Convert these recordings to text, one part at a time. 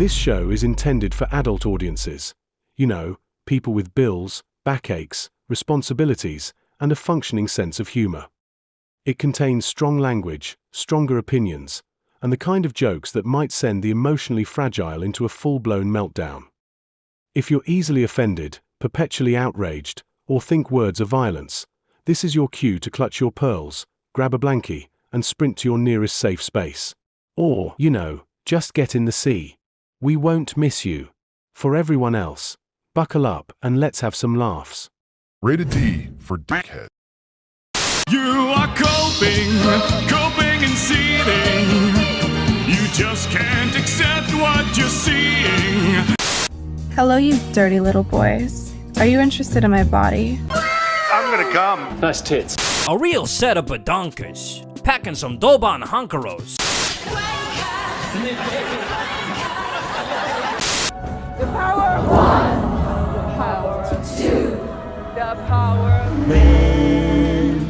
This show is intended for adult audiences. You know, people with bills, backaches, responsibilities, and a functioning sense of humor. It contains strong language, stronger opinions, and the kind of jokes that might send the emotionally fragile into a full-blown meltdown. If you're easily offended, perpetually outraged, or think words are violence, this is your cue to clutch your pearls, grab a blankie, and sprint to your nearest safe space. Or, you know, just get in the sea. We won't miss you. For everyone else, buckle up and let's have some laughs. Rated D for Dickhead. You are coping and seething. You just can't accept what you're seeing. Hello, you dirty little boys. Are you interested in my body? I'm gonna come. Nice tits. A real set of badonkers. Packing some Doban Hunkeros. The power of one. The power of two. The power of man.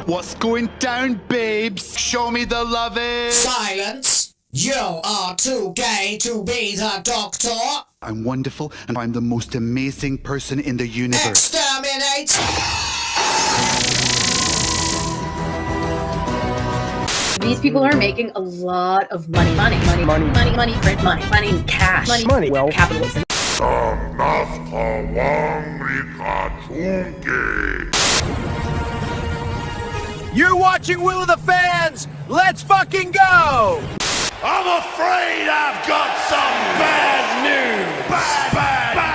What's going down, babes? Show me the lovin'. Silence! You are too gay to be the doctor. I'm wonderful, and I'm the most amazing person in the universe. Exterminate! These people are making a lot of money, print money, cash, money, well, capitalism. You're watching Will of the Fans! Let's fucking go! I'm afraid I've got some bad news. Bad news.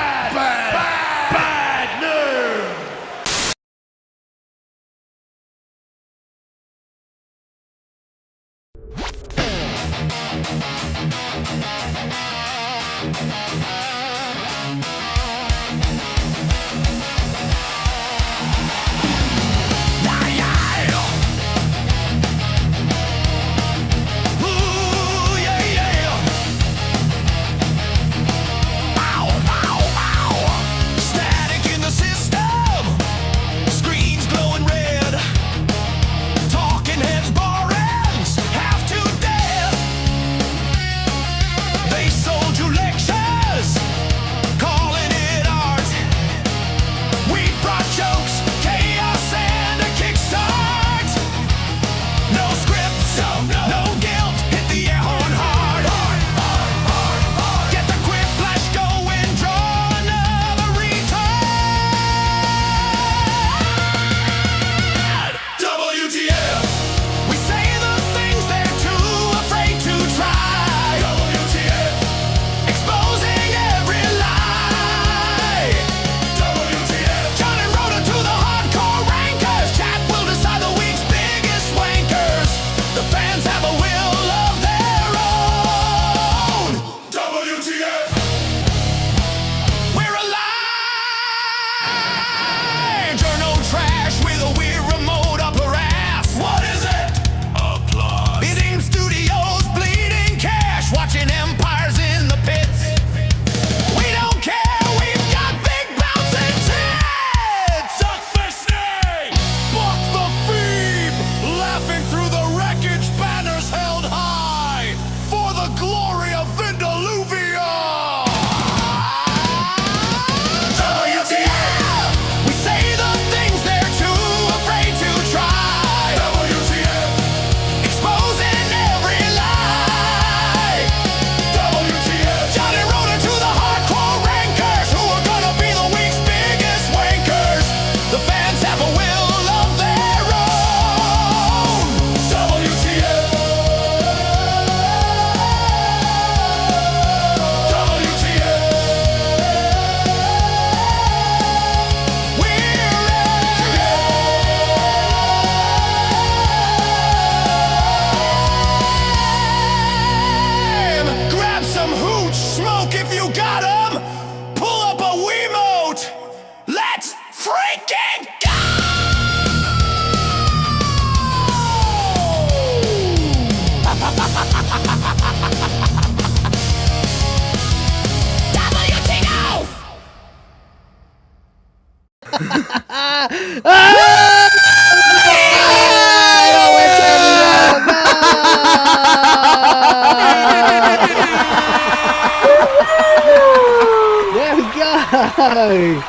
There we go.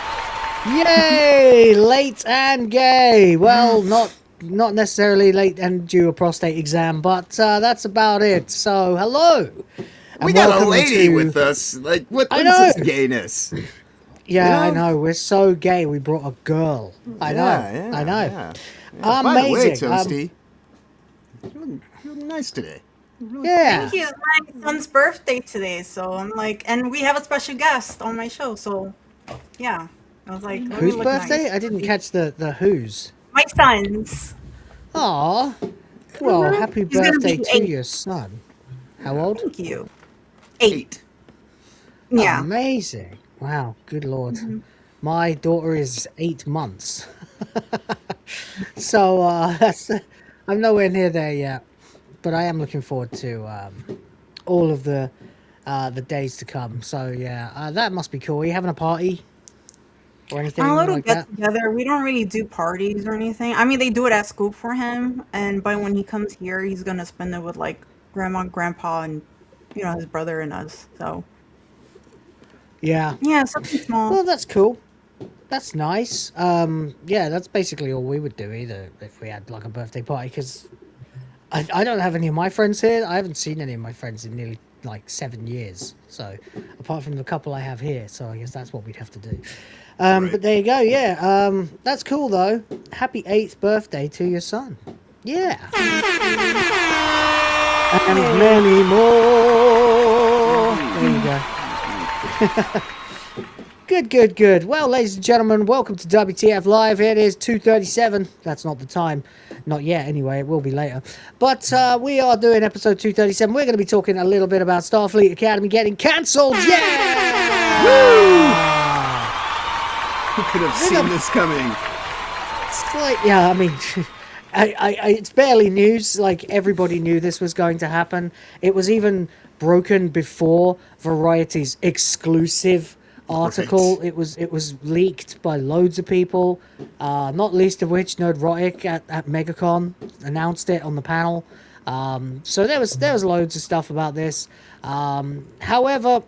Yay! Late and gay. Well, not necessarily late and due a prostate exam, but that's about it. So, hello. We got a lady with us. Like, what is this gayness? Yeah, I know. We're so gay. We brought a girl. I know. Yeah. Amazing. By the way, Toasty, you're feeling nice today. Really Thank you. It's my son's birthday today, so I'm like, and we have a special guest on my show, so yeah. I was like, whose birthday? Nice. I didn't catch the whose. My son's. Aw. Well, happy birthday to your son. How old? Thank you. 8. Yeah. Amazing. Wow. Good Lord. Mm-hmm. My daughter is 8 months. So I'm nowhere near there yet. But I am looking forward to all of the days to come. So yeah, that must be cool. Are you having a party or anything? A little like get that? together. We don't really do parties or anything. I mean, they do it at school for him, and by when he comes here, he's gonna spend it with like grandma, grandpa, and his brother and us. So yeah, something small. Well, that's cool. That's nice. Yeah, that's basically all we would do either if we had like a birthday party, because I don't have any of my friends here. I haven't seen any of my friends in nearly like 7 years. So apart from the couple I have here, so I guess that's what we'd have to do. Right. But there you go. Yeah. That's cool though. Happy 8th birthday to your son. Yeah. And many more. There you go. Good. Well, ladies and gentlemen, welcome to WTF Live. It is 2:37. That's not the time. Not yet, anyway. It will be later. But we are doing episode 237. We're going to be talking a little bit about Starfleet Academy getting cancelled. Yeah! Woo! Who could have seen this coming? It's like, yeah, I mean, it's barely news. Like, everybody knew this was going to happen. It was even broken before Variety's exclusive article. Right. It was leaked by loads of people, not least of which Nerdrotic at MegaCon announced it on the panel. So there was loads of stuff about this. However,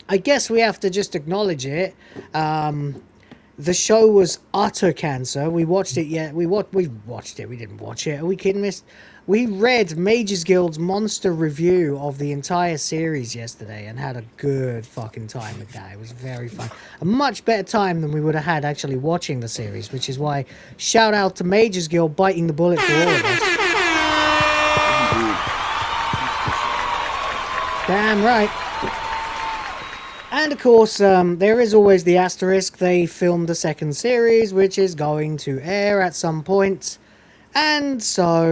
I guess we have to just acknowledge it. The show was utter cancer. We watched it. Yeah, we watched it. We didn't watch it. Are we kidding us? We read Mages Guild's monster review of the entire series yesterday and had a good fucking time with that. It was very fun. A much better time than we would have had actually watching the series, which is why shout out to Mages Guild biting the bullet for all of us. Damn right. And of course, there is always the asterisk. They filmed the second series, which is going to air at some point. And so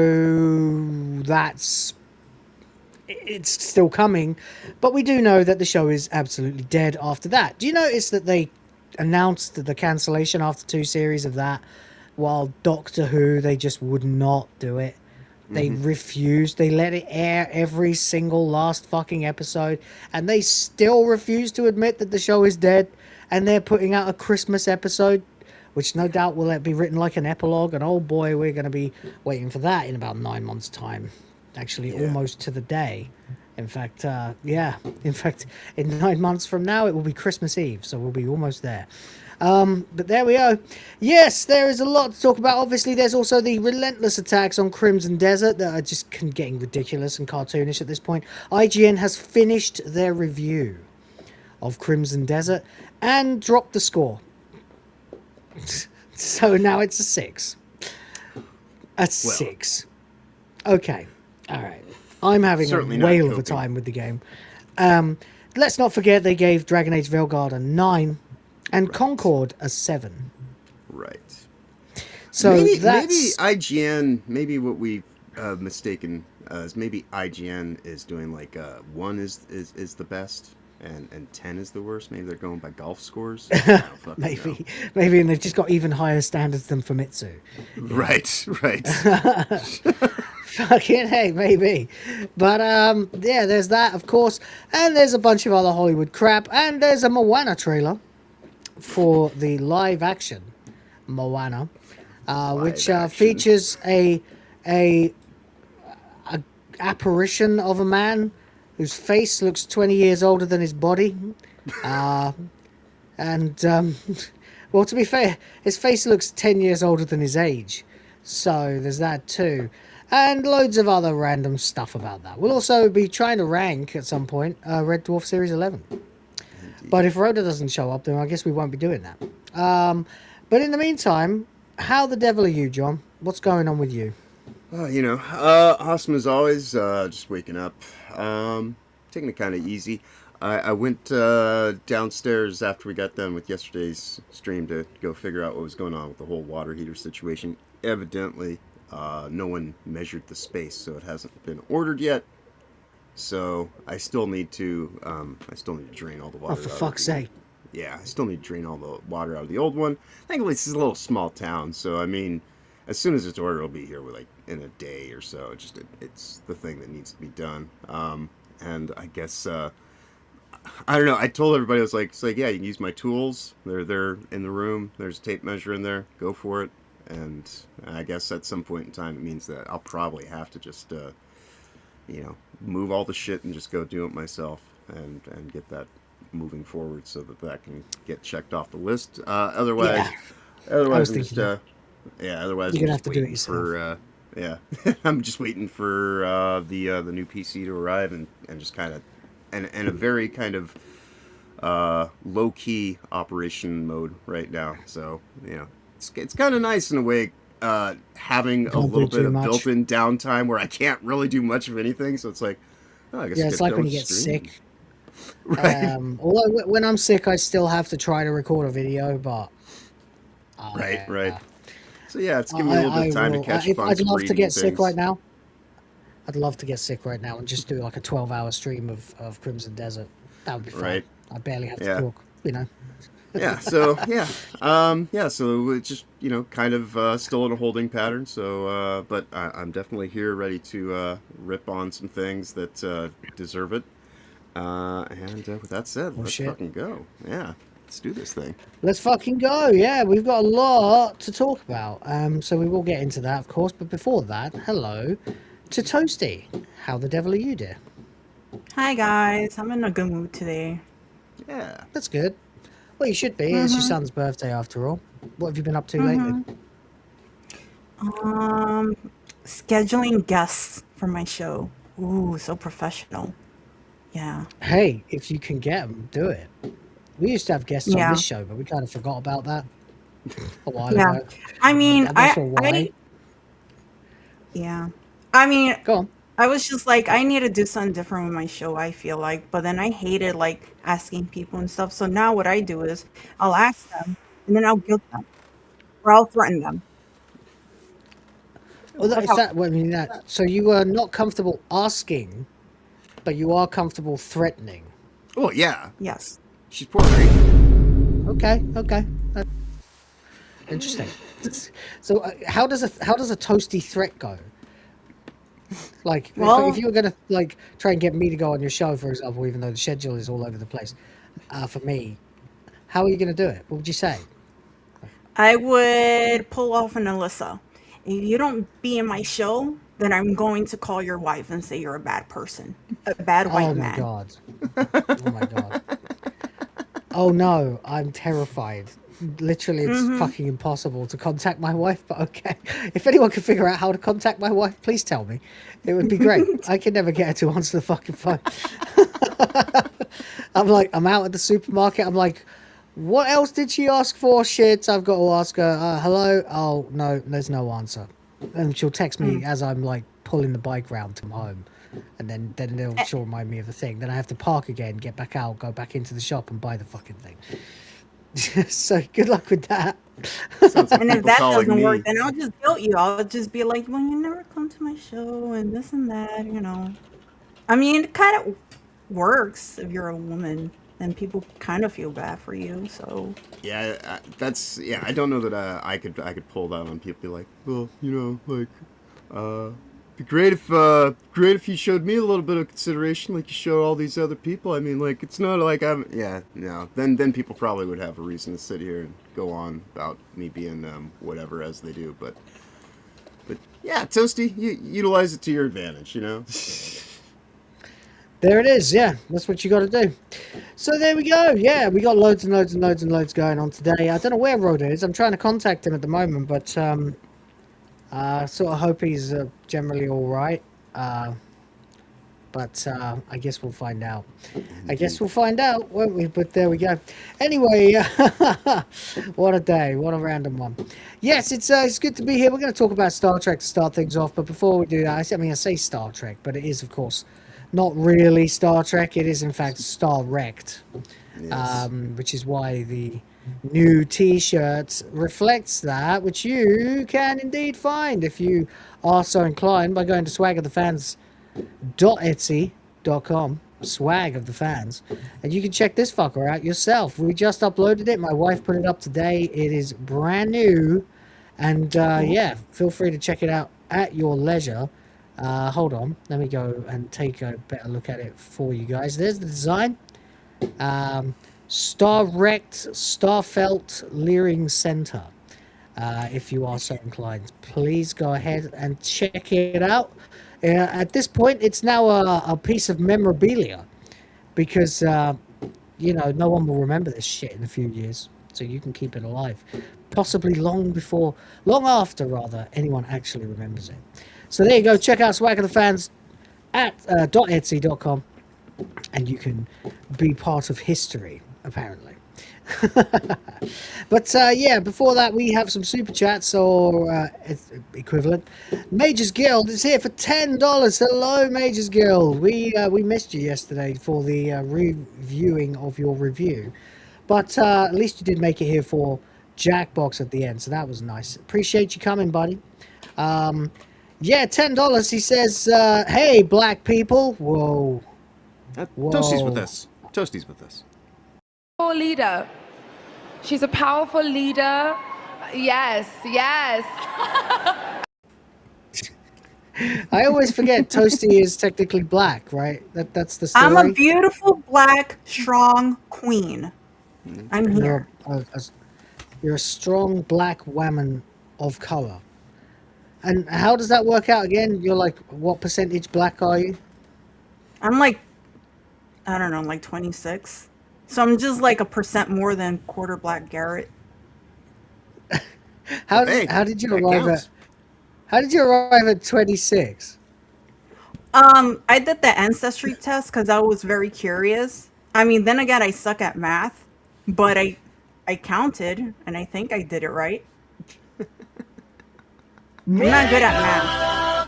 it's still coming, but we do know that the show is absolutely dead after that. Do you notice that they announced the cancellation after 2 series of that, while Doctor Who, they just would not do it. They refused. They let it air every single last fucking episode, and they still refuse to admit that the show is dead, and they're putting out a Christmas episode, which no doubt will be written like an epilogue, and oh boy, we're going to be waiting for that in about 9 months' time. Actually, almost to the day. In fact, in 9 months from now, it will be Christmas Eve, so we'll be almost there. But there we go. Yes, there is a lot to talk about. Obviously, there's also the relentless attacks on Crimson Desert that are just getting ridiculous and cartoonish at this point. IGN has finished their review of Crimson Desert and dropped the score. So now it's a 6. A 6. Okay. All right. I'm having a whale of a time with the game. Let's not forget they gave Dragon Age Veilguard a 9 and Concord a 7. Right. So maybe that's... IGN, maybe what we've mistaken is maybe IGN is doing like 1 is the best. And 10 is the worst. Maybe they're going by golf scores. Maybe, and they've just got even higher standards than Famitsu. Right. Fucking hey, maybe. But yeah, there's that, of course, and there's a bunch of other Hollywood crap, and there's a Moana trailer for the live action Moana, which features a apparition of a man whose face looks 20 years older than his body. Well, to be fair, his face looks 10 years older than his age. So there's that too. And loads of other random stuff about that. We'll also be trying to rank at some point Red Dwarf Series 11. But if Rhoda doesn't show up, then I guess we won't be doing that. But in the meantime, how the devil are you, John? What's going on with you? Awesome as always. Just waking up. Taking it kind of easy. I went downstairs after we got done with yesterday's stream to go figure out what was going on with the whole water heater situation. Evidently, no one measured the space, so it hasn't been ordered yet. So I still need to drain all the water. Oh, for fuck's sake! Yeah, I still need to drain all the water out of the old one. Thankfully, this is a little small town, so I mean, as soon as it's ordered, it'll be here with in a day or so. It's the thing that needs to be done. And I guess I don't know. I told everybody, I was like, yeah, you can use my tools. They're in the room. There's a tape measure in there. Go for it. And I guess at some point in time, it means that I'll probably have to just, move all the shit and just go do it myself and get that moving forward so that can get checked off the list. Otherwise, otherwise, I'm just, otherwise you're gonna I'm have to just do it waiting yourself. I'm just waiting for the new PC to arrive and just kind of, and a very kind of low-key operation mode right now. So, it's kind of nice in a way, having a little bit of built-in downtime where I can't really do much of anything. So it's like, I guess it's like when you get sick. Right. Although when I'm sick, I still have to try to record a video, but right. So yeah, it's giving me a little bit of time to catch up on I'd some love to reading get sick things. right now. I'd love to get sick right now and just do like a 12-hour stream of Crimson Desert. That would be fun. Right. I barely have to talk, Yeah, so so it's just kind of still in a holding pattern. So but I'm definitely here, ready to rip on some things that deserve it. And with that said, let's fucking go. Yeah, let's do this thing. Let's fucking go. Yeah, we've got a lot to talk about. So we will get into that, of course. But before that, hello to Toasty. How the devil are you, dear? Hi guys, I'm in a good mood today. Yeah, that's good. Well, you should be. It's your son's birthday after all. What have you been up to lately? Scheduling guests for my show. Ooh, so professional. Yeah. Hey, if you can get them, do it. We used to have guests on this show, but we kind of forgot about that a while ago. I mean, I'm not sure why. I mean, go on. I was just like, I need to do something different with my show, I feel like. But then I hated like asking people and stuff. So now what I do is I'll ask them and then I'll guilt them. Or I'll threaten them. So you are not comfortable asking, but you are comfortable threatening. Oh yeah. Yes. She's Puerto Rican. Okay. Interesting. So how does a toasty threat go? Like, if you were gonna try and get me to go on your show, for example, even though the schedule is all over the place, for me, how are you gonna do it? What would you say? I would pull off an Alyssa. If you don't be in my show, then I'm going to call your wife and say you're a bad person, a bad white man. Oh my god. Oh no, I'm terrified. Literally, it's fucking impossible to contact my wife, but okay. If anyone can figure out how to contact my wife, please tell me. It would be great. I can never get her to answer the fucking phone. I'm out at the supermarket. I'm like, what else did she ask for? Shit, I've got to ask her. Hello? Oh, no, there's no answer. And she'll text me as I'm pulling the bike round from home. And then she'll remind me of the thing. Then I have to park again, get back out, go back into the shop and buy the fucking thing. So good luck with that. And if that doesn't work, then I'll just guilt you. I'll just be like, well, you never come to my show and this and that, I mean, it kind of works if you're a woman. Then people kind of feel bad for you. So yeah, I don't know that I could pull that on people. Be like, well, be great if you showed me a little bit of consideration, like you show all these other people. I mean, it's not like I'm. Yeah, no. Then people probably would have a reason to sit here and go on about me being whatever as they do. But But yeah, Toasty, you utilize it to your advantage, you know? There it is, yeah. That's what you got to do. So there we go. Yeah, we got loads and loads and loads and loads going on today. I don't know where Rhoda is. I'm trying to contact him at the moment, but sort of hope he's generally all right. But I guess we'll find out. I guess we'll find out, won't we? But there we go. Anyway, what a day. What a random one. Yes, it's good to be here. We're going to talk about Star Trek to start things off. But before we do that, I say Star Trek, but it is, of course, not really Star Trek. It is, in fact, Star Wrecked, yes. Which is why the new T-shirt reflects that, which you can indeed find if you are so inclined by going to swagofthefans.etsy.com, swag of the fans, and you can check this fucker out yourself. We just uploaded it. My wife put it up today. It is brand new, and yeah, feel free to check it out at your leisure. Hold on, let me go and take a better look at it for you guys. There's the design. Star-wrecked, Starfelt Leering Center. If you are so inclined, please go ahead and check it out. At this point, it's now a piece of memorabilia because, you know, no one will remember this shit in a few years. So you can keep it alive. Possibly long after, anyone actually remembers it. So there you go. Check out Swag of the Fans at .etsy.com, and you can be part of history, apparently. But yeah, before that we have some super chats or equivalent. Majors Guild is here for $10. Hello, Majors Guild. We missed you yesterday for the reviewing of your review, but at least you did make it here for Jackbox at the end, so that was nice. Appreciate you coming, buddy. Yeah, $10. He says, hey, black people. Whoa. Toasty's with us. Toasty's with us. Leader. She's a powerful leader. Yes, yes. I always forget Toasty is technically black, right? That's the story. I'm a beautiful, black, strong queen. I'm here. You're a strong black woman of color. And how does that work out again? You're like, what percentage black are you? I'm like, I don't know, like 26. So I'm just like 1% more than quarter black Garrett. How did you arrive at 26? I did the ancestry test because I was very curious. I mean, then again, I suck at math, but I counted and I think I did it right. I'm not good at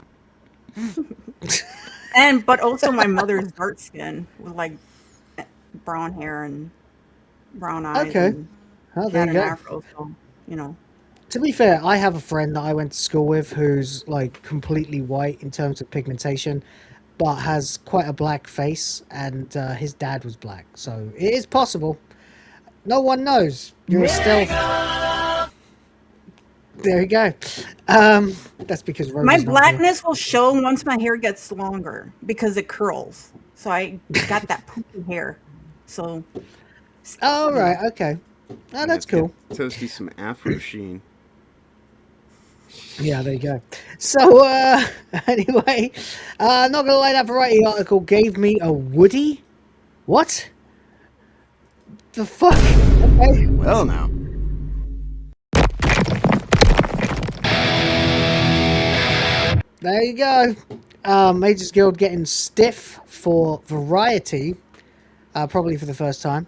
math. But also my mother's dark skin with like brown hair and brown eyes. Okay. There you go. Afro, so, you know. To be fair, I have a friend that I went to school with who's like completely white in terms of pigmentation, but has quite a black face, and his dad was black, so it is possible. No one knows. You're a stealth. There you go. That's because Rose my blackness will show once my hair gets longer because it curls. So I got that poofy hair. So. Oh right, okay. Oh, that's cool. Toasty some Afro sheen. Yeah, there you go. So anyway, not gonna lie, that Variety article gave me a Woody. What? The fuck? Okay. Well now. There you go. Majors Guild getting stiff for Variety, probably for the first time.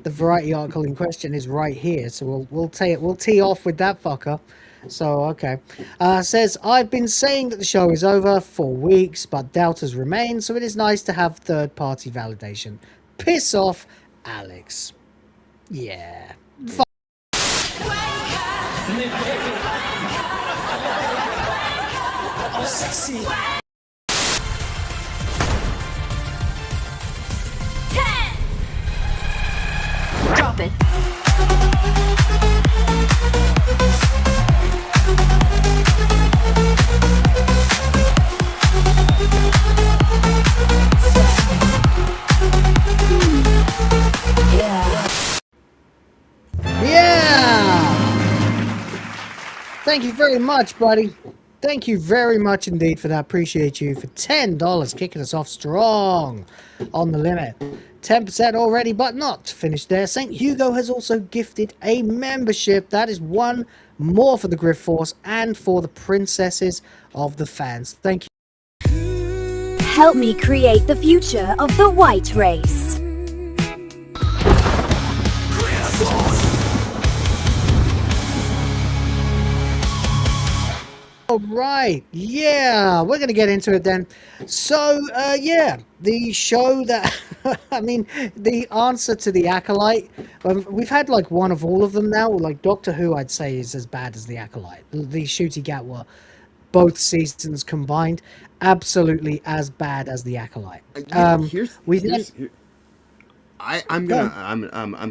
The Variety article in question is right here, so we'll tee off with that fucker. So okay, says I've been saying that the show is over for weeks, but doubters remain. So it is nice to have third-party validation. Piss off, Alex. Yeah. Sexy. 10. Drop it. Yeah. Thank you very much, buddy. Thank you very much indeed for that. Appreciate you for $10, kicking us off strong on the limit. 10% already, but not finished there. St-Hugo has also gifted a membership. That is one more for the Griff Force and for the princesses of the fans. Thank you. Help me create the future of the white race. All right, yeah, we're going to get into it then. So, yeah, the show that, I mean, the answer to the Acolyte, we've had like one of all of them now. Like Doctor Who, I'd say, is as bad as the Acolyte. The Shooty Gatwa, both seasons combined, absolutely as bad as the Acolyte. I'm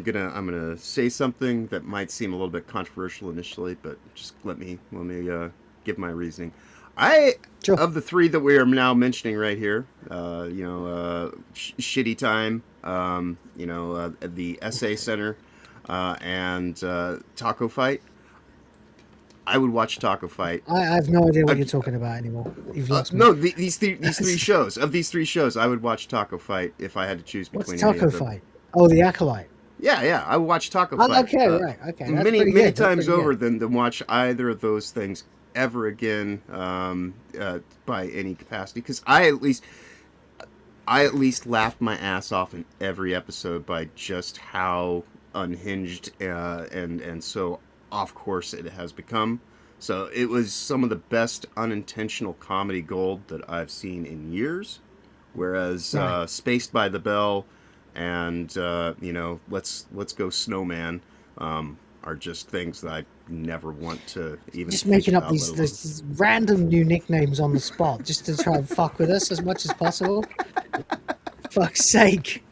gonna say something that might seem a little bit controversial initially, but just let me give my reasoning. Of the three that we are now mentioning right here, Shitty Time, the Essay Center, and Taco Fight. I would watch Taco Fight. I have no idea what you're talking about anymore. You've lost me. No, these three shows. Of these three shows, I would watch Taco Fight if I had to choose between. What's Taco Fight? Oh, the Acolyte. Yeah, I would watch Taco Fight. Okay, right, okay. That's many times over than watch either of those things ever again by any capacity, because I at least laughed my ass off in every episode by just how unhinged and so off course it has become. So it was some of the best unintentional comedy gold that I've seen in years, whereas Spaced by the Bell and Let's Go Snowman are just things that I never want to even just making up these random new nicknames on the spot just to try and fuck with us as much as possible. Fuck's sake.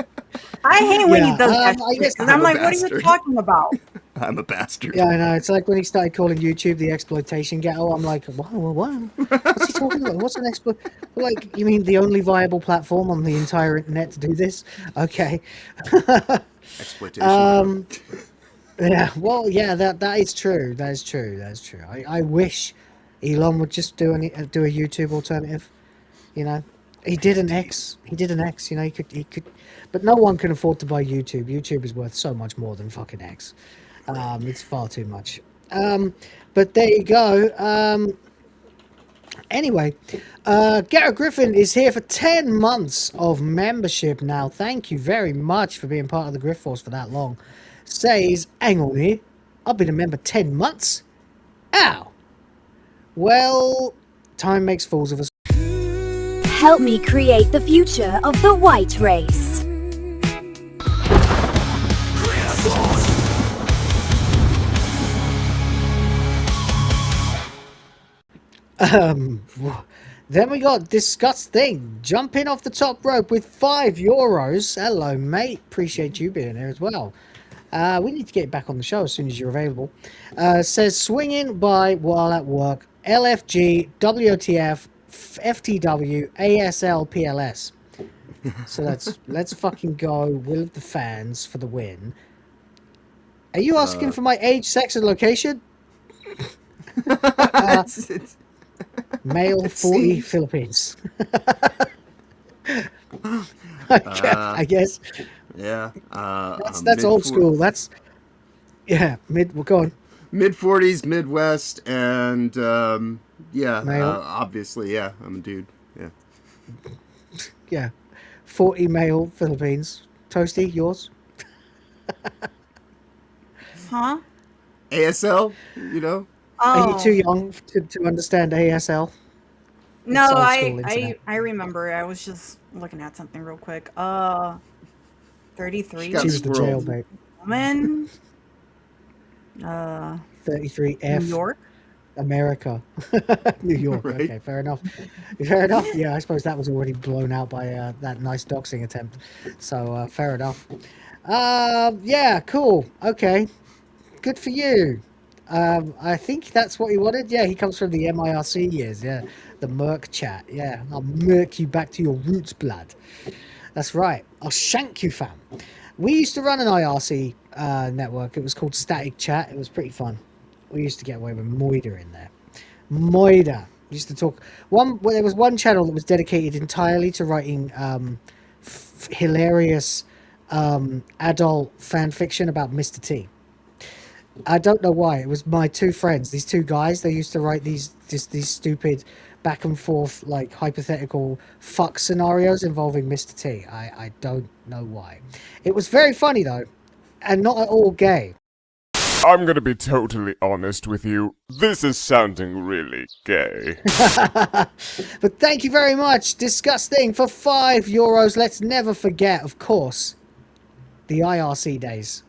I hate when he does that shit, and I'm like, what are you talking about? I'm a bastard. Yeah, I know. It's like when he started calling YouTube the exploitation ghetto. I'm like, what? What's he talking about? What's an exploit? Like, you mean the only viable platform on the entire internet to do this? Okay. Exploitation. Yeah. Well, yeah. That is true. That is true. I wish Elon would just do a YouTube alternative. You know, he did an X. You know, he could, but no one can afford to buy YouTube. YouTube is worth so much more than fucking X. It's far too much. But there you go. Anyway, Garrett Griffin is here for 10 months of membership now. Thank you very much for being part of the Griff Force for that long. Says, hang on here, I've been a member 10 months? Ow! Well, time makes fools of us. Help me create the future of the white race. Then we got Disgust Thing jumping off the top rope with €5. Hello, mate. Appreciate you being here as well. We need to get back on the show as soon as you're available. Says swinging by while at work. LFG, WOTF, FTW, ASL, PLS. So let's fucking go. Will of the fans for the win. Are you asking for my age, sex, and location? Male 40 Philippines. I guess. Yeah. That's old school. That's we're going mid-40s, Midwest, and male. Obviously, yeah, I'm a dude. Yeah. Yeah. 40 male Philippines. Toasty, yours? Huh? ASL, you know? Are you too young to understand ASL? No, I remember. I was just looking at something real quick. 33. She was the jailbait. Woman. 33F. New York. America. New York. Right? Okay, fair enough. Yeah, I suppose that was already blown out by that nice doxing attempt. So fair enough. Yeah, cool. Okay. Good for you. I think that's what he wanted. Yeah, he comes from the MIRC years. Yeah, the Merc chat. Yeah, I'll murk you back to your roots, blood. That's right. I'll shank you, fam. We used to run an IRC network. It was called Static Chat. It was pretty fun. We used to get away with Moida in there. Moida. Used to talk well, there was one channel that was dedicated entirely to writing hilarious adult fan fiction about Mr. T. I don't know why. It was my two friends, these two guys. They used to write these stupid back and forth, like, hypothetical fuck scenarios involving Mr. T. I don't know why. It was very funny though, and not at all gay. I'm gonna be totally honest with you. This is sounding really gay. But thank you very much, Disgusting, for €5. Let's never forget, of course, the IRC days.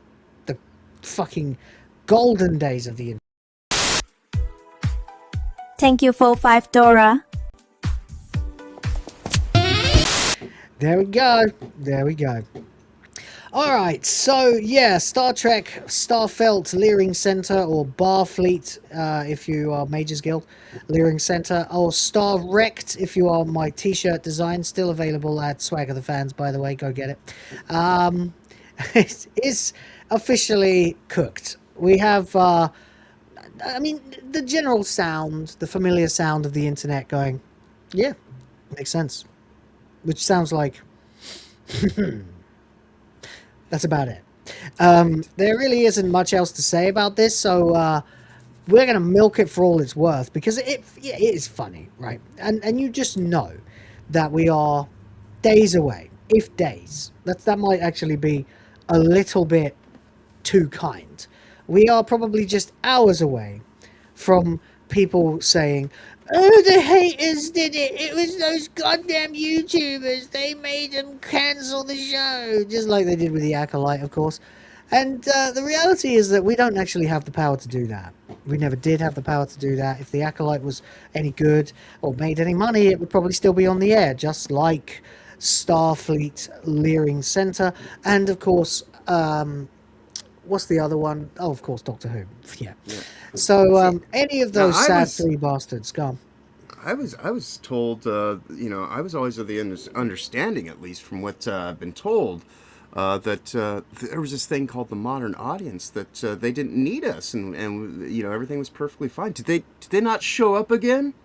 The fucking golden days of the internet. Thank you for $5. There we go. There we go. Alright, so yeah, Star Trek, Starfelt, Leering Center, or Barfleet, if you are Majors Guild, Leering Center, or Star Wrecked, if you are my t-shirt design, still available at Swag of the Fans, by the way, go get it. It is officially cooked. We have, I mean, the general sound, the familiar sound of the internet going, yeah, makes sense. Which sounds like... That's about it. There really isn't much else to say about this, so we're going to milk it for all it's worth, because it is funny, right? And you just know that we are days away, if days. That might actually be a little bit too kind. We are probably just hours away from people saying, oh, the haters did it. It was those goddamn YouTubers. They made them cancel the show. Just like they did with the Acolyte, of course. And the reality is that we don't actually have the power to do that. We never did have the power to do that. If the Acolyte was any good or made any money, it would probably still be on the air, just like Starfleet Leering Center. And, of course, what's the other one? Oh, of course, Doctor Who. Yeah. So, any of those sad three bastards, go on. I was told, you know, I was always of the understanding, at least from what I've been told, that there was this thing called the modern audience, that they didn't need us, and you know, everything was perfectly fine. Did they not show up again?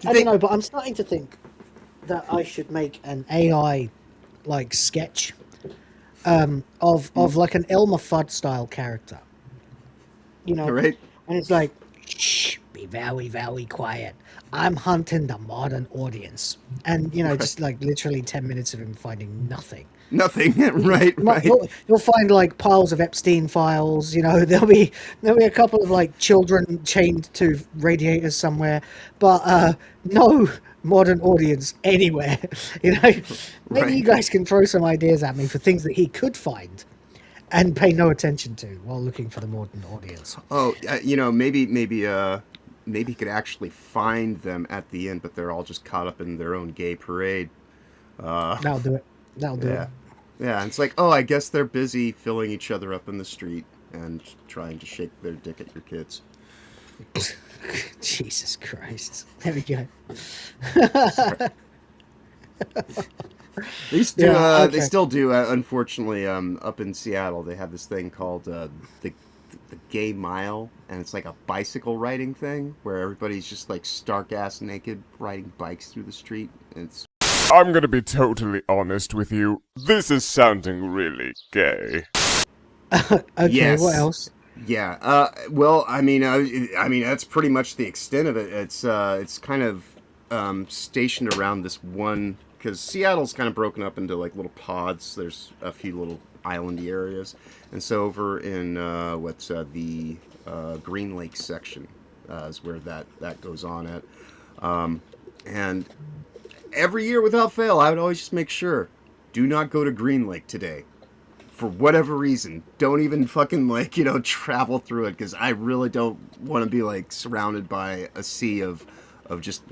I don't know, but I'm starting to think that I should make an AI like sketch of like an Elmer Fudd style character. You know, right? And it's like, shh, be very, very quiet. I'm hunting the modern audience. And, you know, just like literally 10 minutes of him finding nothing. Nothing, right? You'll find like piles of Epstein files, you know, there'll be a couple of like children chained to radiators somewhere, but no modern audience anywhere. You know, maybe you guys can throw some ideas at me for things that he could find and pay no attention to while looking for the modern audience. Oh, you know, maybe he could actually find them at the end, but they're all just caught up in their own gay parade. That'll do it. That'll do it. Yeah, and it's like, oh, I guess they're busy filling each other up in the street and trying to shake their dick at your kids. Jesus Christ. There we go. They still do, unfortunately, up in Seattle, they have this thing called the Gay Mile, and it's like a bicycle riding thing where everybody's just like stark-ass naked riding bikes through the street. I'm gonna be totally honest with you. This is sounding really gay. Okay, yes. What else? Yeah. Well, I mean, that's pretty much the extent of it. It's kind of stationed around this one, because Seattle's kind of broken up into like little pods. There's a few little islandy areas, and so over in the Green Lake section is where that goes on at, and every year without fail, I would always just make sure, do not go to Green Lake today. For whatever reason, don't even fucking travel through it, because I really don't want to be like surrounded by a sea of just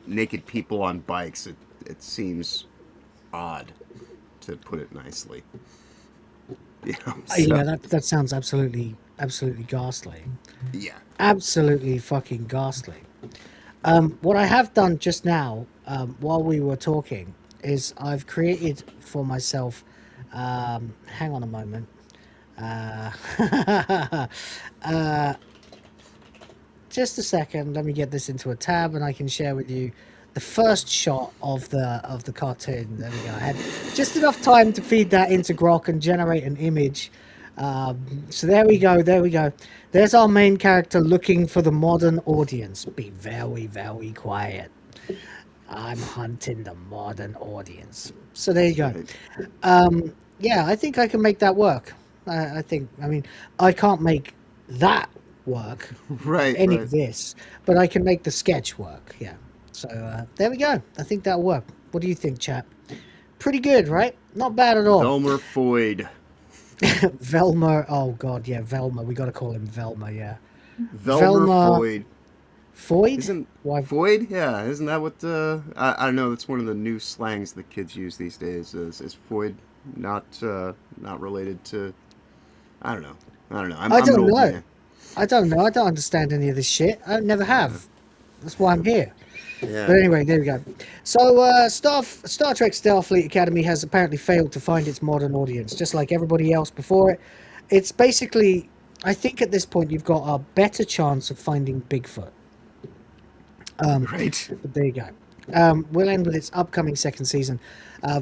naked people on bikes. It seems odd, to put it nicely. You know, Yeah, that sounds absolutely ghastly. Yeah. Absolutely fucking ghastly. What I have done just now, while we were talking, is I've created for myself, hang on a moment, just a second. Let me get this into a tab, and I can share with you the first shot of the cartoon. There we go. I had just enough time to feed that into Grok and generate an image. So there we go. There we go. There's our main character looking for the modern audience. Be very, very quiet. I'm hunting the modern audience. So there you go. Yeah, I think I can make that work. I mean, I can't make that work. Right. Any of this, but I can make the sketch work. Yeah. So there we go. I think that'll work. What do you think, chap? Pretty good, right? Not bad at all. Velmer Foyd. Velma. Oh God, yeah, Velma. We got to call him Velma. Yeah. Velma Foyd. Foyd? Isn't Foyd? Yeah, isn't that what? I don't know. That's one of the new slangs that kids use these days. Is Foyd not related to? I don't know. I don't know. I don't know. Man. I don't know. I don't understand any of this shit. I never have. That's why I'm here. Yeah. But anyway, there we go. So, Star Trek Starfleet Academy has apparently failed to find its modern audience, just like everybody else before it. It's basically, I think at this point, you've got a better chance of finding Bigfoot. Right. But there you go. We'll end with its upcoming second season.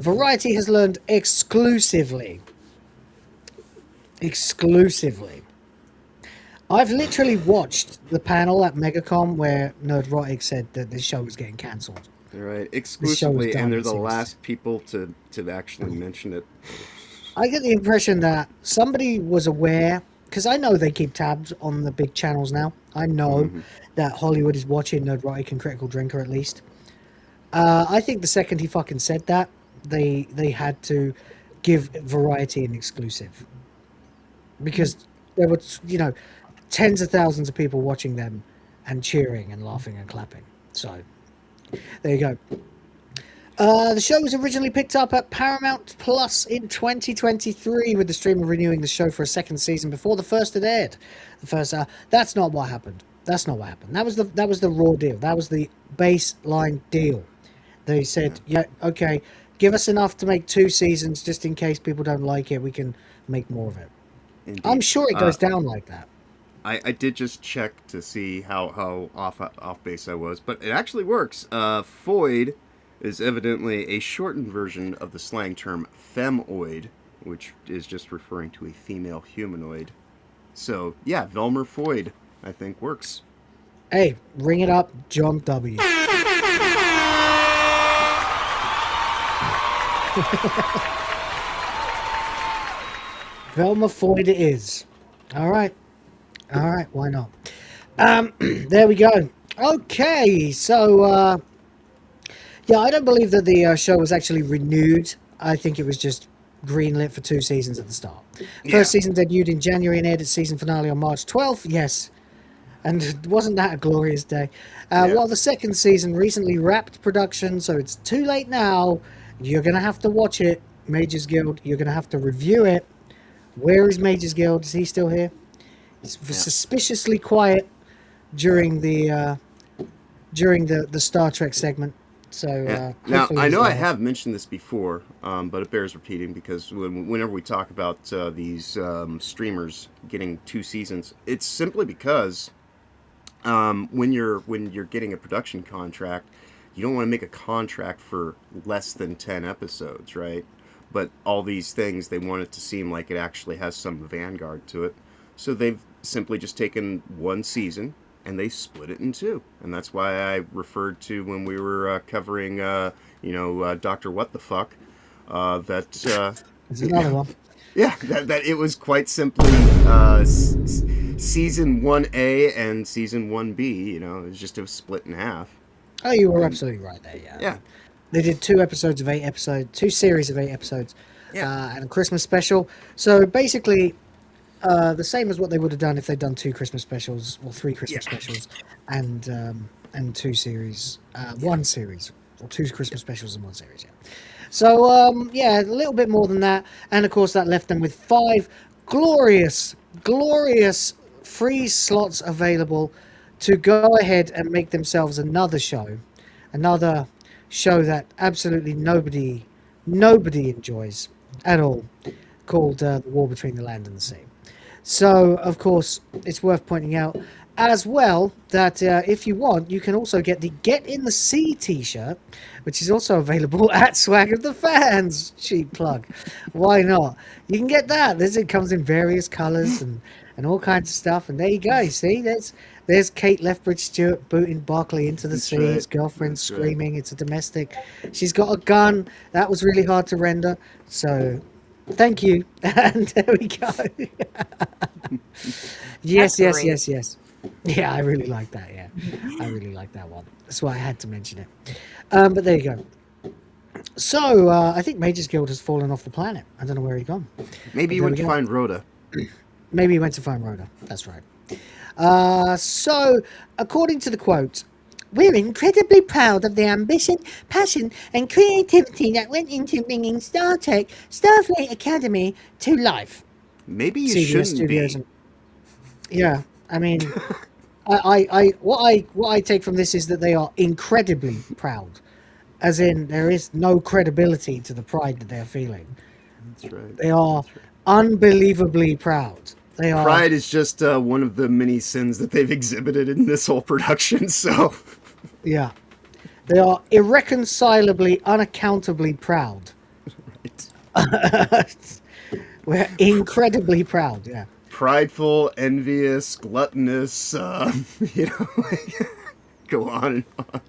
Variety has learned exclusively. I've literally watched the panel at MegaCon where Nerdrotic said that this show was getting cancelled. Right, exclusively, and they're the last people to actually mention it. I get the impression that somebody was aware, because I know they keep tabs on the big channels now. I know that Hollywood is watching Nerdrotic and Critical Drinker at least. I think the second he fucking said that, they had to give Variety an exclusive. Because there were, tens of thousands of people watching them and cheering and laughing and clapping. So, there you go. The show was originally picked up at Paramount Plus in 2023, with the streamer renewing the show for a second season before the first had aired. That's not what happened. That was the raw deal. That was the baseline deal. They said, yeah, okay, give us enough to make 2 seasons just in case people don't like it. We can make more of it. Indeed. I'm sure it goes down like that. I did just check to see how off base I was, but it actually works. Foyd is evidently a shortened version of the slang term femoid, which is just referring to a female humanoid. So, yeah, Velmer Foyd, I think, works. Hey, ring it up, John W. Velma Foyd it is. All right, why not? There we go. Okay, so yeah, I don't believe that the show was actually renewed. I think it was just greenlit for 2 seasons at the start. First season debuted in January and aired its season finale on March 12th. Yes, and wasn't that a glorious day? While the second season recently wrapped production, so it's too late now. You're gonna have to watch it, Mages Guild. You're gonna have to review it. Where is Mages Guild? Is he still here? He's suspiciously quiet during the Star Trek segment. So now I know I have mentioned this before, but it bears repeating because whenever we talk about these streamers getting 2 seasons, it's simply because when you're getting a production contract, you don't want to make a contract for less than 10 episodes, right? But all these things, they want it to seem like it actually has some vanguard to it. So they've simply just taken 1 season and they split it in 2. And that's why I referred to when we were covering, Dr. What the Fuck, that... There's another one. Yeah, that it was quite simply season 1A and season 1B, it was just split in half. Oh, you were absolutely right there, yeah. Yeah. They did 2 episodes of 8 episodes, 2 series of 8 episodes, and a Christmas special. So basically, the same as what they would have done if they'd done 2 Christmas specials or 3 Christmas specials, and 2 series, 1 series, or 2 Christmas specials and 1 series. Yeah. So a little bit more than that, and of course that left them with 5 glorious free slots available to go ahead and make themselves another show that absolutely nobody enjoys at all, called The War Between the Land and the Sea. So, of course, it's worth pointing out, as well, that if you want, you can also get the Get in the Sea t-shirt, which is also available at Swag of the Fans. Cheap plug. Why not? You can get that. It comes in various colours and all kinds of stuff. And there you go. See, there's Kate Lethbridge-Stewart booting Barclay into the sea. His girlfriend's screaming. It's a domestic. She's got a gun. That was really hard to render. So, thank you. And there we go. Yes. Yeah, I really like that. Yeah, I really like that one. That's why I had to mention it. But there you go. So, I think Mage's Guild has fallen off the planet. I don't know where he's gone. Maybe he went to find Rhoda. Maybe he went to find Rhoda. That's right. So, according to the quote, we're incredibly proud of the ambition, passion, and creativity that went into bringing Star Trek Starfleet Academy to life. Maybe you CBS shouldn't Studios be. Yeah, I mean, what I take from this is that they are incredibly proud, as in there is no credibility to the pride that they are feeling. That's right. They are unbelievably proud. They are. Pride is just one of the many sins that they've exhibited in this whole production. So, yeah, they are irreconcilably, unaccountably proud. Right. We're incredibly proud. Yeah. Prideful, envious, gluttonous, go on and on.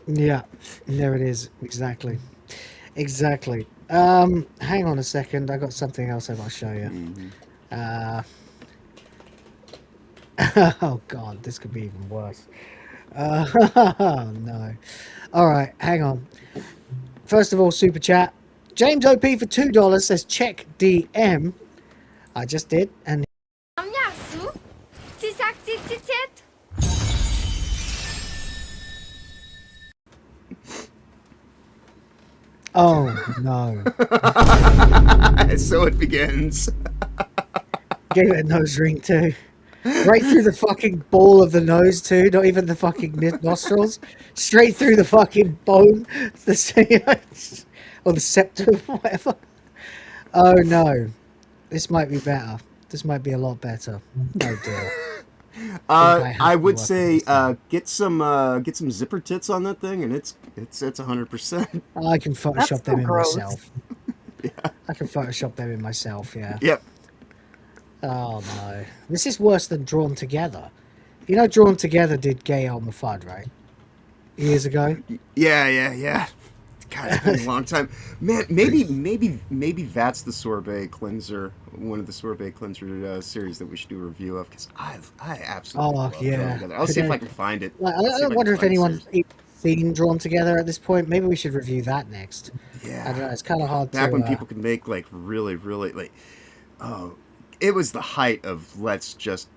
Yeah, there it is. Exactly. Hang on a second. I got something else I want to show you. Oh God, this could be even worse. Oh no. All right, hang on. First of all, super chat. James OP for $2 says check DM. I just did, and oh no. So it begins. Gave it a nose ring too. Right through the fucking ball of the nose too, not even the fucking nostrils. Straight through the fucking bone. Or the septum, whatever. Oh no. This might be better. This might be a lot better. Oh dear. I would say get some zipper tits on that thing, and it's 100%. I can Photoshop them in gross. myself. Yeah. I can Photoshop them in myself. Yeah. Yep. Oh no. This is worse than Drawn Together. You know, Drawn Together did Gay on the FUD, right? Years ago. Yeah. God, it's been a long time. Man, maybe that's the sorbet cleanser, one of the sorbet cleanser series that we should do a review of, because I absolutely love Drawn Together. I'll see if I can find it. I wonder if anyone's seen Drawn Together at this point. Maybe we should review that next. Yeah, I don't know. It's kind of hard back to. when people could make like really like, oh, it was the height of let's just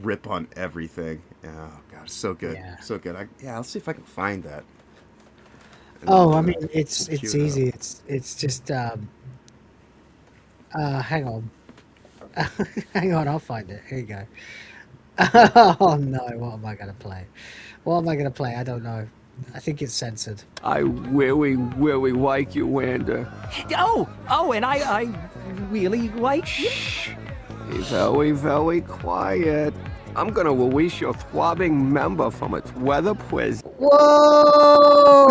rip on everything. Oh god, so good, so good. I'll see if I can find that. Oh, I mean, it's easy. It's just hang on. Hang on, I'll find it. Here you go. Oh no, what am I gonna play? I don't know. I think it's censored. I really like you, Wanda. Oh, and I really like you. Be very quiet. I'm gonna release your throbbing member from its weather prison. Whoa!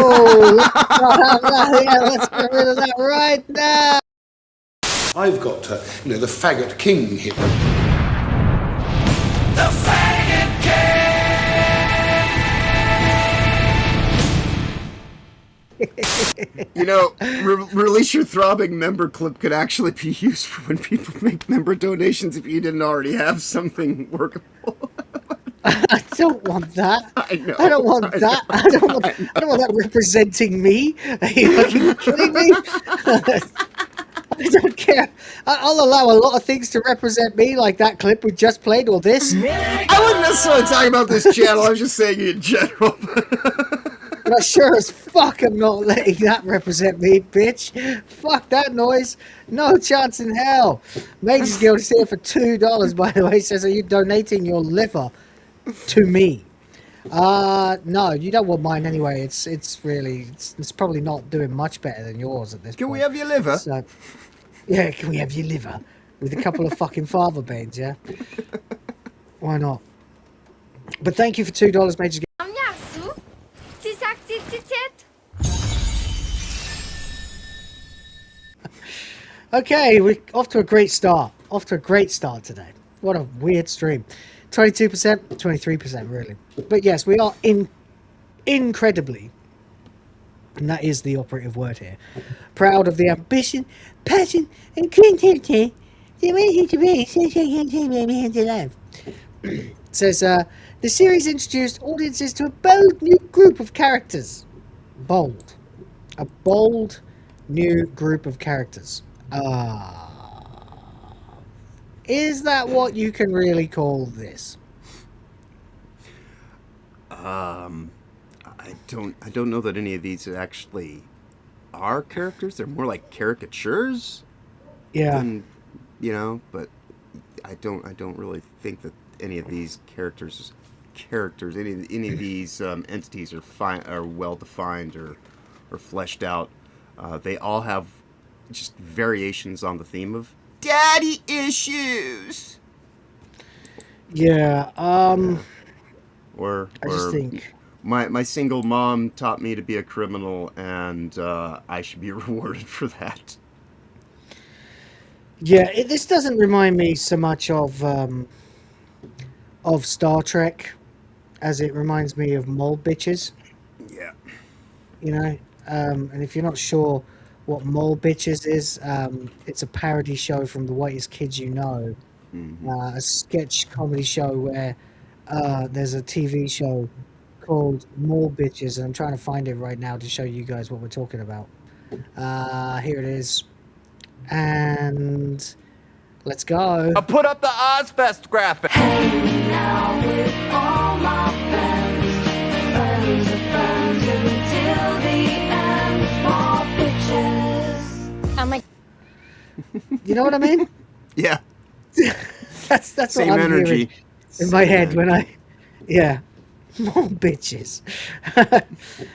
Let's get rid of that right now. I've got, the faggot king here. The Faggot Release your throbbing member clip could actually be used for when people make member donations if you didn't already have something workable. I don't want that. I know. I don't want that. I don't want that representing me. Are you fucking kidding me? I don't care. I'll allow a lot of things to represent me, like that clip we just played, or this. I wasn't necessarily talking about this channel. I was just saying in general. But sure as fuck I'm not letting that represent me, bitch. Fuck that noise. No chance in hell. Mage's Guild is here for $2, by the way. Says, are you donating your liver to me? No, you don't want mine anyway. It's probably not doing much better than yours at this point. Can we have your liver? So, yeah, can we have your liver? With a couple of fucking father beans, yeah? Why not? But thank you for $2, Major. Okay, we're off to a great start. Off to a great start today. What a weird stream. 22%, 23% really. But yes, we are incredibly, and that is the operative word here, proud of the ambition, passion, and creativity. It says, the series introduced audiences to a bold new group of characters. Bold. A bold new group of characters. Is that what you can really call this? I don't know that any of these actually are characters. They're more like caricatures. Yeah. Than, but I don't really think that any of these characters, any of these entities are well defined or fleshed out. They all have just variations on the theme of daddy issues. Yeah. Or I just think my single mom taught me to be a criminal, and I should be rewarded for that. Yeah, this doesn't remind me so much of Star Trek as it reminds me of Mole Bitches. Yeah. And if you're not sure what Mole Bitches is, it's a parody show from The Whitest Kids You Know, a sketch comedy show where there's a TV show called Mole Bitches, and I'm trying to find it right now to show you guys what we're talking about. Here it is. And let's go. Put up the Ozfest graphic. Hanging out with all my friends, friends until the end. Small bitches. I'm like, you know what I mean? Yeah. that's Same what I'm energy hearing in my head when more bitches.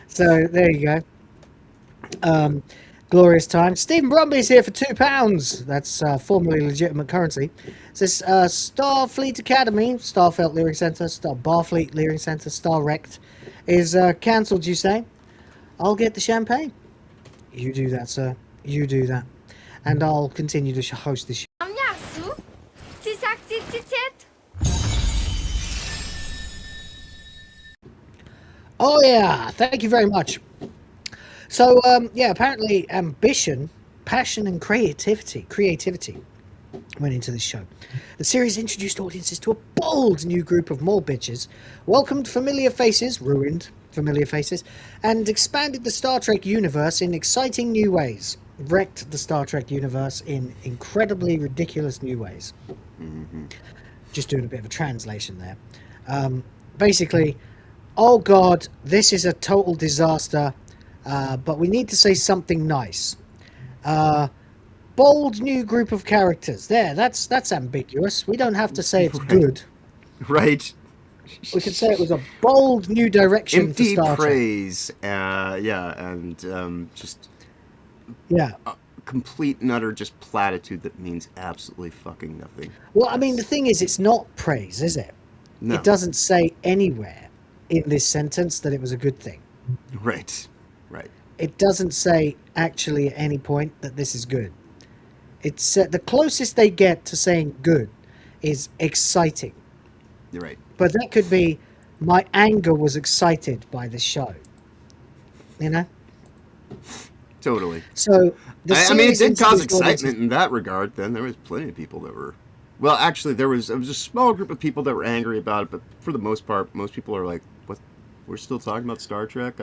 So there you go. Glorious time. Stephen Brumby's here for £2. That's formerly legitimate currency. It says Starfleet Academy, Starfelt Leering Centre, Barfleet Leering Centre, Star Wrecked is cancelled, you say? I'll get the champagne. You do that, sir. You do that. And I'll continue to host this show. Oh yeah, thank you very much. So, apparently ambition, passion, and creativity went into this show. The series introduced audiences to a bold new group of mole bitches, welcomed familiar faces, ruined familiar faces, and expanded the Star Trek universe in exciting new ways. Wrecked the Star Trek universe in incredibly ridiculous new ways. Just doing a bit of a translation there. Basically, oh God, this is a total disaster. But we need to say something nice. Bold new group of characters. There, that's ambiguous. We don't have to say it's good. Right. We can say it was a bold new direction Empty for Star praise. And just a complete and utter just platitude that means absolutely fucking nothing. Well, I mean, the thing is, it's not praise, is it? No. It doesn't say anywhere in this sentence that it was a good thing. Right. Right. It doesn't say actually at any point that this is good. It's the closest they get to saying good is exciting. You're right. But that could be my anger was excited by the show. You know? Totally. So I mean, it did cause excitement in that regard. Then there was plenty of people that were. Well, actually, there was a small group of people that were angry about it, but for the most part, most people are like, "What? We're still talking about Star Trek?"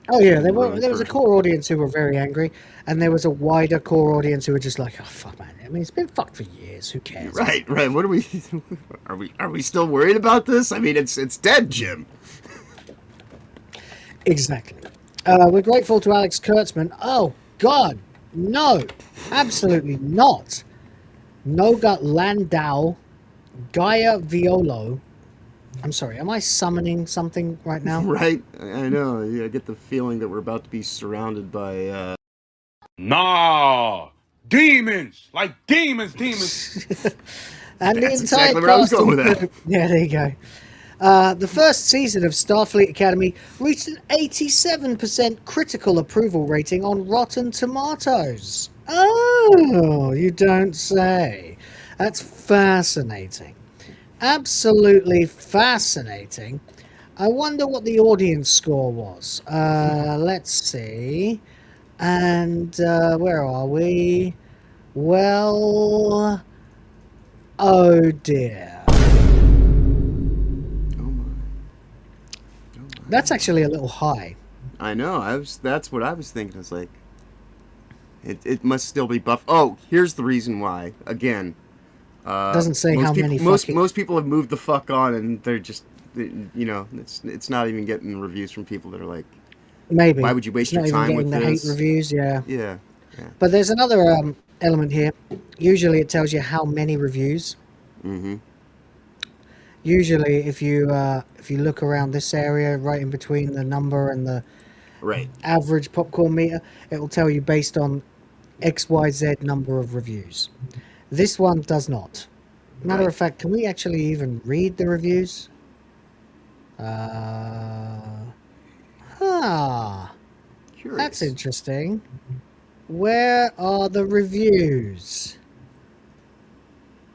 Oh yeah, there was a core audience who were very angry, and there was a wider core audience who were just like, "Oh fuck, man! I mean, it's been fucked for years. Who cares?" Right. What are we still worried about this? I mean, it's dead, Jim. Exactly. We're grateful to Alex Kurtzman. Oh God, no, absolutely not. Noga Landau, Gaia Violo. I'm sorry, am I summoning something right now? Right, I know. Yeah, I get the feeling that we're about to be surrounded by. Nah, demons, like demons. And That's exactly where I was going with that. Yeah, there you go. The first season of Starfleet Academy reached an 87% critical approval rating on Rotten Tomatoes. Oh, you don't say. That's fascinating. Absolutely fascinating. I wonder what the audience score was. Let's see. And where are we? Well, oh dear. That's actually a little high. I know. That's what I was thinking. I was like, it must still be buff. Oh, here's the reason why. Again, doesn't say how many. Most people have moved the fuck on, and they're just, it's not even getting reviews from people that are like, maybe. Why would you waste your time with this? Hate reviews, yeah. Yeah. But there's another element here. Usually, it tells you how many reviews. Mm-hmm. Usually, if you look around this area, right in between the number and the average popcorn meter, it will tell you based on XYZ number of reviews. This one does not. Matter of fact, can we actually even read the reviews? That's interesting. Where are the reviews?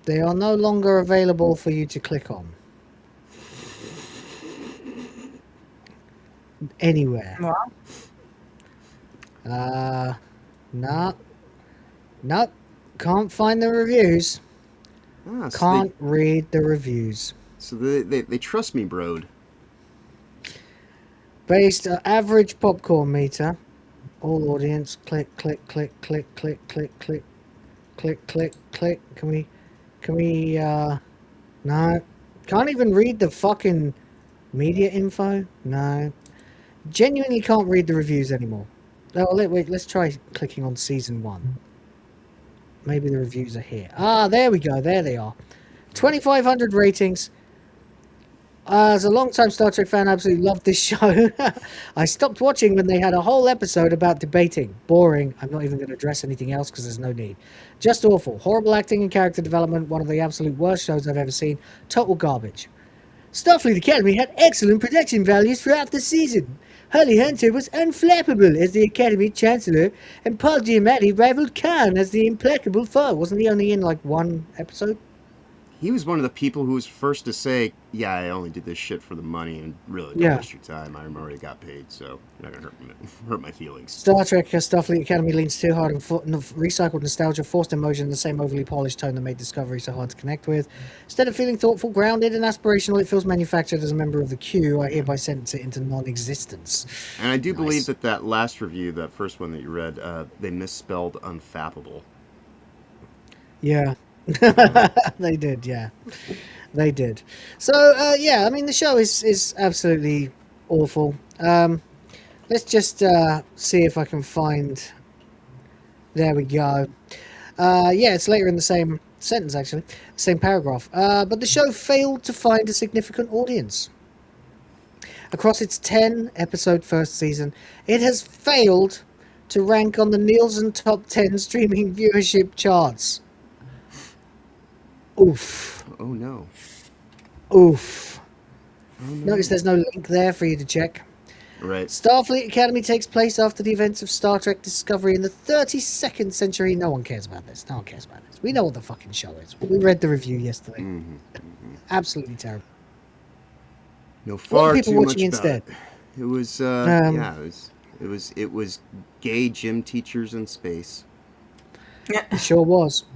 They are no longer available for you to click on. Anywhere. Nope. Can't find the reviews. So Can't read the reviews. So they trust me, bro. Based on average popcorn meter. All audience. Click. Can we no. Can't even read the fucking media info. No. Genuinely can't read the reviews anymore. Oh, wait, let's try clicking on season 1. Maybe the reviews are here. Ah, there we go. There they are. 2,500 ratings. As a long-time Star Trek fan, I absolutely loved this show. I stopped watching when they had a whole episode about debating. Boring. I'm not even going to address anything else because there's no need. Just awful. Horrible acting and character development. One of the absolute worst shows I've ever seen. Total garbage. Starfleet Academy had excellent production values throughout the season. Hurley Hunter was unflappable as the Academy Chancellor, and Paul Giamatti rivaled Khan as the implacable foe. Wasn't he only in like one episode? He was one of the people who was first to say, yeah, I only did this shit for the money and really don't waste your time. I already got paid, so you're not going to hurt my feelings. Star Trek Starfleet Academy leans too hard on recycled nostalgia, forced emotion, and the same overly polished tone that made Discovery so hard to connect with. Instead of feeling thoughtful, grounded, and aspirational, it feels manufactured as a member of the queue. I hereby sentence it into non-existence. And I do believe that last review, that first one that you read, they misspelled unfappable. Yeah. They did, yeah. They did. So, yeah, I mean, the show is absolutely awful. Let's just see if I can find... There we go. Yeah, it's later in the same sentence, actually. Same paragraph. But the show failed to find a significant audience. Across its 10-episode first season, it has failed to rank on the Nielsen Top 10 streaming viewership charts. Oof. Oh no. Oof. Oh, no. Notice there's no link there for you to check. Right. Starfleet Academy takes place after the events of Star Trek Discovery in the 32nd century. No one cares about this. No one cares about this. We know what the fucking show is. We read the review yesterday. Absolutely terrible. No, far people too watching much instead? about it. It was yeah, it was gay gym teachers in space. It sure was.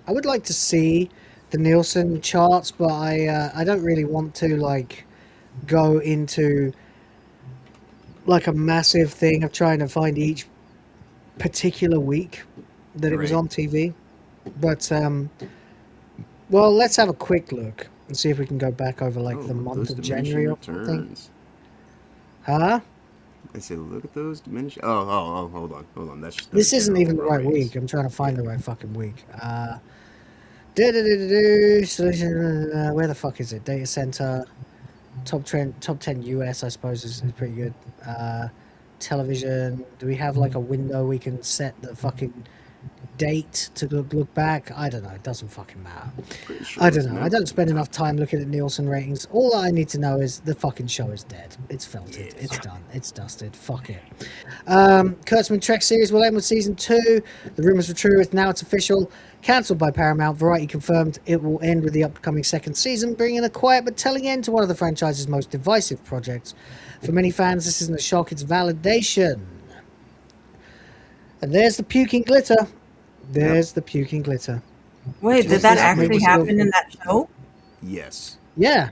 I would like to see the Nielsen charts, but I don't really want to like go into like a massive thing of trying to find each particular week that it was on TV. But well, let's have a quick look and see if we can go back over like the month of January or something. Huh? I say, look at those diminishing. Oh, hold on. That's just this isn't even the right week. I'm trying to find the right fucking week. Solution. Where the fuck is it? Data center. Top 10 US, I suppose, is pretty good. Television. Do we have like a window we can set the fucking date to look back. I don't know. It doesn't fucking matter. Sure I don't know. I don't spend enough time looking at Nielsen ratings. All I need to know is the fucking show is dead. It's felted. It's done. It's dusted. Fuck it. Kurtzman Trek series will end with season 2. The rumors were true. Now it's official. Cancelled by Paramount. Variety confirmed it will end with the upcoming second season, bringing a quiet but telling end to one of the franchise's most divisive projects. For many fans, this isn't a shock. It's validation. And there's the puking glitter. There's the puking glitter. Wait, did that actually happen in that show? Yes. Yeah.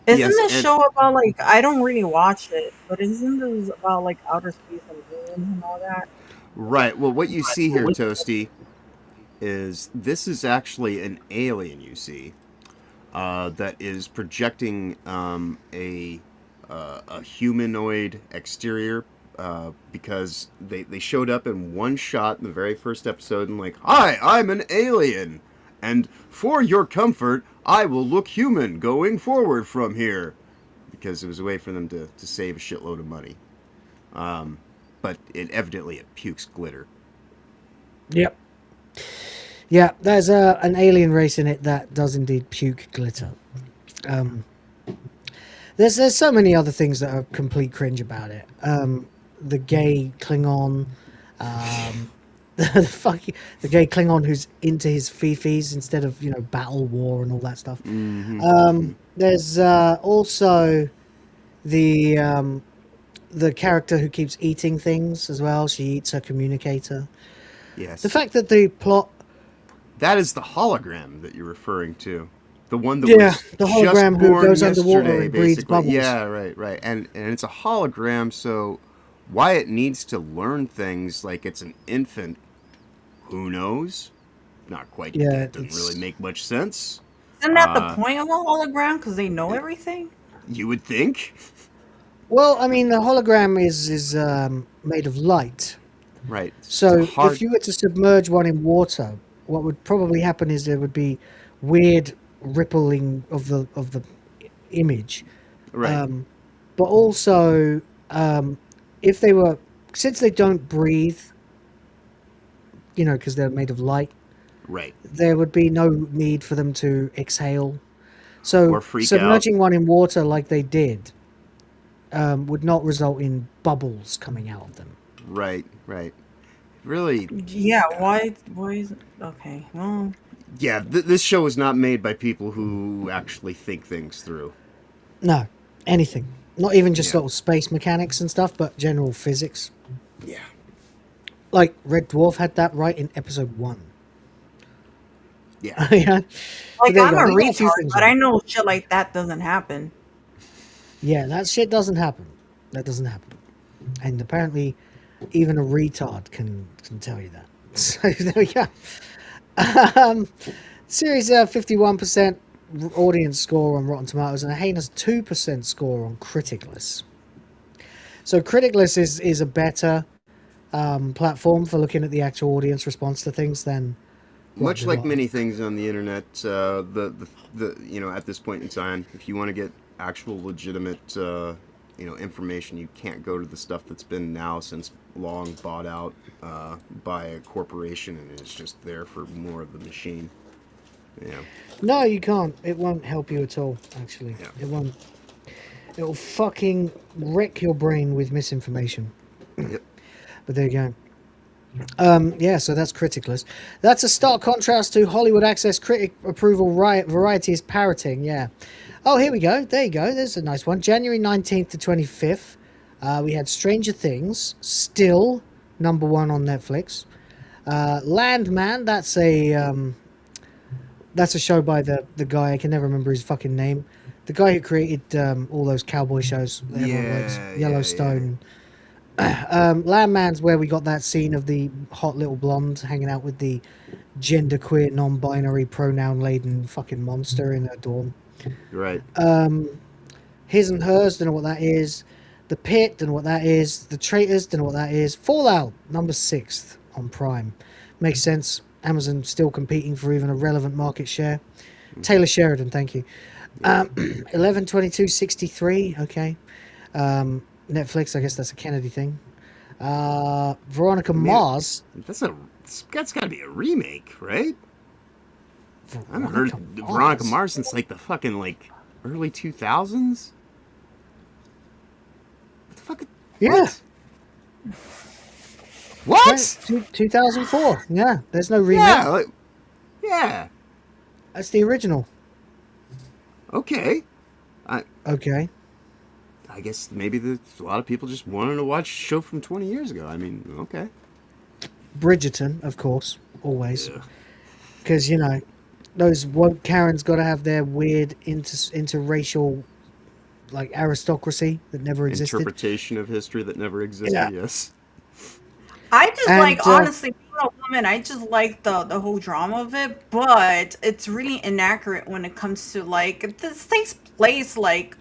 Isn't this show about, like, I don't really watch it, but isn't this about, like, outer space and aliens and all that? Right. Well, what you see here, Toasty, is this is actually an alien you see that is projecting a humanoid exterior because they showed up in one shot in the very first episode and like, hi, I'm an alien, and for your comfort, I will look human going forward from here, because it was a way for them to save a shitload of money. But it pukes glitter. Yep. Yeah, there's an alien race in it that does indeed puke glitter. There's so many other things that are complete cringe about it. The gay Klingon, the gay Klingon who's into his fifis instead of, you know, battle war and all that stuff. Mm-hmm. There's also the character who keeps eating things as well. She eats her communicator. Yes. The fact that the plot... That is the hologram that you're referring to. The one that was the hologram just who born goes yesterday, underwater and breathes basically. bubbles. Yeah, right. And it's a hologram, so why it needs to learn things like it's an infant, who knows? Not quite. Yeah, that doesn't really make much sense. Isn't that the point of a hologram? Because they know everything? You would think. Well, I mean, the hologram is made of light. Right. So if you were to submerge one in water, what would probably happen is there would be weird rippling of the image. Right. But also, if they were, since they don't breathe, you know, because they're made of light, right, there would be no need for them to exhale. So or freak submerging out. one in water like they did would not result in bubbles coming out of them. Right. Really. Yeah, why is it? Okay, well... Yeah, this show is not made by people who actually think things through. No, anything. Not even just little space mechanics and stuff, but general physics. Yeah. Like, Red Dwarf had that right in episode 1. Yeah. Yeah. Like, But I'm a they got few retard, things but right. I know shit like that doesn't happen. Yeah, that shit doesn't happen. That doesn't happen. And apparently, even a retard can tell you that. So, there we go. Series 51% audience score on Rotten Tomatoes and a heinous 2% score on Criticless. So Criticless is a better platform for looking at the actual audience response to things than much like many things on the internet. The you know, at this point in time, if you want to get actual legitimate information, you can't go to the stuff that's been now since long bought out by a corporation and it's just there for more of the machine. Yeah. No, you can't. It won't help you at all, actually. Yeah. It won't. It'll fucking wreck your brain with misinformation. Yep. But there you go. Yeah, so that's Criticless. That's a stark contrast to Hollywood Access critic approval Variety is parroting, yeah. Oh, here we go. There you go. There's a nice one. January 19th to 25th. We had Stranger Things, still number 1 on Netflix. Landman, that's a show by the guy, I can never remember his fucking name. The guy who created all those cowboy shows that everyone likes, Yellowstone. Landman's where we got that scene of the hot little blonde hanging out with the genderqueer, non-binary, pronoun-laden fucking monster in her dorm. Right. His and Hers, don't know what that is. The Pit, don't know what that is. The Traitors, don't know what that is. Fallout, number 6th on Prime. Makes sense. Amazon still competing for even a relevant market share. Taylor Sheridan, thank you. 11/22/63, okay. Netflix, I guess that's a Kennedy thing. Veronica Mars. That's got to be a remake, right? I haven't heard Veronica Mars since like the fucking like early 2000s. What the fuck? Yeah. What? 2004. Yeah, there's no remake. Yeah, yeah. That's the original. Okay. Okay. I guess maybe a lot of people just wanted to watch a show from 20 years ago. I mean, okay. Bridgerton, of course, always. Because, you know, those woke Karens got to have their weird interracial, like, aristocracy that never existed. Interpretation of history that never existed, yes. I just honestly, being a woman, I just like the whole drama of it, but it's really inaccurate when it comes to, like, this takes place, like,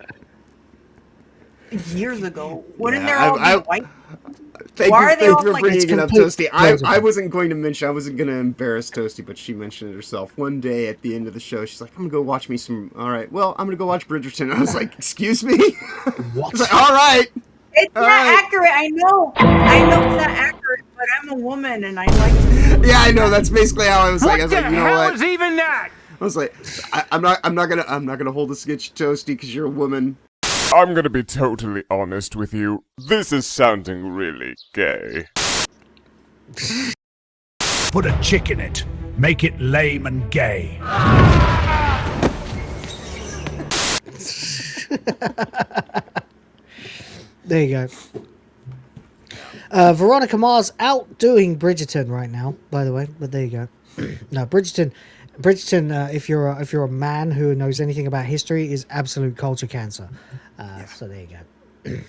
years ago. Wouldn't there all be white? Thank you for bringing it up, Toasty. I wasn't going to mention, I wasn't going to embarrass Toasty, but she mentioned it herself. One day at the end of the show, she's like, I'm going to go watch me some, all right, well, I'm going to go watch Bridgerton. I was like, excuse me? What? I was like, all right. It's not accurate, I know it's not accurate, but I'm a woman and I like to... Yeah, I know, that's basically how I was like, you know what? What the hell is even that? I was like, I'm not gonna hold this against you, Toasty, because you're a woman. I'm gonna be totally honest with you. This is sounding really gay. Put a chick in it. Make it lame and gay. There you go. Veronica Mars outdoing Bridgerton right now, by the way. But there you go. No, Bridgerton. If you're a man who knows anything about history, is absolute culture cancer. So there you go.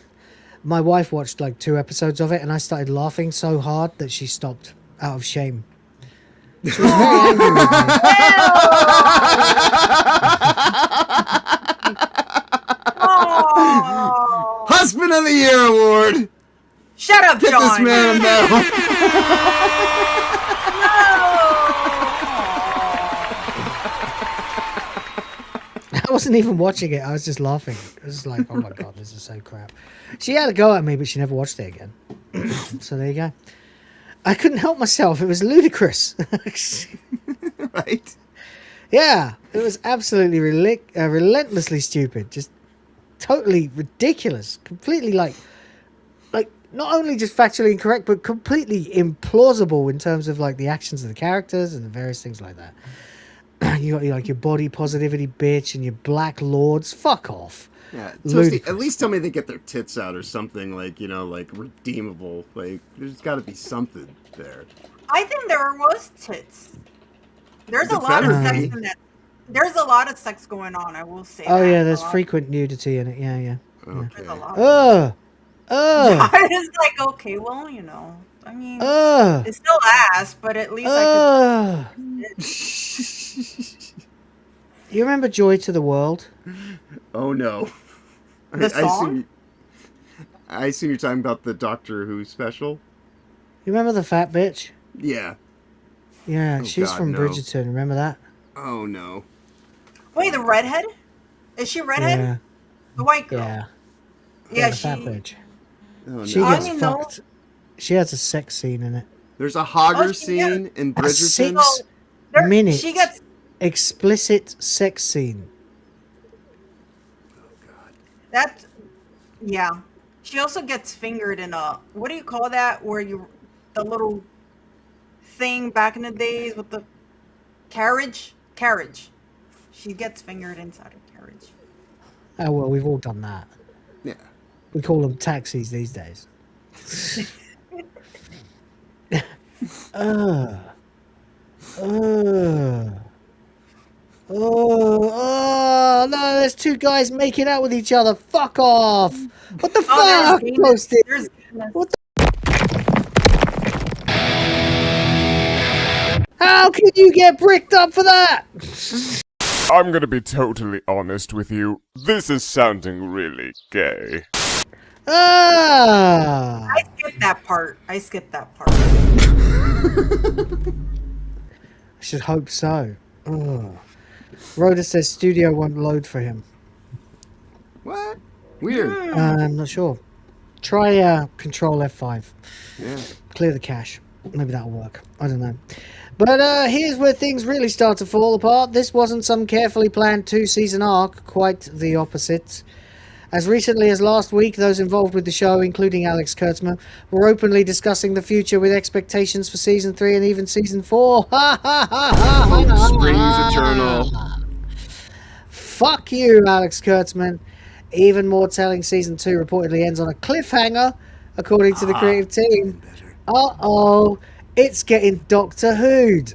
My wife watched like 2 episodes of it, and I started laughing so hard that she stopped out of shame. She was very angry with Husband of the Year award. Shut up, Get John. this man a medal. I wasn't even watching it. I was just laughing. I was like, oh my God, this is so crap. She had a go at me, but she never watched it again. So there you go. I couldn't help myself. It was ludicrous. Right? Yeah. It was absolutely relentlessly stupid. Just totally ridiculous. Completely like not only just factually incorrect, but completely implausible in terms of like the actions of the characters and the various things like that. You got like your body positivity bitch and your black lords. Fuck off. Yeah, Toasty, at least tell me they get their tits out or something, like, you know, like redeemable. Like, there's got to be something there. I think there was tits. There's a lot of sex in that. There's a lot of sex going on, I will say. Oh yeah, there's frequent nudity in it. Yeah. Okay. There's a lot. I was like, okay, well, you know, I mean, it's still ass, but at least I could. You remember Joy to the World? Oh no. The song? I assume you're talking about the Doctor Who special. You remember the fat bitch? Yeah. Yeah, Oh, she's God, from no. Bridgerton. Remember that? Oh no. Wait, the redhead? Is she redhead? Yeah. The white girl. Yeah. Yeah, The she. fat bitch. Oh, no. She gets fucked. She has a sex scene in it. There's a hogger scene in A Bridgerton. 6-minute She gets. explicit sex scene. That. Yeah. She also gets fingered in a. What do you call that? Where you. The little thing back in the days with the carriage? Carriage. She gets fingered inside a carriage. Oh, well, we've all done that. Yeah. We call them taxis these days. Oh, no, there's 2 guys making out with each other. Fuck off. What the fuck? Toasty? What the? How can you get bricked up for that? I'm gonna be totally honest with you. This is sounding really gay. I skipped that part. I should hope so. Oh. Rhoda says studio won't load for him. What? Weird. I'm not sure. Try Control F5. Yeah. Clear the cache. Maybe that'll work. I don't know. But here's where things really start to fall apart. This wasn't some carefully planned 2-season arc. Quite the opposite. As recently as last week, those involved with the show, including Alex Kurtzman, were openly discussing the future with expectations for Season 3 and even Season 4. Springs eternal. Fuck you, Alex Kurtzman. Even more telling, Season 2 reportedly ends on a cliffhanger, according to the creative team. Uh-oh, it's getting Doctor Who'd.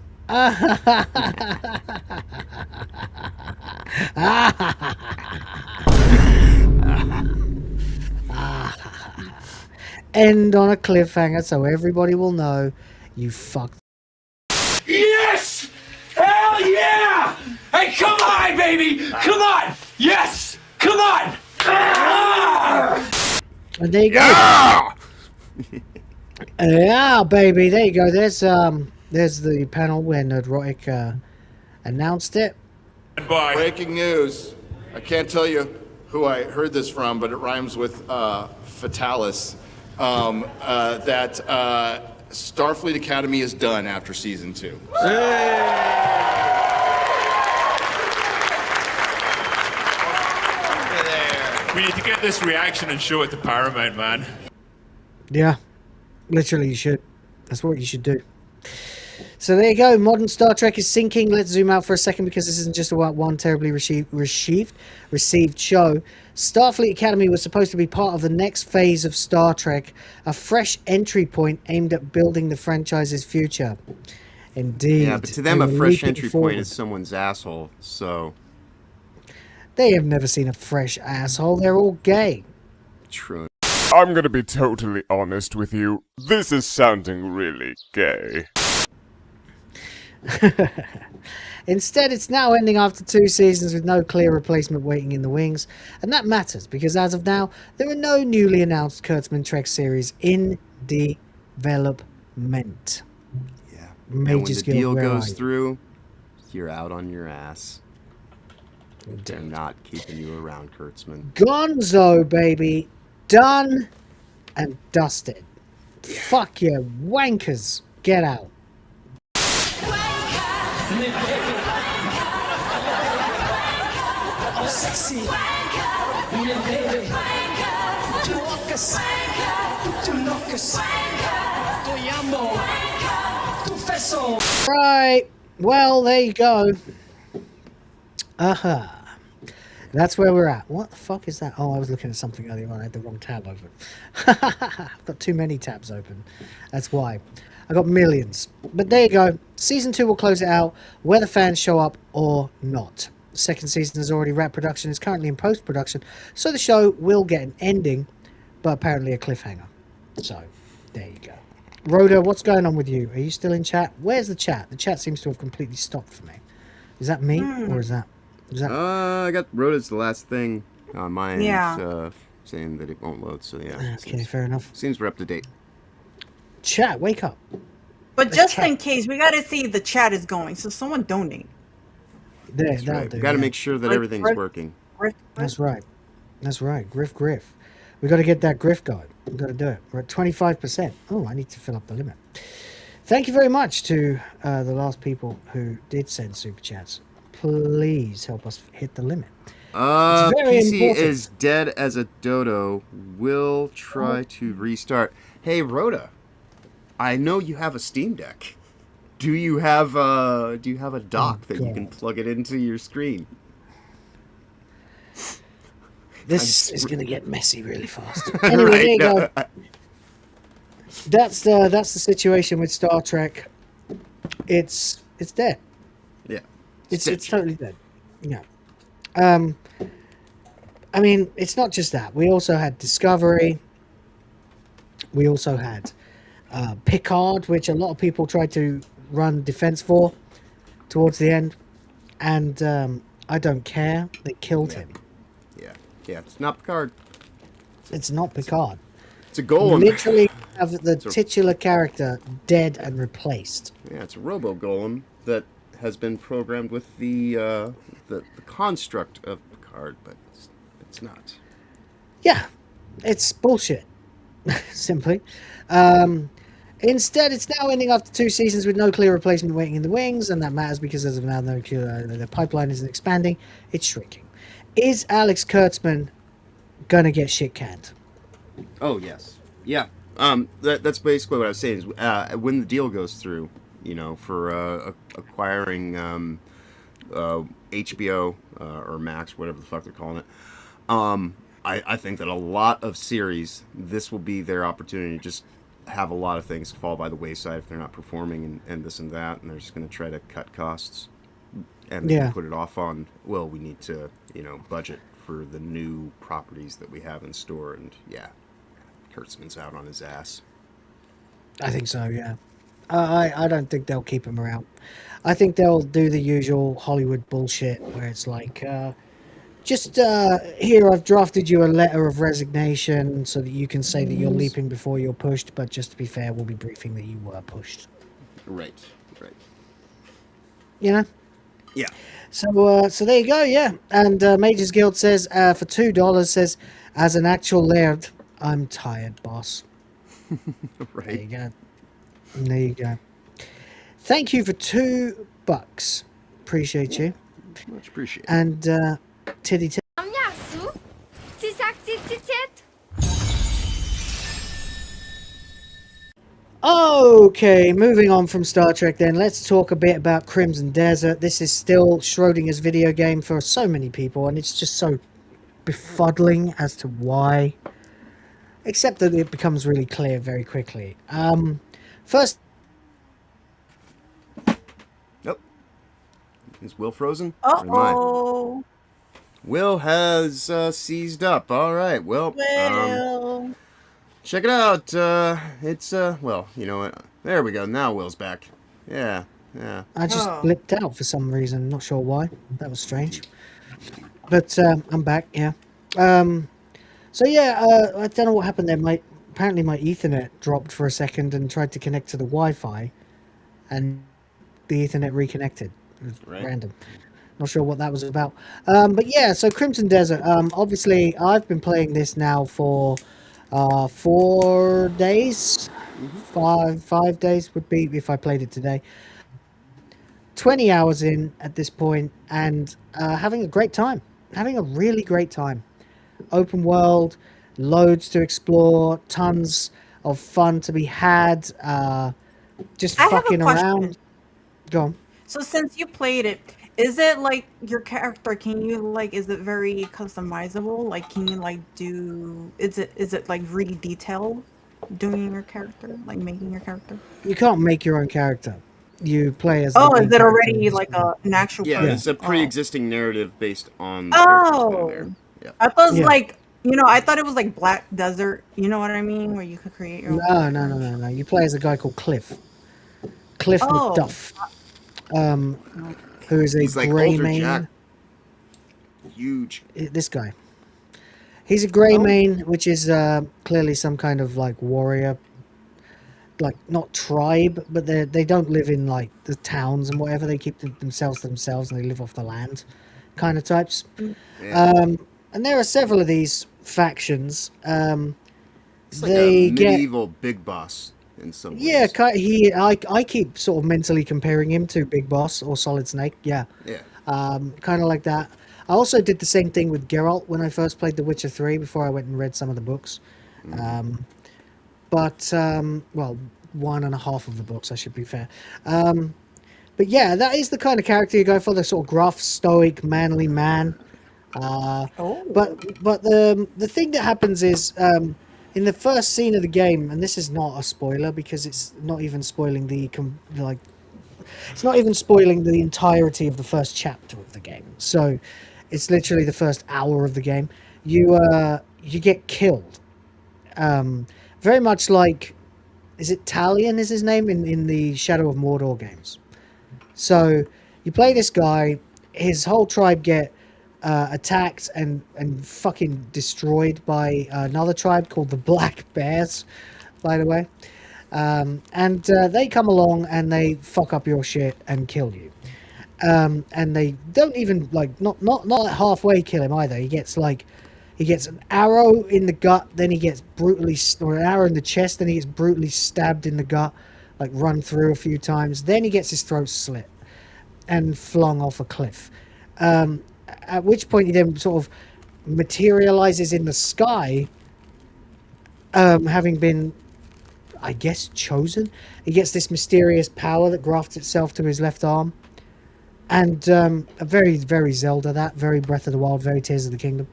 End on a cliffhanger so everybody will know you fucked. Yes! Hell yeah! Hey, come on, baby! Come on! Yes! Come on! Ah! And there you go. Yeah! Yeah, baby. There you go. There's the panel where Nerdrotic announced it. Breaking news. I can't tell you who I heard this from, but it rhymes with Fatalis. That Starfleet Academy is done after season 2. We need to get this reaction and show it to Paramount, man. Yeah, literally you should. That's what you should do. So there you go. Modern Star Trek is sinking. Let's zoom out for a second because this isn't just about one terribly received show. Starfleet Academy was supposed to be part of the next phase of Star Trek, a fresh entry point aimed at building the franchise's future. Indeed. Yeah, but to them, a fresh entry point is someone's asshole, so... They have never seen a fresh asshole. They're all gay. True. I'm gonna be totally honest with you. This is sounding really gay. Instead, it's now ending after 2 seasons with no clear replacement waiting in the wings. And that matters because as of now, there are no newly announced Kurtzman Trek series in development. Yeah. Major and when the deal where goes are you? through, you're out on your ass. They're not keeping you around, Kurtzman. Gonzo, baby. Done and dusted. Fuck you, wankers. Get out. Oh, sexy. Baby. Tu locas. Tu locas. Tu llamo. Tu feso. Right. Well, there you go. That's where we're at. What the fuck is that? Oh, I was looking at something earlier on. I had the wrong tab open. I've got too many tabs open. That's why. I got millions. But there you go. Season 2 will close it out, whether fans show up or not. The second season has already wrapped production. It's currently in post-production. So the show will get an ending, but apparently a cliffhanger. So, there you go. Rhoda, what's going on with you? Are you still in chat? Where's the chat? The chat seems to have completely stopped for me. Is that me? Or is that... I got Rhoda's the last thing on mine. Yeah. Saying that it won't load, so yeah. Okay, fair enough. Seems we're up to date. Chat, wake up. But just in case, we gotta see the chat is going, so someone donate. There, That's right. We gotta make sure that everything's working. That's right. That's right. Griff. We got to get that griff going. We got to do it. We're at 25%. Oh, I need to fill up the limit. Thank you very much to the last people who did send super chats. Please help us hit the limit. PC important. is dead as a dodo. We'll try to restart. Hey, Rhoda, I know you have a Steam Deck. Do you have a dock that you can plug it into your screen? This is going to get messy really fast. Anyway, there you go. That's the situation with Star Trek. It's dead. Yeah. It's totally dead. Yeah. I mean, it's not just that. We also had Discovery. We also had Picard, which a lot of people tried to run defense for towards the end. And I don't care. They killed him. Yeah, it's not Picard. It's not Picard. It's a golem. Literally have the titular character dead and replaced. Yeah, it's a robo golem that has been programmed with the construct of Picard, but it's not. Yeah, it's bullshit. simply. Instead, it's now ending after 2 seasons with no clear replacement waiting in the wings, and that matters because as of now, the pipeline isn't expanding, it's shrinking. Is Alex Kurtzman gonna get shit canned? Oh, yes. Yeah. That's basically what I was saying, is when the deal goes through, for acquiring HBO or Max, whatever the fuck they're calling it, I think that a lot of series, this will be their opportunity to just have a lot of things fall by the wayside if they're not performing and this and that, and they're just going to try to cut costs. And they can put it off on, well, we need to, budget for the new properties that we have in store. And yeah, Kurtzman's out on his ass. I think so, yeah. I don't think they'll keep him around. I think they'll do the usual Hollywood bullshit where it's like, here, I've drafted you a letter of resignation so that you can say that you're leaping before you're pushed, but just to be fair, we'll be briefing that you were pushed. Right. Yeah. So there you go, yeah. And Majors Guild says, for $2, says, as an actual laird, I'm tired, boss. Right. There you go. Thank you for $2. Appreciate you. Much appreciated. And titty. Okay, moving on from Star Trek then, let's talk a bit about Crimson Desert. This is still Schrodinger's video game for so many people, and it's just so befuddling as to why. Except that it becomes really clear very quickly. First... Nope. Is Will frozen? Uh-oh. Will has seized up. All right, well... check it out. Well, you know what? There we go. Now Will's back. Yeah. I just blipped out for some reason. Not sure why. That was strange. But I'm back, yeah. So yeah, I don't know what happened there. Apparently my Ethernet dropped for a second and tried to connect to the Wi-Fi. And the Ethernet reconnected. It was random. Not sure what that was about. But yeah, so Crimson Desert. Obviously, I've been playing this now for... 4 days, 5 days would be if I played it today. 20 hours in at this point, and having a great time. Having a really great time. Open world, loads to explore, tons of fun to be had. Just fucking around. Go on. So since you played it, is it like your character? Can you like? Is it very customizable? Like, can you like do? Is it like really detailed? Doing your character, like making your character. You can't make your own character. You play as. Oh, is it already like an actual? Yeah, it's a pre-existing narrative based on. The Oh, yeah. I thought it was like I thought it was like Black Desert. You know what I mean? Where you could create your own. No. You play as a guy called Cliff. Cliff McDuff. Who is a grey mane. Huge. This guy. He's a grey mane, which is clearly some kind of like warrior, like not tribe, but they don't live in like the towns and whatever. They keep themselves and they live off the land, kind of types. Yeah. And there are several of these factions. It's like a medieval big boss. In some ways. Yeah, I keep sort of mentally comparing him to Big Boss or Solid Snake. Yeah. Kind of like that. I also did the same thing with Geralt when I first played The Witcher 3 before I went and read some of the books. Well, 1.5 of the books, I should be fair. But yeah, that is the kind of character you go for, the sort of gruff, stoic, manly man. But the thing that happens is... in the first scene of the game, and this is not a spoiler because it's not even spoiling it's not even spoiling the entirety of the first chapter of the game. So it's literally the first hour of the game. You get killed. Very much like, is it Talion is his name in the Shadow of Mordor games. So you play this guy, his whole tribe get attacked and fucking destroyed by another tribe called the Black Bears, by the way. And they come along and they fuck up your shit and kill you. And they don't even like not halfway kill him either. He He gets an arrow in the gut, then he gets brutally, or an arrow in the chest, then he gets brutally stabbed in the gut, like run through a few times. Then he gets his throat slit and flung off a cliff. At which point he then sort of materializes in the sky, having been, I guess, chosen. He gets this mysterious power that grafts itself to his left arm. And a very, very Zelda, that. Very Breath of the Wild, very Tears of the Kingdom.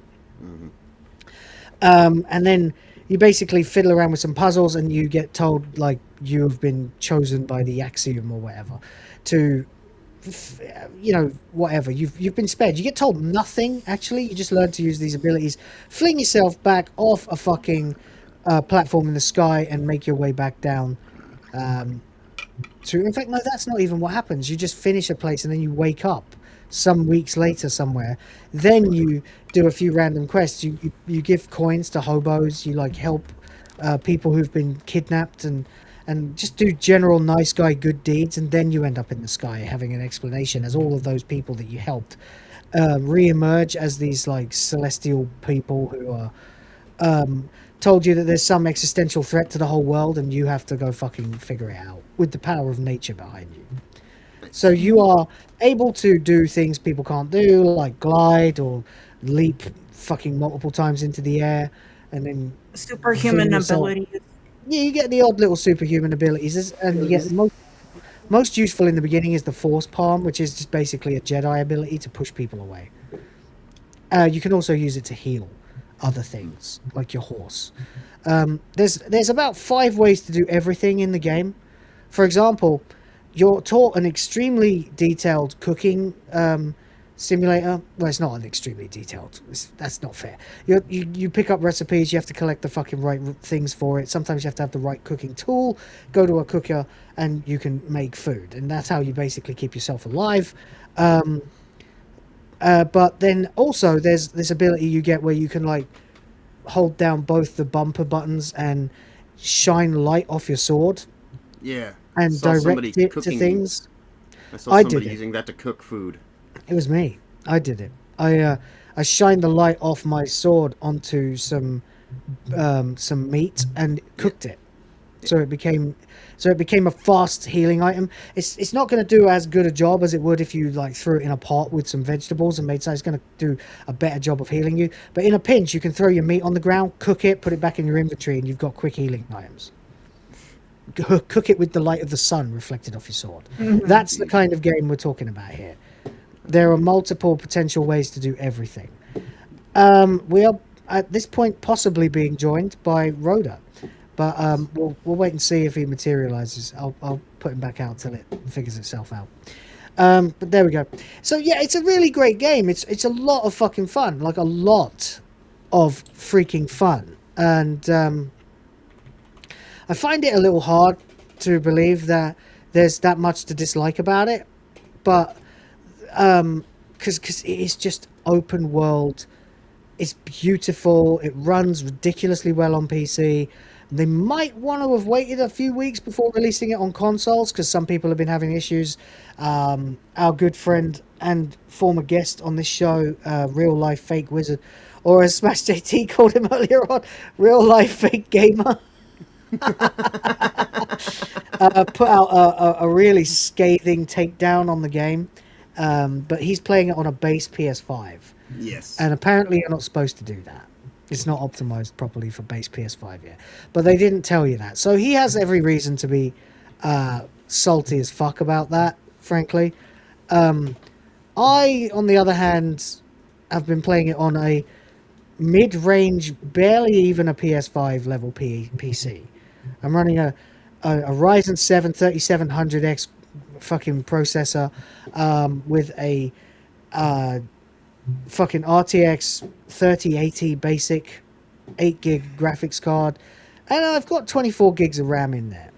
And then you basically fiddle around with some puzzles and you get told, like, you have been chosen by the Axiom or whatever to, you know, whatever. You've been spared. You get told nothing, actually. You just learn to use these abilities. Fling yourself back off a fucking platform in the sky and make your way back down. In fact, no, that's not even what happens. You just finish a place and then you wake up some weeks later somewhere. Then you do a few random quests. You give coins to hobos. You like help people who've been kidnapped and just do general nice guy good deeds. And then you end up in the sky having an explanation as all of those people that you helped re-emerge as these like celestial people who are told you that there's some existential threat to the whole world and you have to go fucking figure it out with the power of nature behind you. So you are able to do things people can't do, like glide or leap fucking multiple times into the air and then superhuman abilities. Yeah, you get the odd little superhuman abilities, and you get the most useful in the beginning is the Force Palm, which is just basically a Jedi ability to push people away. You can also use it to heal other things, like your horse. There's about 5 ways to do everything in the game. For example, you're taught an extremely detailed cooking simulator. Well, it's not an extremely detailed. That's not fair. You pick up recipes. You have to collect the fucking right things for it. Sometimes you have to have the right cooking tool. Go to a cooker and you can make food. And that's how you basically keep yourself alive. But then also there's this ability you get where you can like hold down both the bumper buttons and shine light off your sword. Yeah. And direct it to things. I saw somebody using that to cook food. It was me. I did it. I shined the light off my sword onto some meat and cooked it. So it became a fast healing item. It's not going to do as good a job as it would if you like threw it in a pot with some vegetables and made so. It's going to do a better job of healing you. But in a pinch, you can throw your meat on the ground, cook it, put it back in your inventory, and you've got quick healing items. Cook it with the light of the sun reflected off your sword. That's the kind of game we're talking about here. There are multiple potential ways to do everything. We are at this point possibly being joined by Rhoda, but we'll wait and see if he materializes. I'll put him back out till it figures itself out. But there we go. So yeah, it's a really great game. It's a lot of fucking fun, like a lot of freaking fun, and I find it a little hard to believe that there's that much to dislike about it, but because it is just open world. It's beautiful. It runs ridiculously well on PC. They might want to have waited a few weeks before releasing it on consoles because some people have been having issues. Our good friend and former guest on this show, Real Life Fake Wizard, or as Smash JT called him earlier on, Real Life Fake Gamer. Put out a really scathing takedown on the game, but he's playing it on a base PS5. Yes. And apparently you're not supposed to do that. It's not optimized properly for base PS5 yet. But they didn't tell you that. So he has every reason to be salty as fuck about that, frankly. I, on the other hand, have been playing it on a mid-range, barely even a PS5 level PC. I'm running a Ryzen 7 3700X fucking processor with a fucking RTX 3080 basic 8 gig graphics card, and I've got 24 gigs of RAM in there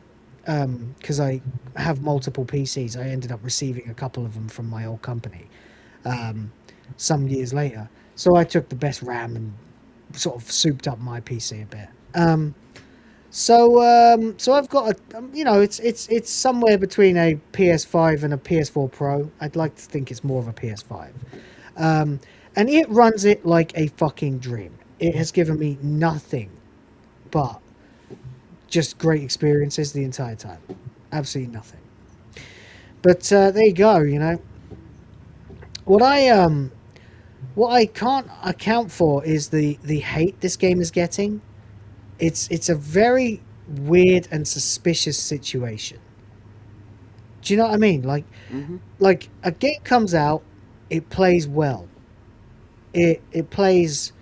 because I have multiple PCs. I ended up receiving a couple of them from my old company some years later, so I took the best RAM and sort of souped up my PC a bit. So I've got it's somewhere between a PS5 and a PS4 Pro. I'd like to think it's more of a PS5. And it runs it like a fucking dream. it has given me nothing but just great experiences the entire time. Absolutely nothing. But there you go. You know, what I can't account for is the hate this game is getting. It's a very weird and suspicious situation. Do you know what I mean? Like a game comes out, it plays well. It plays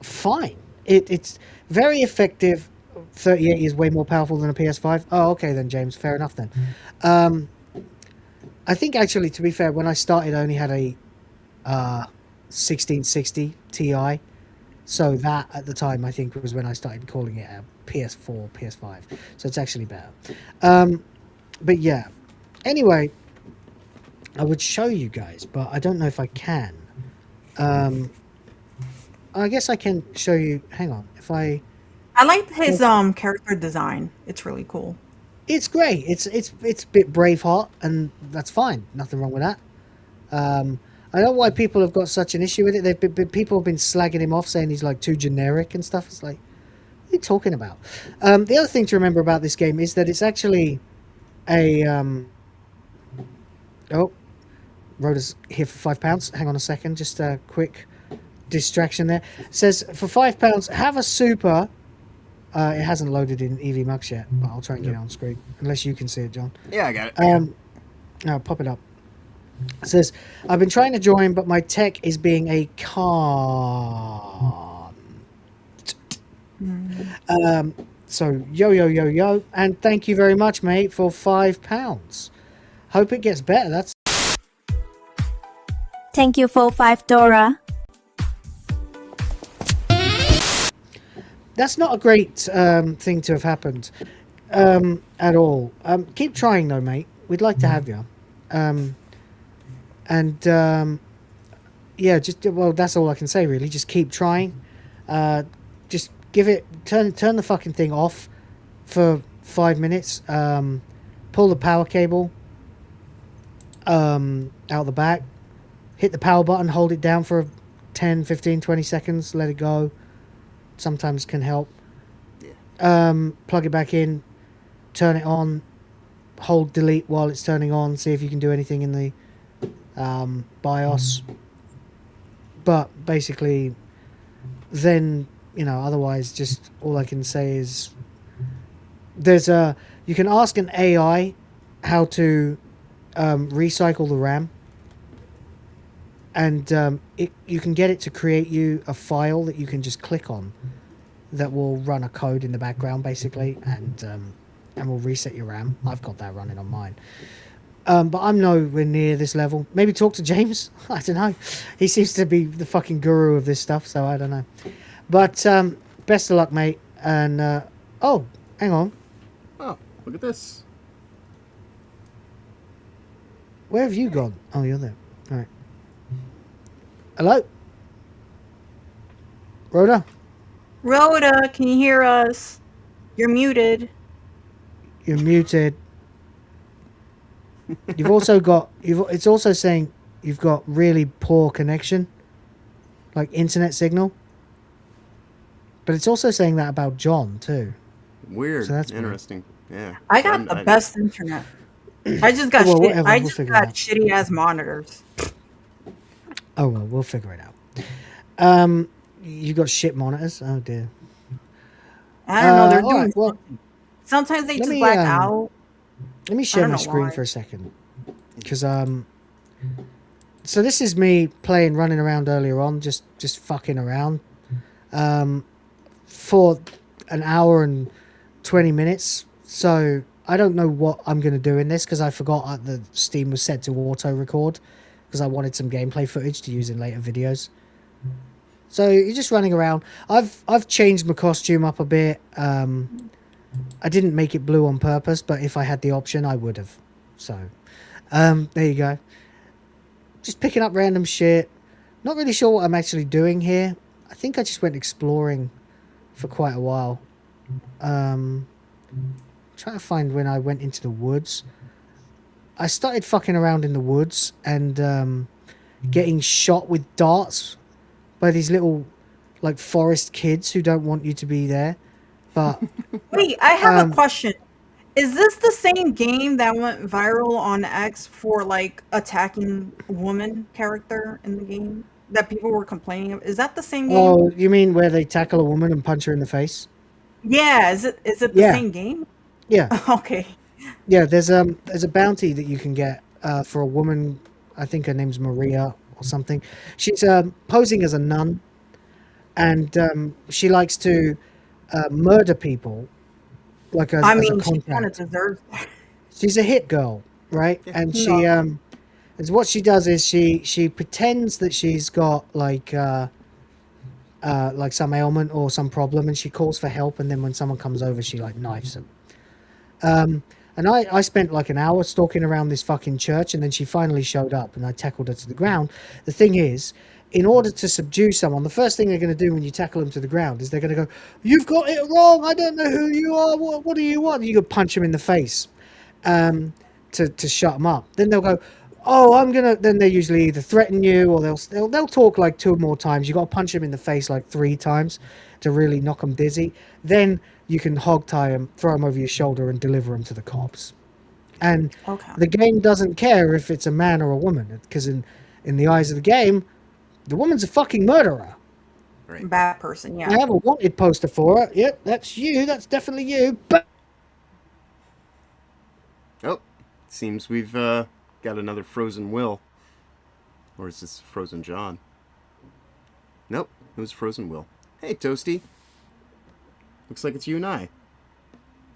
fine. It's very effective. 3080 is way more powerful than a PS5. Oh, okay then, James. Fair enough then. I think actually, to be fair, when I started, I only had a 1660 Ti. So that at the time, I think, was when I started calling it a PS4, PS5. So it's actually better. But yeah. Anyway, I would show you guys, but I don't know if I can. I guess I can show you. Hang on. If I like his character design. It's really cool. It's great. It's a bit Braveheart, and that's fine. Nothing wrong with that. I don't know why people have got such an issue with it. People have been slagging him off, saying he's like too generic and stuff. It's like, what are you talking about? The other thing to remember about this game is that it's actually a oh, Rhoda's here for £5. Hang on a second, just a quick distraction there. It says for £5, have a super. It hasn't loaded in EV Mux yet, but I'll try and get it on screen. Unless you can see it, John. Yeah, I got it. No, pop it up. It says, I've been trying to join, but my tech is being a con. So, yo, and thank you very much, mate, for £5. Hope it gets better. That's. Thank you for $5. That's not a great thing to have happened at all. Keep trying, though, mate. We'd like to have you. Yeah, that's all I can say, really. Just keep trying. Just give it, turn the fucking thing off for 5 minutes. Pull the power cable out the back. Hit the power button, hold it down for 10, 15, 20 seconds. Let it go. Sometimes can help. Plug it back in. Turn it on. Hold delete while it's turning on. See if you can do anything in the BIOS. But basically, then, you know, otherwise, just all I can say is you can ask an AI how to recycle the RAM, and you can get it to create you a file that you can just click on that will run a code in the background, basically, and will reset your RAM. I've got that running on mine. But I'm nowhere near this level. Maybe talk to James. I don't know. He seems to be the fucking guru of this stuff, so I don't know. But best of luck, mate. And oh, hang on. Oh, look at this. Where have you gone? Oh, you're there. All right. Hello? Rhoda? Rhoda, can you hear us? You're muted. You're muted. You've also got it's also saying you've got really poor connection, like internet signal. But it's also saying that about John too. Weird. So that's interesting. Weird. Yeah. I got the best internet. I just got shitty ass monitors. Oh well, we'll figure it out. You got shit monitors? Oh dear. I don't know. They're doing. Right, well, sometimes they just black out. Let me share my screen for a second, because so this is me running around earlier on, just fucking around, for an hour and 20 minutes. So I don't know what I'm gonna do in this, because I forgot the Steam was set to auto record, because I wanted some gameplay footage to use in later videos. So you're just running around. I've changed my costume up a bit. I didn't make it blue on purpose, but if I had the option, I would have. So, there you go. Just picking up random shit. Not really sure what I'm actually doing here. I think I just went exploring for quite a while. Trying to find when I went into the woods. I started fucking around in the woods and getting shot with darts by these little like forest kids who don't want you to be there. But wait, I have a question. Is this the same game that went viral on X for like attacking woman character in the game that people were complaining of? Is that the same game? Oh, you mean where they tackle a woman and punch her in the face? Yeah, is it the same game? Yeah. Okay. Yeah, there's a bounty that you can get for a woman. I think her name's Maria or something. She's posing as a nun, and she likes to murder people. Like as a she contract. kind of deserves that. She's a hit girl, right? And she is what she does is she pretends that she's got like some ailment or some problem, and she calls for help, and then when someone comes over, she like knifes them. And I spent like an hour stalking around this fucking church, and then she finally showed up, and I tackled her to the ground. The thing is, in order to subdue someone, the first thing they're going to do when you tackle them to the ground is they're going to go, "You've got it wrong. I don't know who you are. What do you want?" And you could punch them in the face to shut them up. Then they'll go, "Oh, I'm gonna." Then they usually either threaten you or they'll talk like 2 more times. You got to punch them in the face like 3 times to really knock them dizzy. Then you can hog tie them, throw them over your shoulder, and deliver them to the cops. And the game doesn't care if it's a man or a woman, because in the eyes of the game, the woman's a fucking murderer. Right. Bad person, yeah. I have a wanted poster for her. Yep, that's you. That's definitely you. But oh, seems we've got another frozen Will. Or is this frozen John? Nope, it was frozen Will. Hey, Toasty. Looks like it's you and I.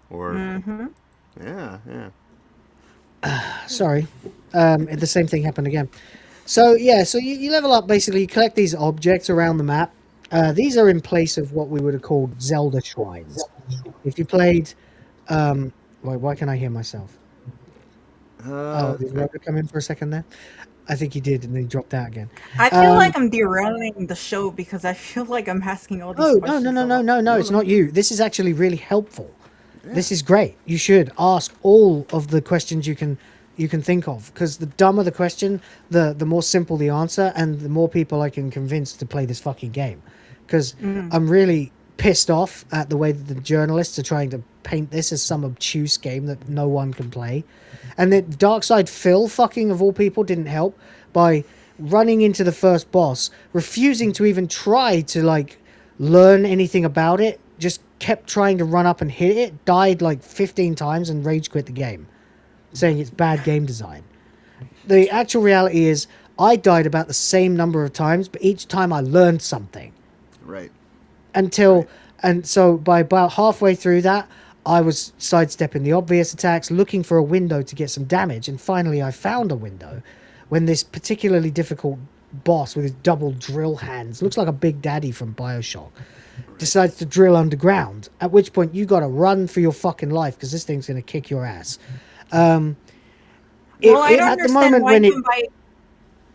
Or yeah. Sorry, the same thing happened again. So yeah, so you level up basically. You collect these objects around the map. These are in place of what we would have called Zelda shrines. If you played, why can I hear myself? Did Roger come in for a second there? I think he did, and then he dropped out again. I feel like I'm derailing the show because I feel like I'm asking all these questions. No, it's not you. This is actually really helpful. Yeah. This is great. You should ask all of the questions you can think of, because the dumber the question, the more simple the answer, and the more people I can convince to play this fucking game. Because I'm really pissed off at the way that the journalists are trying to paint this as some obtuse game that no one can play. And then Darkside Phil, fucking of all people, didn't help by running into the first boss, refusing to even try to like learn anything about it, just kept trying to run up and hit it, died like 15 times and rage quit the game, saying it's bad game design. The actual reality is I died about the same number of times, but each time I learned something. Right. And so by about halfway through that, I was sidestepping the obvious attacks, looking for a window to get some damage, and finally I found a window when this particularly difficult boss with his double drill hands, looks like a Big Daddy from BioShock, decides to drill underground, at which point you got to run for your fucking life because this thing's going to kick your ass. I don't understand why even buy...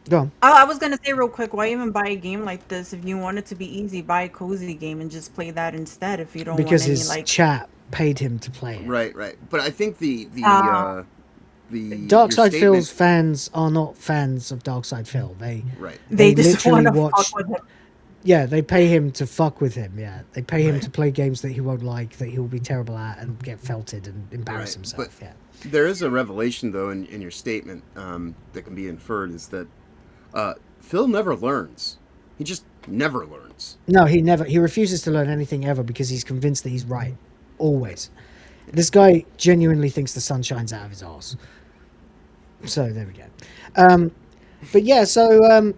Go on. I was going to say real quick, why even buy a game like this if you want it to be easy? Buy a cozy game and just play that instead if you don't want any, his chat paid him to play it. Right. But I think the Darkside Phil's fans are not fans of Darkside Phil. They just want to fuck with him. Yeah, they pay him to fuck with him. Yeah, they pay him to play games that he won't like, that he will be terrible at, and get felted and embarrass himself. But there is a revelation though in your statement that can be inferred, is that Phil never learns. He just never learns. No, he never. He refuses to learn anything ever because he's convinced that he's right. Always. This guy genuinely thinks the sun shines out of his arse. So there we go. But yeah, so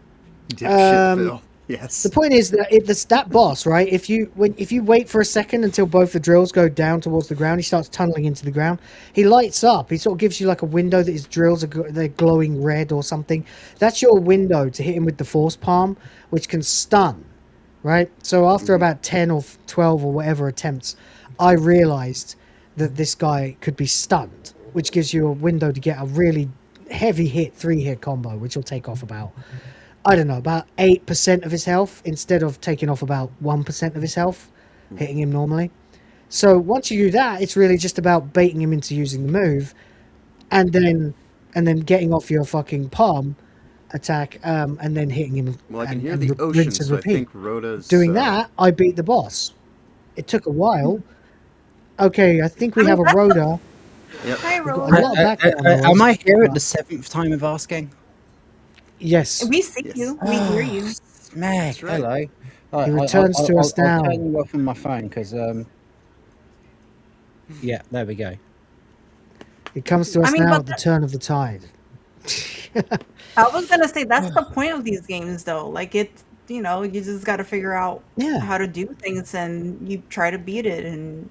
Dipshit Phil. Yes. The point is that that boss, right? If you wait for a second until both the drills go down towards the ground, he starts tunneling into the ground. He lights up. He sort of gives you like a window that his drills they're glowing red or something. That's your window to hit him with the force palm, which can stun, right? So after about 10 or 12 or whatever attempts, I realized that this guy could be stunned, which gives you a window to get a really heavy hit 3-hit combo, which will take off about, I don't know, about 8% of his health instead of taking off about 1% of his health, hitting him normally. So once you do that, it's really just about baiting him into using the move, and then getting off your fucking palm attack, and then hitting him. Well, I can and, hear and the rinse ocean, and so I repeat. think Rhoda's... Doing that, I beat the boss. It took a while. Okay, I think we have a Rhoda. Yep. Hi, We've got Rhoda. a lot of background noise, Am I here at but- the 7th time of asking? Yes. We see you. We hear you. Meg, right. hello. He returns to us now. I'll turn you off on my phone because, yeah, there we go. It comes to us now at the turn of the tide. I was gonna say that's the point of these games, though. Like you just got to figure out how to do things, and you try to beat it, and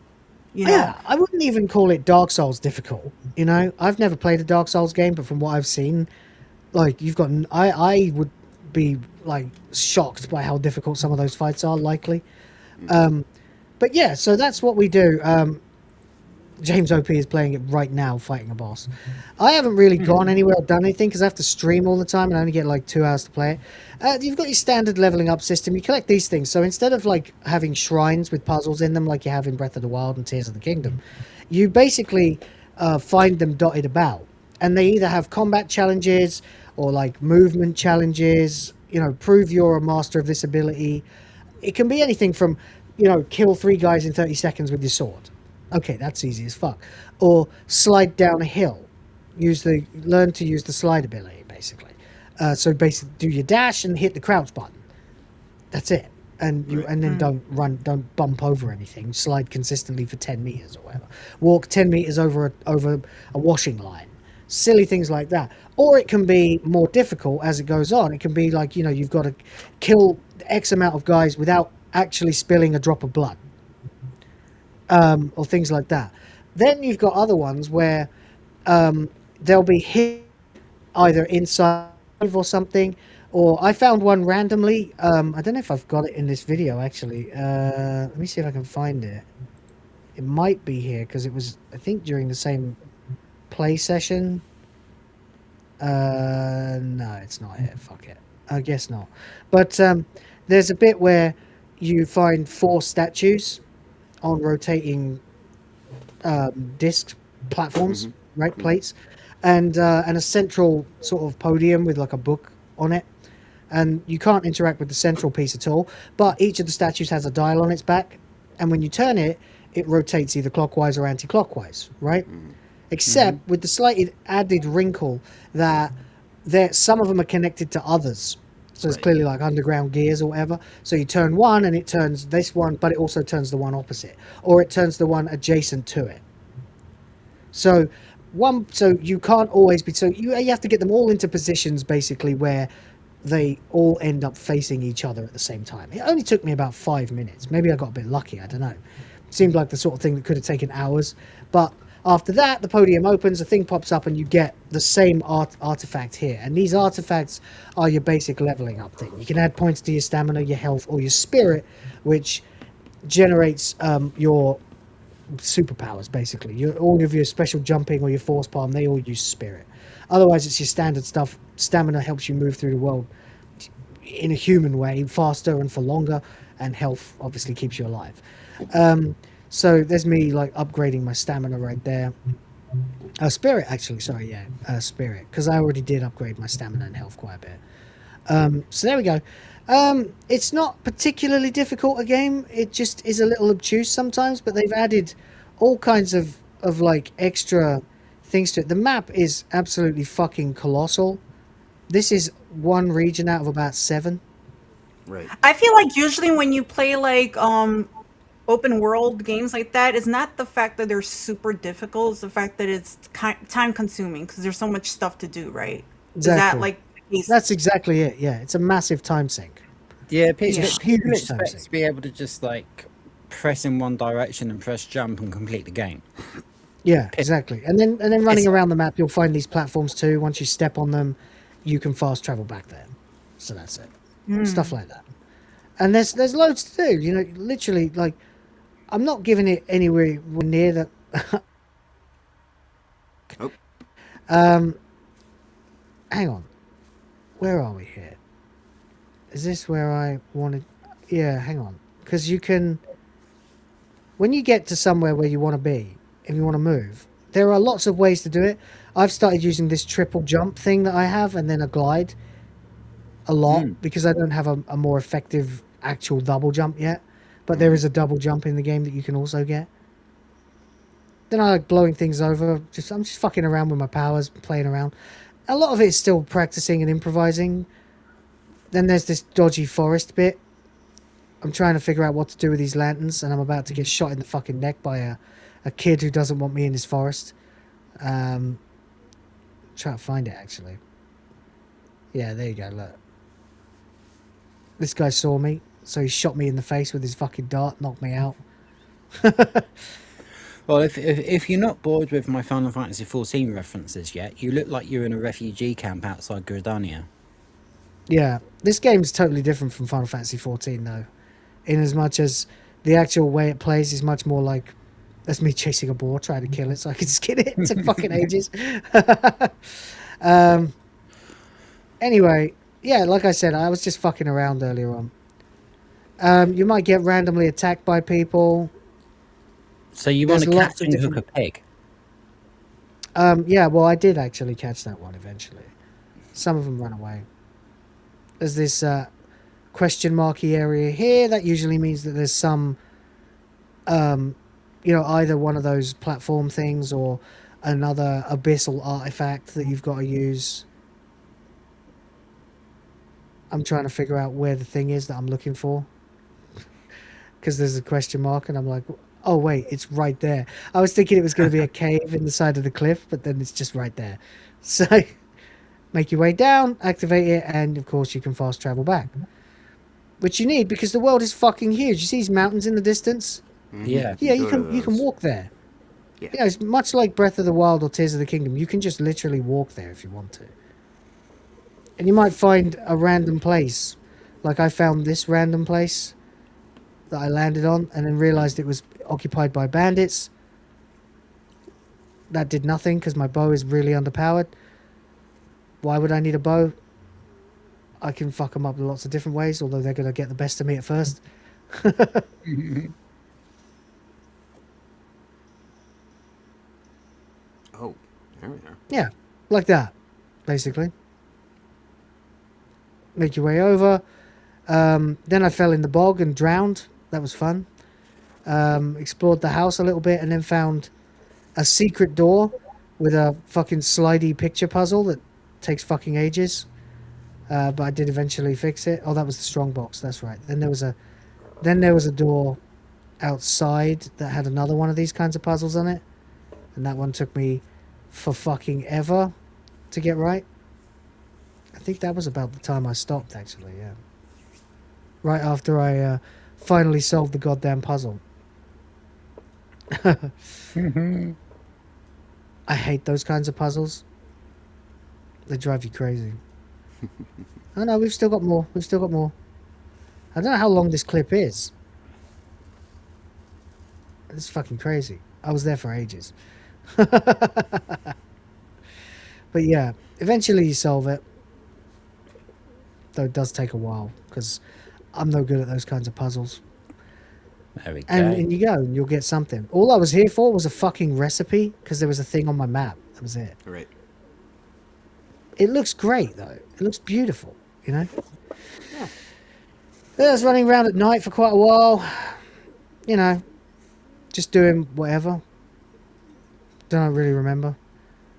you know. Yeah, I wouldn't even call it Dark Souls difficult. You know, I've never played a Dark Souls game, but from what I've seen, like you've got, I would be like shocked by how difficult some of those fights are. Likely, but yeah, so that's what we do. James OP is playing it right now, fighting a boss. I haven't really gone anywhere or done anything because I have to stream all the time and I only get like 2 hours to play it. You've got your standard leveling up system. You collect these things. So instead of like having shrines with puzzles in them like you have in Breath of the Wild and Tears of the Kingdom, you basically find them dotted about. And they either have combat challenges or like movement challenges, you know, prove you're a master of this ability. It can be anything from, you know, kill 3 guys in 30 seconds with your sword. Okay, that's easy as fuck. Or slide down a hill. Learn to use the slide ability, basically. So basically, do your dash and hit the crouch button. That's it. And then don't bump over anything. Slide consistently for 10 meters or whatever. Walk 10 meters over a washing line. Silly things like that. Or it can be more difficult as it goes on. It can be like, you know, you've got to kill X amount of guys without actually spilling a drop of blood. Or things like that. Then you've got other ones where they'll be hit either inside or something. Or I found one randomly. I don't know if I've got it in this video, actually. Let me see if I can find it. It might be here, because it was, I think, during the same play session. No, it's not here. Fuck it. I guess not. But there's a bit where you find 4 statues on rotating disc platforms, right, plates, and a central sort of podium with like a book on it. And you can't interact with the central piece at all, but each of the statues has a dial on its back, and when you turn it, it rotates either clockwise or anti-clockwise, right? Except with the slight added wrinkle that some of them are connected to others. So it's clearly like underground gears or whatever. So you turn one and it turns this one, but it also turns the one opposite. Or it turns the one adjacent to it. So you can't always be... So you have to get them all into positions basically where they all end up facing each other at the same time. It only took me about 5 minutes. Maybe I got a bit lucky, I don't know. It seemed like the sort of thing that could have taken hours. But after that, the podium opens, a thing pops up, and you get the same artifact here. And these artifacts are your basic leveling up thing. You can add points to your stamina, your health, or your spirit, which generates your superpowers, basically. All of your special jumping or your force palm, they all use spirit. Otherwise, it's your standard stuff. Stamina helps you move through the world in a human way, faster and for longer, and health obviously keeps you alive. So there's me like upgrading my stamina right there. Spirit, actually, sorry, yeah, spirit, because I already did upgrade my stamina and health quite a bit. So there we go. It's not particularly difficult a game. It just is a little obtuse sometimes, but they've added all kinds of like extra things to it. The map is absolutely fucking colossal. This is one region out of about 7. Right. I feel like usually when you play like open world games like that, it's not the fact that they're super difficult, it's the fact that it's time consuming because there's so much stuff to do, right? Exactly. Is that like that's exactly it. Yeah, it's a massive time sink. Yeah, people huge time expect sink. to be able to just like press in one direction and press jump and complete the game. Yeah, exactly. And then running around the map, you'll find these platforms too. Once you step on them, you can fast travel back there. So that's it. Stuff like that. And there's loads to do. You know, literally, like, I'm not giving it anywhere near that. Hang on. Where are we here? Is this where I wanted? Yeah, hang on. Because you can, when you get to somewhere where you want to be, if you want to move, there are lots of ways to do it. I've started using this triple jump thing that I have, and then a glide, a lot because I don't have a more effective actual double jump yet. But there is a double jump in the game that you can also get. Then I like blowing things over. I'm just fucking around with my powers, playing around. A lot of it is still practicing and improvising. Then there's this dodgy forest bit. I'm trying to figure out what to do with these lanterns, and I'm about to get shot in the fucking neck by a kid who doesn't want me in his forest. Try to find it, actually. Yeah, there you go, look. This guy saw me, so he shot me in the face with his fucking dart, knocked me out. Well, if you're not bored with my Final Fantasy XIV references yet, you look like you're in a refugee camp outside Gridania. Yeah, this game's totally different from Final Fantasy XIV, though. In as much as the actual way it plays is much more like, that's me chasing a boar, trying to kill it so I can skin it. It took fucking ages. Anyway, yeah, like I said, I was just fucking around earlier on. You might get randomly attacked by people. So you want to catch and hook a pig? Yeah, well, I did actually catch that one eventually. Some of them run away. There's this question marky area here. That usually means that there's some, either one of those platform things or another abyssal artifact that you've got to use. I'm trying to figure out where the thing is that I'm looking for. Because there's a question mark and I'm like, oh, wait, it's right there. I was thinking it was going to be a cave in the side of the cliff, but then it's just right there. So make your way down, activate it, and of course you can fast travel back. Which you need because the world is fucking huge. You see these mountains in the distance? Yeah. Yeah, you can walk there. Yeah, it's much like Breath of the Wild or Tears of the Kingdom. You can just literally walk there if you want to. And you might find a random place. Like I found this random place that I landed on and then realized it was occupied by bandits. That did nothing because my bow is really underpowered. Why would I need a bow? I can fuck them up in lots of different ways, although they're going to get the best of me at first. Oh, there we are. Yeah, like that, basically. Make your way over. Then I fell in the bog and drowned. That was fun. Explored the house a little bit and then found a secret door with a fucking slidey picture puzzle that takes fucking ages. But I did eventually fix it. Oh, that was the strong box. That's right. Then there was a door outside that had another one of these kinds of puzzles on it. And that one took me for fucking ever to get right. I think that was about the time I stopped, actually, yeah. Right after I finally solved the goddamn puzzle. I hate those kinds of puzzles. They drive you crazy. Oh no, we've still got more. We've still got more. I don't know how long this clip is. It's fucking crazy. I was there for ages. But yeah, eventually you solve it. Though it does take a while, because I'm no good at those kinds of puzzles. There we go. And you go, and you'll get something. All I was here for was a fucking recipe, because there was a thing on my map. That was it. Right. It looks great, though. It looks beautiful, you know? Yeah. I was running around at night for quite a while. You know, just doing whatever. Don't really remember.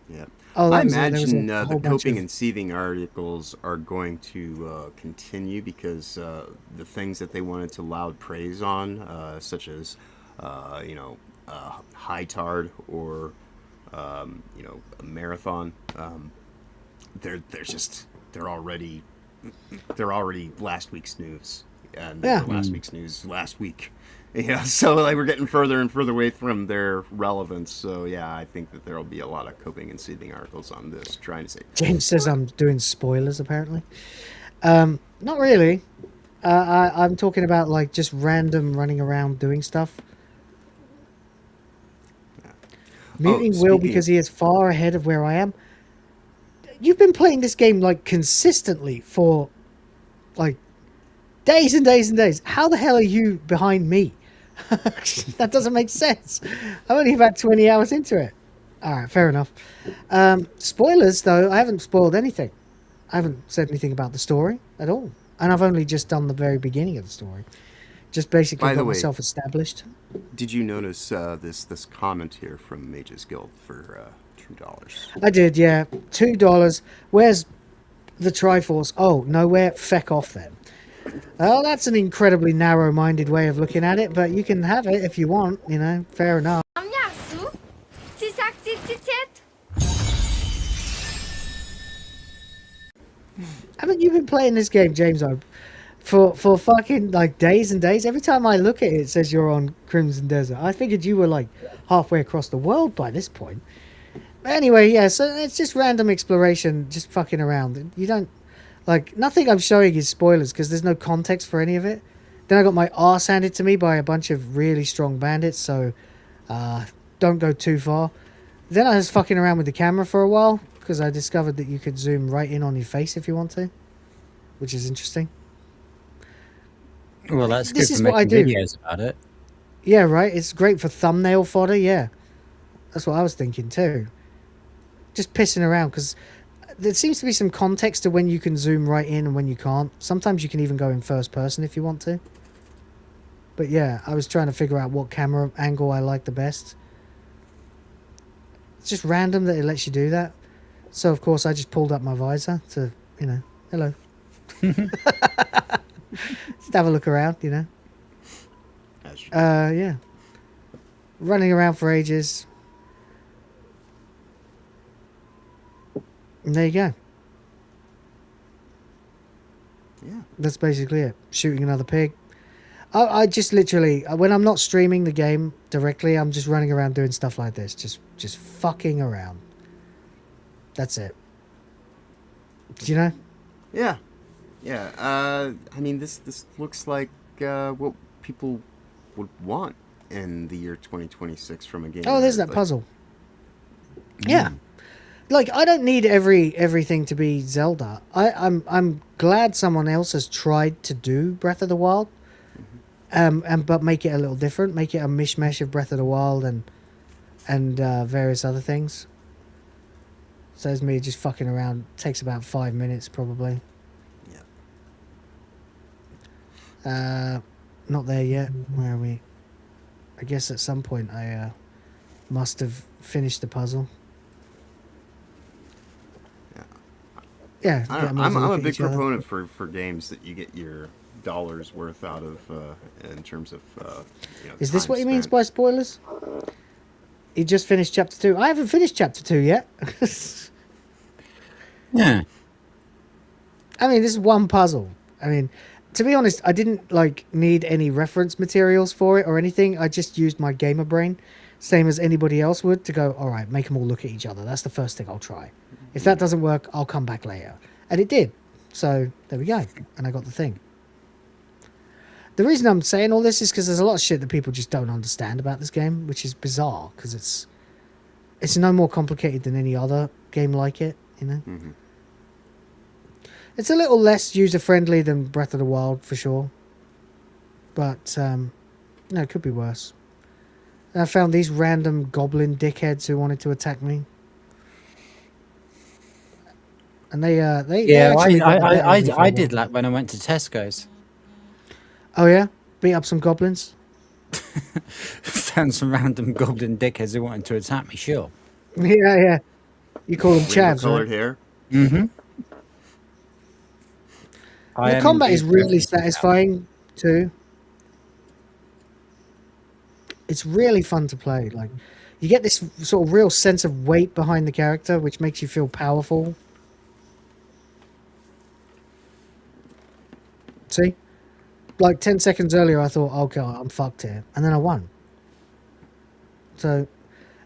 Yeah. Oh, I imagine the coping coping and seething articles are going to continue because the things that they wanted to loud praise on, such as, high tard or, a marathon, they're already last week's news, and last week's news last week. Yeah, so like we're getting further and further away from their relevance. So yeah, I think that there will be a lot of coping and seething articles on this, trying to say. James says I'm doing spoilers, apparently. Not really. I'm talking about like just random running around doing stuff. Yeah. Muting Will because he is far ahead of where I am. You've been playing this game like consistently for like days and days and days. How the hell are you behind me? That doesn't make sense. I'm only about 20 hours into it. All right, fair enough. Spoilers, though, I haven't spoiled anything. I haven't said anything about the story at all. And I've only just done the very beginning of the story. Just basically By the got way, myself established. Did you notice this comment here from Mages Guild for $2? I did, yeah. $2. Where's the Triforce? Oh, nowhere. Feck off then. Well, that's an incredibly narrow-minded way of looking at it, but you can have it if you want, you know, fair enough. Haven't you been playing this game, James? For fucking like days and days? Every time I look at it, it says you're on Crimson Desert. I figured you were like halfway across the world by this point. But anyway, yeah, so it's just random exploration, just fucking around. You don't, like, nothing I'm showing is spoilers because there's no context for any of it. Then I got my arse handed to me by a bunch of really strong bandits, so don't go too far. Then I was fucking around with the camera for a while because I discovered that you could zoom right in on your face if you want to, which is interesting. Well, that's good This for is what I making do. videos about it. Yeah, right? It's great for thumbnail fodder, yeah. That's what I was thinking too. Just pissing around, because there seems to be some context to when you can zoom right in and when you can't. Sometimes you can even go in first person if you want to. But yeah, I was trying to figure out what camera angle I like the best. It's just random that it lets you do that. So, of course, I just pulled up my visor to, you know, hello. Just have a look around, you know. Yeah. Running around for ages. And there you go. Yeah. That's basically it. Shooting another pig. I just literally, when I'm not streaming the game directly, I'm just running around doing stuff like this. Just fucking around. That's it. Do you know? Yeah. Yeah. I mean, this looks like what people would want in the year 2026 from a game. Oh, there's that puzzle. Yeah. Like, I don't need everything to be Zelda. I'm glad someone else has tried to do Breath of the Wild, but make it a little different. Make it a mishmash of Breath of the Wild and various other things. So there's me just fucking around. Takes about 5 minutes probably. Yeah. Not there yet. Where are we? I guess at some point I must have finished the puzzle. Yeah, I'm a big proponent for games that you get your dollars worth out of in terms of. Is this what he means by spoilers? He just finished chapter 2. I haven't finished chapter 2 yet. Yeah. I mean, this is one puzzle. I mean, to be honest, I didn't need any reference materials for it or anything. I just used my gamer brain, same as anybody else would, to go, all right, make them all look at each other. That's the first thing I'll try. If that doesn't work, I'll come back later. And it did. So there we go. And I got the thing. The reason I'm saying all this is because there's a lot of shit that people just don't understand about this game, which is bizarre because it's no more complicated than any other game like it, you know? Mm-hmm. It's a little less user-friendly than Breath of the Wild, for sure. But, no, it could be worse. And I found these random goblin dickheads who wanted to attack me. And they I did that when I went to Tesco's. Oh yeah, beat up some goblins. Found some random goblin dickheads who wanted to attack me. Sure. Yeah. You call them chavs, colored right? hair. Mm-hmm. The combat is really satisfying too. It's really fun to play. Like, you get this sort of real sense of weight behind the character, which makes you feel powerful. See? Like 10 seconds earlier, I thought, okay, I'm fucked here. And then I won. So,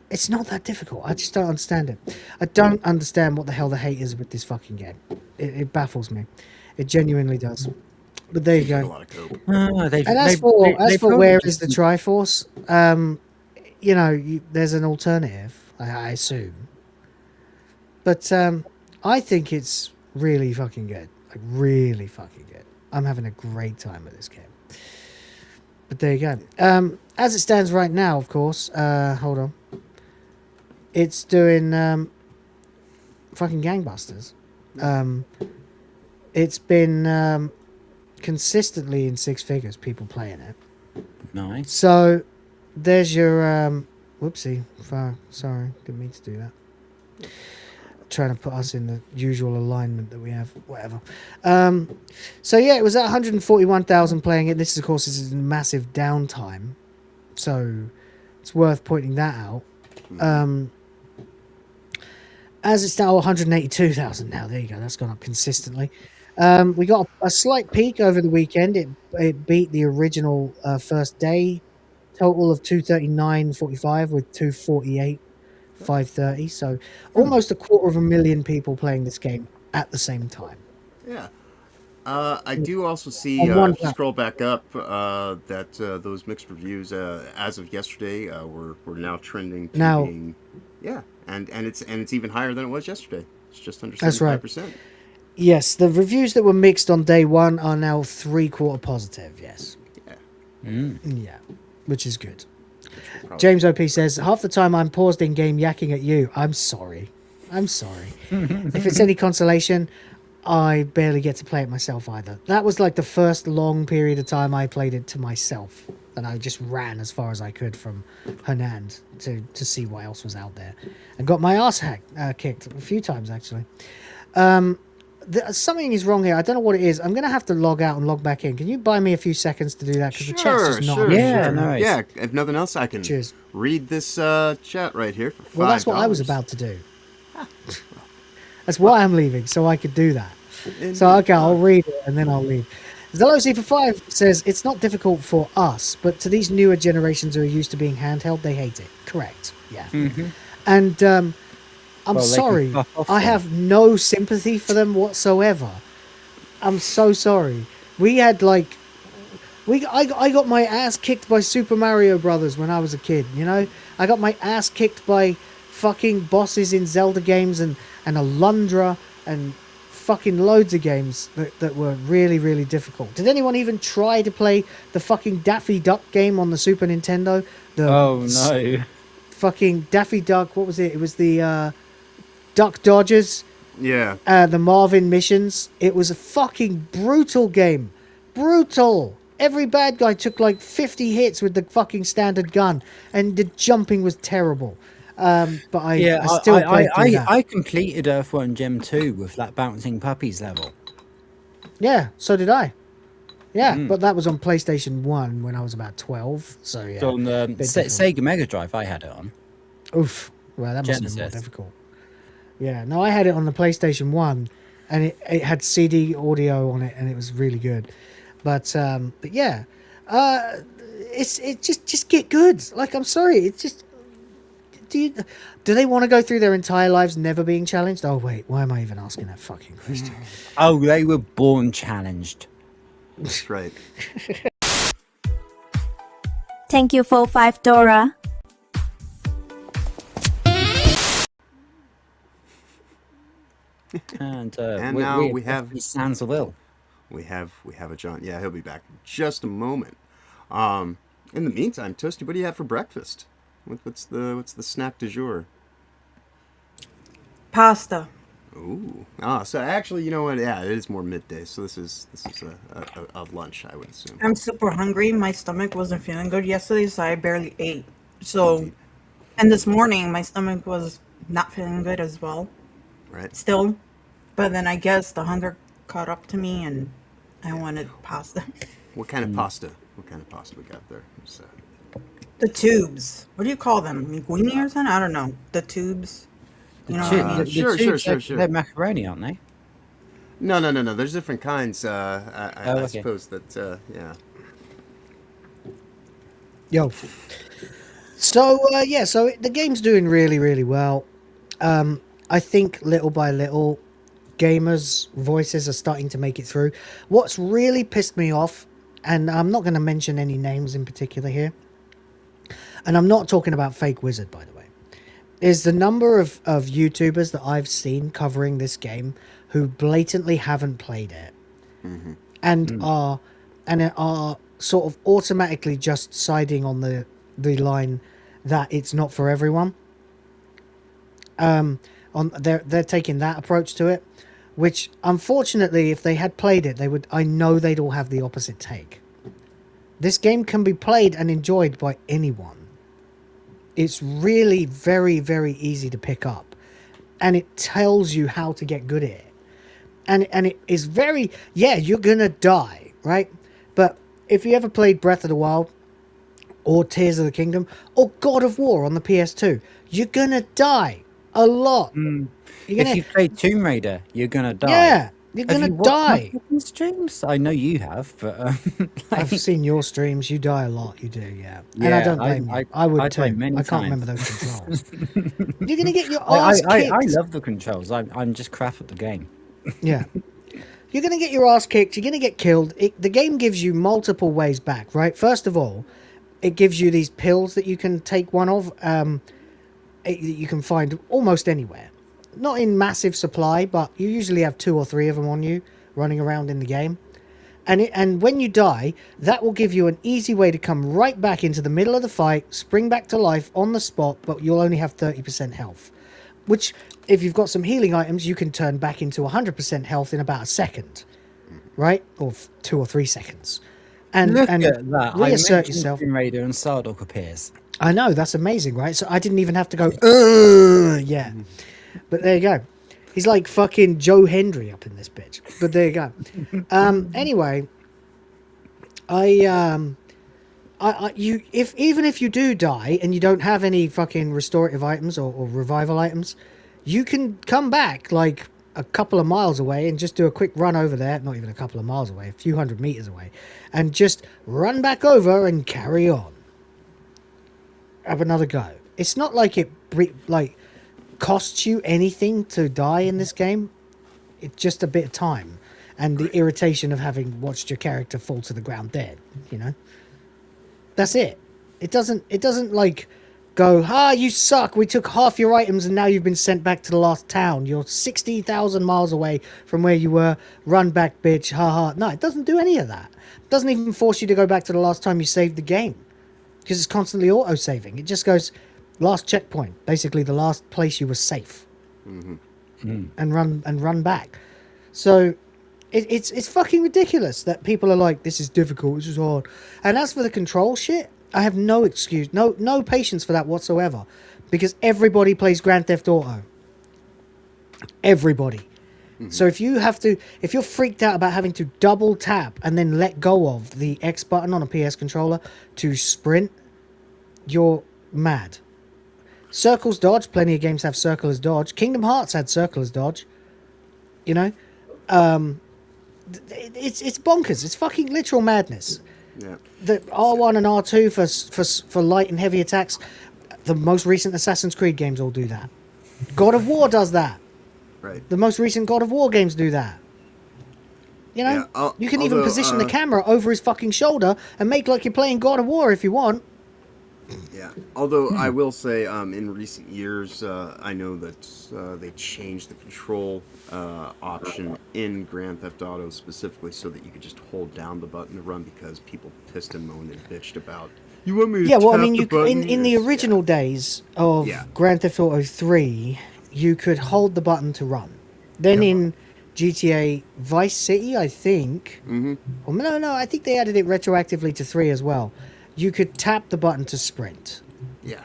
it's not that difficult. I just don't understand it. I don't understand what the hell the hate is with this fucking game. It baffles me. It genuinely does. But there you go. And as for where is the Triforce, you know, there's an alternative, I assume. But I think it's really fucking good. Like, really fucking good. I'm having a great time with this game. But there you go. As it stands right now, of course, hold on. It's doing fucking gangbusters. It's been consistently in six figures, people playing it. Nice. So there's your whoopsie. Sorry, didn't mean to do that. Trying to put us in the usual alignment that we have, whatever. So yeah, it was at 141,000 playing it. This is, of course, is massive downtime, so it's worth pointing that out. As it's now 182,000 now. There you go. That's gone up consistently. We got a slight peak over the weekend. It beat the original first day total of 239.45 with 248.530. So almost 250,000 people playing this game at the same time. Yeah. I do also see, if you scroll back up, that those mixed reviews, as of yesterday, were now trending to being, yeah, and it's even higher than it was yesterday. It's just under 75%. That's right. Yes, the reviews that were mixed on day one are now 3/4 positive. Yes. Yeah. Yeah, which is good. James OP says, half the time I'm paused in game yakking at you. I'm sorry. If it's any consolation, I barely get to play it myself either. That was like the first long period of time I played it to myself. And I just ran as far as I could from Hernand to see what else was out there. And got my ass kicked a few times, actually. Something is wrong here. I don't know what it is. I'm going to have to log out and log back in. Can you buy me a few seconds to do that? Because the chat's just not... Yeah, if nothing else, I can read this chat right here for $5. Well, that's what I was about to do. That's why I'm leaving, so I could do that. So, okay, I'll read it and then I'll leave. Zelloc for 5 says, it's not difficult for us, but to these newer generations who are used to being handheld, they hate it. Correct. Yeah. And I'm sorry. I have no sympathy for them whatsoever. I'm so sorry. We had like... I got my ass kicked by Super Mario Brothers when I was a kid, you know? I got my ass kicked by fucking bosses in Zelda games and Alundra and fucking loads of games that were really, really difficult. Did anyone even try to play the fucking Daffy Duck game on the Super Nintendo? Oh, no. Fucking Daffy Duck, what was it? It was the Duck Dodgers. Yeah. The Marvin missions. It was a fucking brutal game. Brutal. Every bad guy took like 50 hits with the fucking standard gun, and the jumping was terrible. But I still played through that. I completed Earthworm Jim 2 with that bouncing puppies level. Yeah, so did I. Yeah, but that was on PlayStation 1 when I was about 12. So yeah. So on the Sega Mega Drive, I had it on. Oof. Well, that must have been more difficult. Yeah, no, I had it on the PlayStation 1, and it had CD audio on it, and it was really good. But yeah, it just get good. Like, I'm sorry, it's just. Do they want to go through their entire lives never being challenged? Oh wait, why am I even asking that fucking question? Oh, they were born challenged. That's right. Thank you for $5. And now we have Sans Will. We have a John. Yeah, he'll be back in just a moment. In the meantime, Toasty, what do you have for breakfast? What's the snack du jour? Pasta. Ooh. So actually, you know what? Yeah, it is more midday. So this is a lunch, I would assume. I'm super hungry. My stomach wasn't feeling good yesterday, so I barely ate. So, and this morning my stomach was not feeling good as well. Right. Still, but then I guess the hunger caught up to me, and I wanted pasta. What kind of pasta? What kind of pasta we got there? The tubes. What do you call them? Linguine or something? I don't know. The tubes. You know what I mean? Sure. They're macaroni, aren't they? No. There's different kinds. I suppose that. Yeah. Yo. So yeah. So the game's doing really, really well. I think little by little, gamers' voices are starting to make it through. What's really pissed me off, and I'm not going to mention any names in particular here, and I'm not talking about Fake Wizard, by the way, is the number of YouTubers that I've seen covering this game who blatantly haven't played it and are sort of automatically just siding on the line that it's not for everyone. They're taking that approach to it, which unfortunately, if they had played it, I know they'd all have the opposite take. This game can be played and enjoyed by anyone. It's really very, very easy to pick up, and it tells you how to get good at it. And it is very, you're gonna die, right? But if you ever played Breath of the Wild, or Tears of the Kingdom, or God of War on the PS2, you're gonna die a lot. If you play Tomb Raider, you're gonna die. Yeah, you're gonna die. Streams? I know you have, but I've seen your streams. You die a lot. You do, yeah. And I don't blame you. I would too. I can't remember those controls. You're gonna get your ass kicked. I love the controls. I'm just crap at the game. Yeah. You're gonna get your ass kicked. You're gonna get killed. The game gives you multiple ways back, right? First of all, it gives you these pills that you can take one of. You can find almost anywhere. Not in massive supply, but you usually have 2 or 3 of them on you running around in the game. And when you die, that will give you an easy way to come right back into the middle of the fight, spring back to life on the spot, but you'll only have 30% health. Which, if you've got some healing items, you can turn back into 100% health in about a second. Right? Or 2 or 3 seconds. And Look at that. reassert yourself. Tomb Raider and Stardock appears. I know, that's amazing, right? So I didn't even have to go, yeah. But there you go. He's like fucking Joe Hendry up in this bitch. But there you go. Anyway, even if you do die and you don't have any fucking restorative items or revival items, you can come back like a couple of miles away and just do a quick run over there. Not even a couple of miles away, a few hundred meters away, and just run back over and carry on. Have another go. It's not like it costs you anything to die in this game. It's just a bit of time and the irritation of having watched your character fall to the ground dead, you know. That's it. It doesn't like go, you suck, we took half your items and now you've been sent back to the last town, you're 60,000 miles away from where you were, run back, bitch, haha. No, it doesn't do any of that. It doesn't even force you to go back to the last time you saved the game, because it's constantly auto-saving. It just goes, last checkpoint, basically the last place you were safe, and run back. So it's fucking ridiculous that people are like, this is difficult, this is hard. And as for the control shit, I have no excuse, no patience for that whatsoever, because everybody plays Grand Theft Auto. Everybody. So if you're freaked out about having to double tap and then let go of the X button on a PS controller to sprint, you're mad. Circles dodge, plenty of games have circle as dodge. Kingdom Hearts had circle as dodge. You know? It's bonkers. It's fucking literal madness. Yeah. The R1 and R2 for light and heavy attacks. The most recent Assassin's Creed games all do that. God of War does that. Right. The most recent God of War games do that. You know? You can even position the camera over his fucking shoulder and make like you're playing God of War if you want. Yeah. Although I will say, in recent years, I know that they changed the control option in Grand Theft Auto specifically so that you could just hold down the button to run, because people pissed and moaned and bitched about, you want me to tap the button? in the original days of Grand Theft Auto 3, you could hold the button to run. Then in GTA Vice City, I think, or no, I think they added it retroactively to 3 as well. You could tap the button to sprint. Yeah.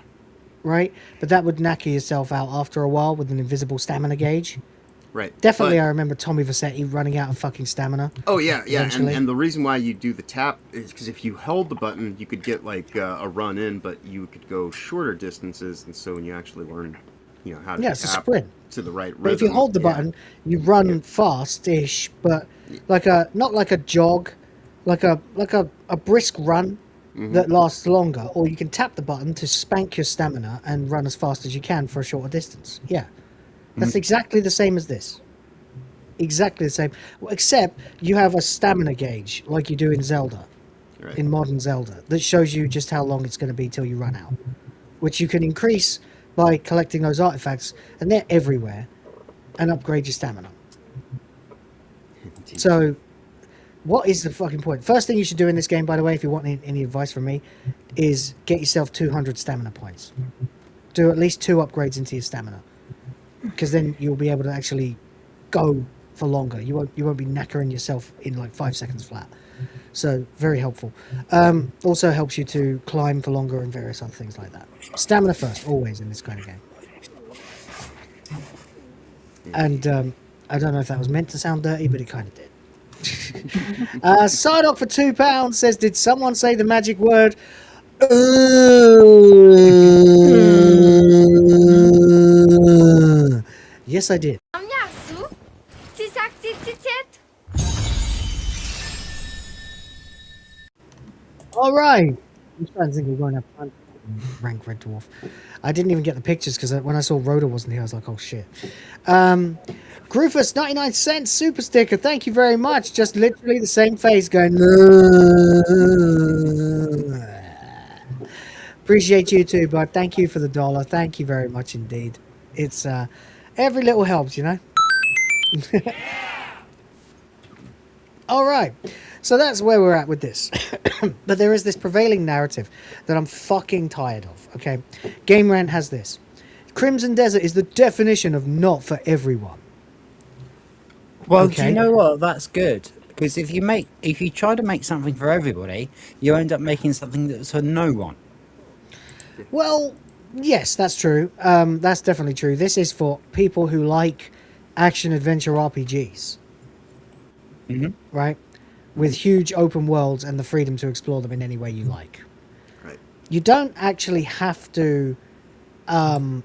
Right? But that would knacker yourself out after a while with an invisible stamina gauge. Right. Definitely, I remember Tommy Vercetti running out of fucking stamina. Oh, yeah. And the reason why you do the tap is because if you held the button, you could get like a run in, but you could go shorter distances. And so when you actually learn, how to it's a tap sprint to the right rhythm. But if you hold the button, you run fast-ish, but not like a jog, like a brisk run. That lasts longer, or you can tap the button to spank your stamina and run as fast as you can for a shorter distance. Yeah, that's exactly the same as this. Exactly the same, except you have a stamina gauge like you do in Zelda, in modern Zelda, that shows you just how long it's going to be till you run out, which you can increase by collecting those artifacts, and they're everywhere, and upgrade your stamina. So what is the fucking point? First thing you should do in this game, by the way, if you want any advice from me, is get yourself 200 stamina points. Do at least 2 upgrades into your stamina. Because then you'll be able to actually go for longer. You won't be knackering yourself in like 5 seconds flat. So very helpful. Also helps you to climb for longer and various other things like that. Stamina first, always in this kind of game. And I don't know if that was meant to sound dirty, but it kind of did. Psyduck for £2 says, did someone say the magic word? Yes, I did. All right. I'm trying to think we're going to have rank Red Dwarf. I didn't even get the pictures because when I saw Rhoda wasn't here, I was like, oh shit. Grufus, 99 cents super sticker. Thank you very much. Just literally the same face going. Appreciate you too, bud. Thank you for the $1. Thank you very much indeed. It's every little helps, you know. All right. So that's where we're at with this. But there is this prevailing narrative that I'm fucking tired of, okay? Game Rant has this. Crimson Desert is the definition of not for everyone. Well, do you know what? That's good. Because if you try to make something for everybody, you end up making something that's for no one. Well, yes, that's true. That's definitely true. This is for people who like action-adventure RPGs. Mm-hmm. Right? With huge open worlds and the freedom to explore them in any way you like. Right. You don't actually have to... what am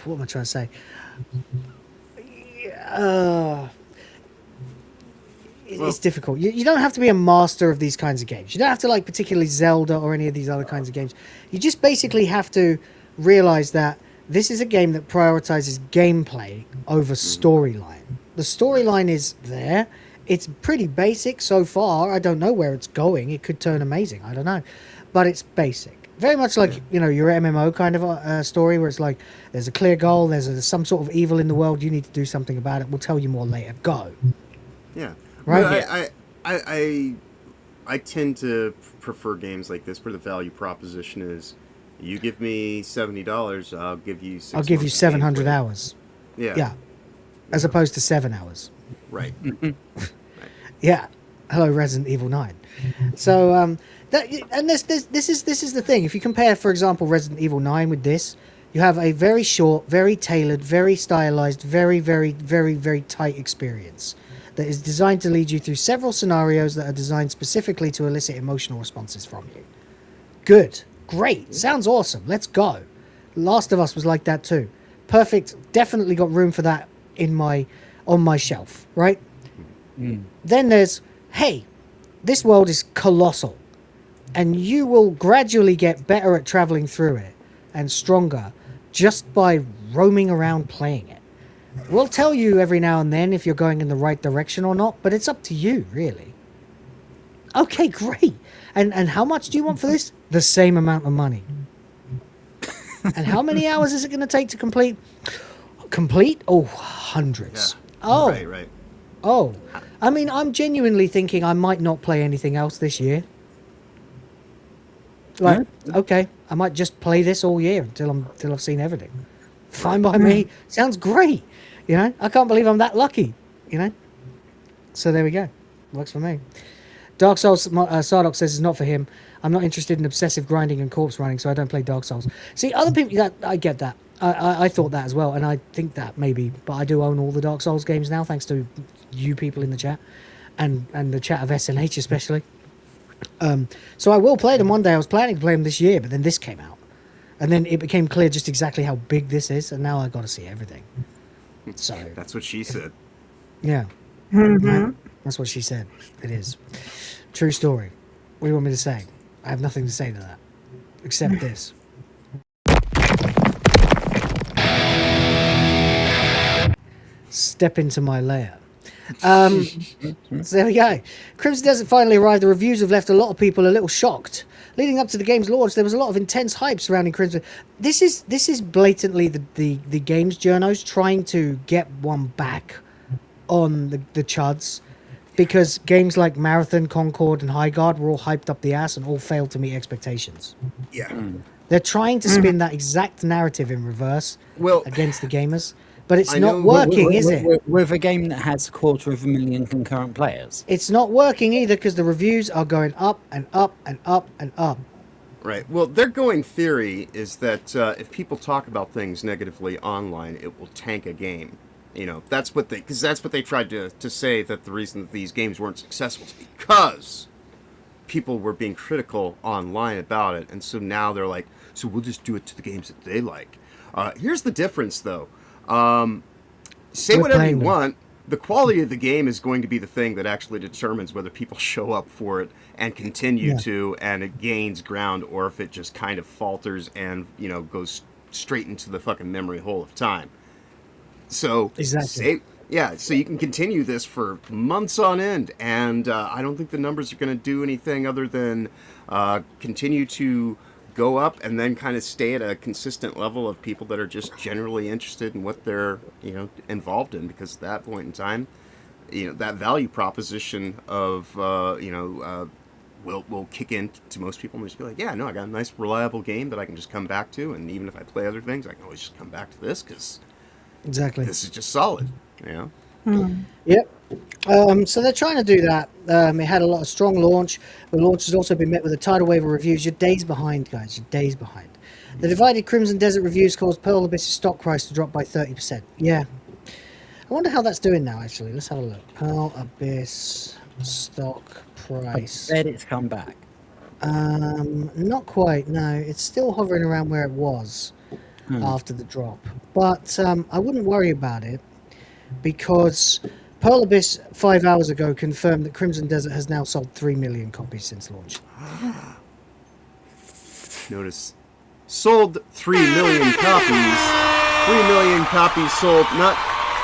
I trying to say? It's difficult. You don't have to be a master of these kinds of games. You don't have to like particularly Zelda or any of these other kinds of games. You just basically have to realize that this is a game that prioritizes gameplay over storyline. The storyline is there. It's pretty basic so far. I don't know where it's going. It could turn amazing. I don't know. But it's basic. Very much like, you know, your MMO kind of a story where it's like there's a clear goal, there's some sort of evil in the world, you need to do something about it. We'll tell you more later. Go. Yeah. Right? I tend to prefer games like this where the value proposition is you give me $70, I'll give you 6 I'll give you 700 gameplay. hours. Yeah. Yeah. As opposed to 7 hours. Right. Yeah. Hello, Resident Evil 9. So, this is the thing. If you compare, for example, Resident Evil 9 with this, you have a very short, very tailored, very stylized, very, very, very, very tight experience that is designed to lead you through several scenarios that are designed specifically to elicit emotional responses from you. Good. Great. Sounds awesome. Let's go. Last of Us was like that too. Perfect. Definitely got room for that on my shelf, right? Then there's, hey, this world is colossal and you will gradually get better at traveling through it and stronger just by roaming around playing it. We'll tell you every now and then if you're going in the right direction or not, but it's up to you, really. Okay, great. And how much do you want for this? The same amount of money. And how many hours is it going to take to complete? Complete? Oh, hundreds. Yeah. Oh. Right. Oh. I mean, I'm genuinely thinking I might not play anything else this year. Like, okay, I might just play this all year until I've seen everything. Fine by me. Sounds great. You know, I can't believe I'm that lucky. You know. So there we go. Works for me. Dark Souls, Sardoc says it's not for him. I'm not interested in obsessive grinding and corpse running, so I don't play Dark Souls. See, other people, I get that. I thought that as well, and I think that maybe, but I do own all the Dark Souls games now, thanks to you people in the chat, and the chat of SNH especially. So I will play them one day. I was planning to play them this year, but then this came out. And then it became clear just exactly how big this is, and now I've got to see everything. So that's what she said. Yeah. Mm-hmm. That's what she said. It is. True story. What do you want me to say? I have nothing to say to that. Except this. Step into my lair. So there we go. Crimson Desert finally arrived. The reviews have left a lot of people a little shocked. Leading up to the game's launch, there was a lot of intense hype surrounding Crimson. This is blatantly the games journos trying to get one back on the chuds, because games like Marathon, Concord, and Highguard were all hyped up the ass and all failed to meet expectations. Yeah. They're trying to spin that exact narrative in reverse against the gamers, but it's not With- working, is it? With a game that has 250,000 concurrent players. It's not working either because the reviews are going up and up and up and up. Right. Well, their going theory is that if people talk about things negatively online, it will tank a game. You know, that's what they tried to say, that the reason that these games weren't successful is because people were being critical online about it, and so now they're like, so we'll just do it to the games that they like. Here's the difference, though. Say whatever you want. The quality of the game is going to be the thing that actually determines whether people show up for it and continue to, and it gains ground, or if it just kind of falters and, you know, goes straight into the fucking memory hole of time. So, so you can continue this for months on end, and I don't think the numbers are going to do anything other than continue to go up and then kind of stay at a consistent level of people that are just generally interested in what they're, you know, involved in, because at that point in time, you know, that value proposition of, will kick in to most people and just be like, yeah, no, I got a nice, reliable game that I can just come back to, and even if I play other things, I can always just come back to this because this is just solid, you know? Yep. So they're trying to do that. It had a lot of strong launch. The launch has also been met with a tidal wave of reviews. You're days behind, guys. You're days behind. The divided Crimson Desert reviews caused Pearl Abyss's stock price to drop by 30%. Yeah. I wonder how that's doing now, actually. Let's have a look. Pearl Abyss stock price. I bet it's come back. Not quite, no. It's still hovering around where it was after the drop. But I wouldn't worry about it, because Pearl Abyss 5 hours ago confirmed that Crimson Desert has now sold 3 million copies since launch. Notice, sold 3 million copies. 3 million copies sold, not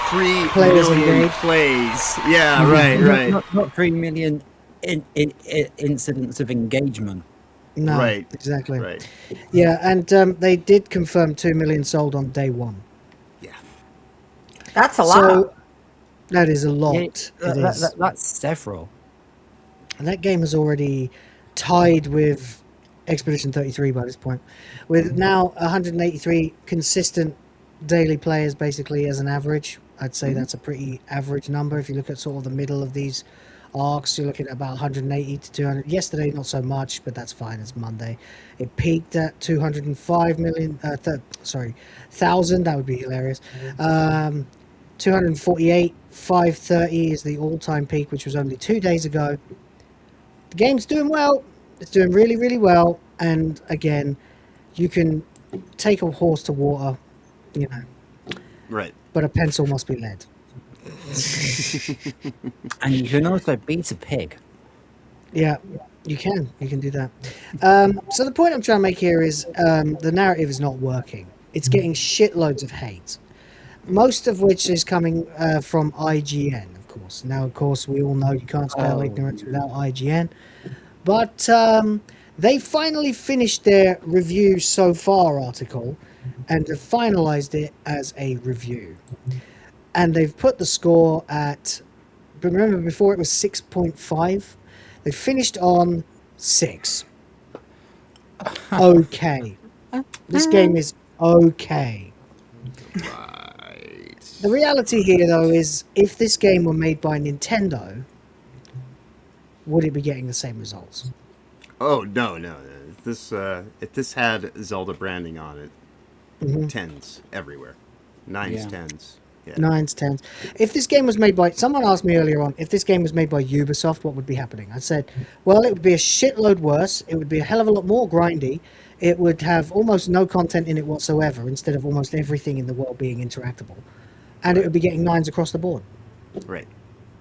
3 million plays. Yeah, right. Not 3 million incidents of engagement. No, right, exactly. Right. Yeah, and they did confirm 2 million sold on day one. That's a lot. That is a lot. Yeah, that's several. And that game is already tied with Expedition 33 by this point, with now 183 consistent daily players basically as an average. I'd say that's a pretty average number. If you look at sort of the middle of these arcs, you're looking at about 180 to 200. Yesterday, not so much, but that's fine. It's Monday. It peaked at 205 million. Thousand. That would be hilarious. 248, 530 is the all-time peak, which was only 2 days ago. The game's doing well. It's doing really, really well. And again, you can take a horse to water, you know. Right. But a pencil must be lead. And you can also beat a pig. Yeah, you can. You can do that. So the point I'm trying to make here is the narrative is not working. It's getting shitloads of hate. Most of which is coming from IGN, of course. Now, of course, we all know you can't spell ignorance without IGN. But they finally finished their review so far article and have finalized it as a review. And they've put the score at, remember before it was 6.5? They finished on 6. Okay. This game is okay. The reality here, though, is if this game were made by Nintendo, would it be getting the same results? Oh, no. If this had Zelda branding on it, 10s everywhere. 9s, 10s. Yeah. 9s, 10s. If this game was made by... Someone asked me earlier on, if this game was made by Ubisoft, what would be happening? I said, well, it would be a shitload worse. It would be a hell of a lot more grindy. It would have almost no content in it whatsoever, instead of almost everything in the world being interactable. And it would be getting 9s across the board. Right.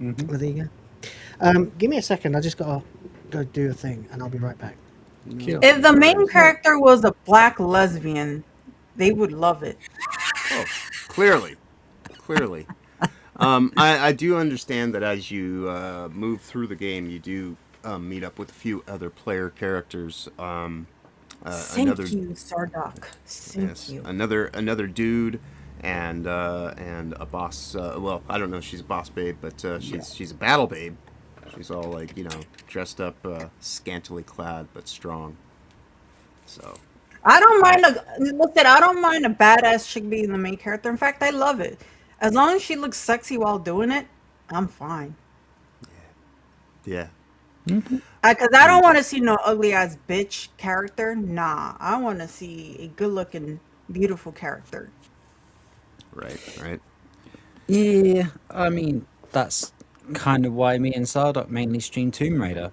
Well, there you go. Give me a second. I just got to go do a thing, and I'll be right back. If the main character was a black lesbian, they would love it. Oh, clearly. I do understand that as you move through the game, you do meet up with a few other player characters. Thank you, Sardoc. Thank you. Another dude and a boss. Well, I don't know if she's a boss babe, but she's a battle babe. She's all like, you know, dressed up, scantily clad but strong. So I don't mind I don't mind a badass chick being the main character. In fact, I love it. As long as she looks sexy while doing it, I'm fine. Yeah. Because I don't want to see no ugly ass bitch character. Nah, I want to see a good looking, beautiful character. Right. Yeah, I mean, that's kind of why me and Sardoc mainly stream Tomb Raider.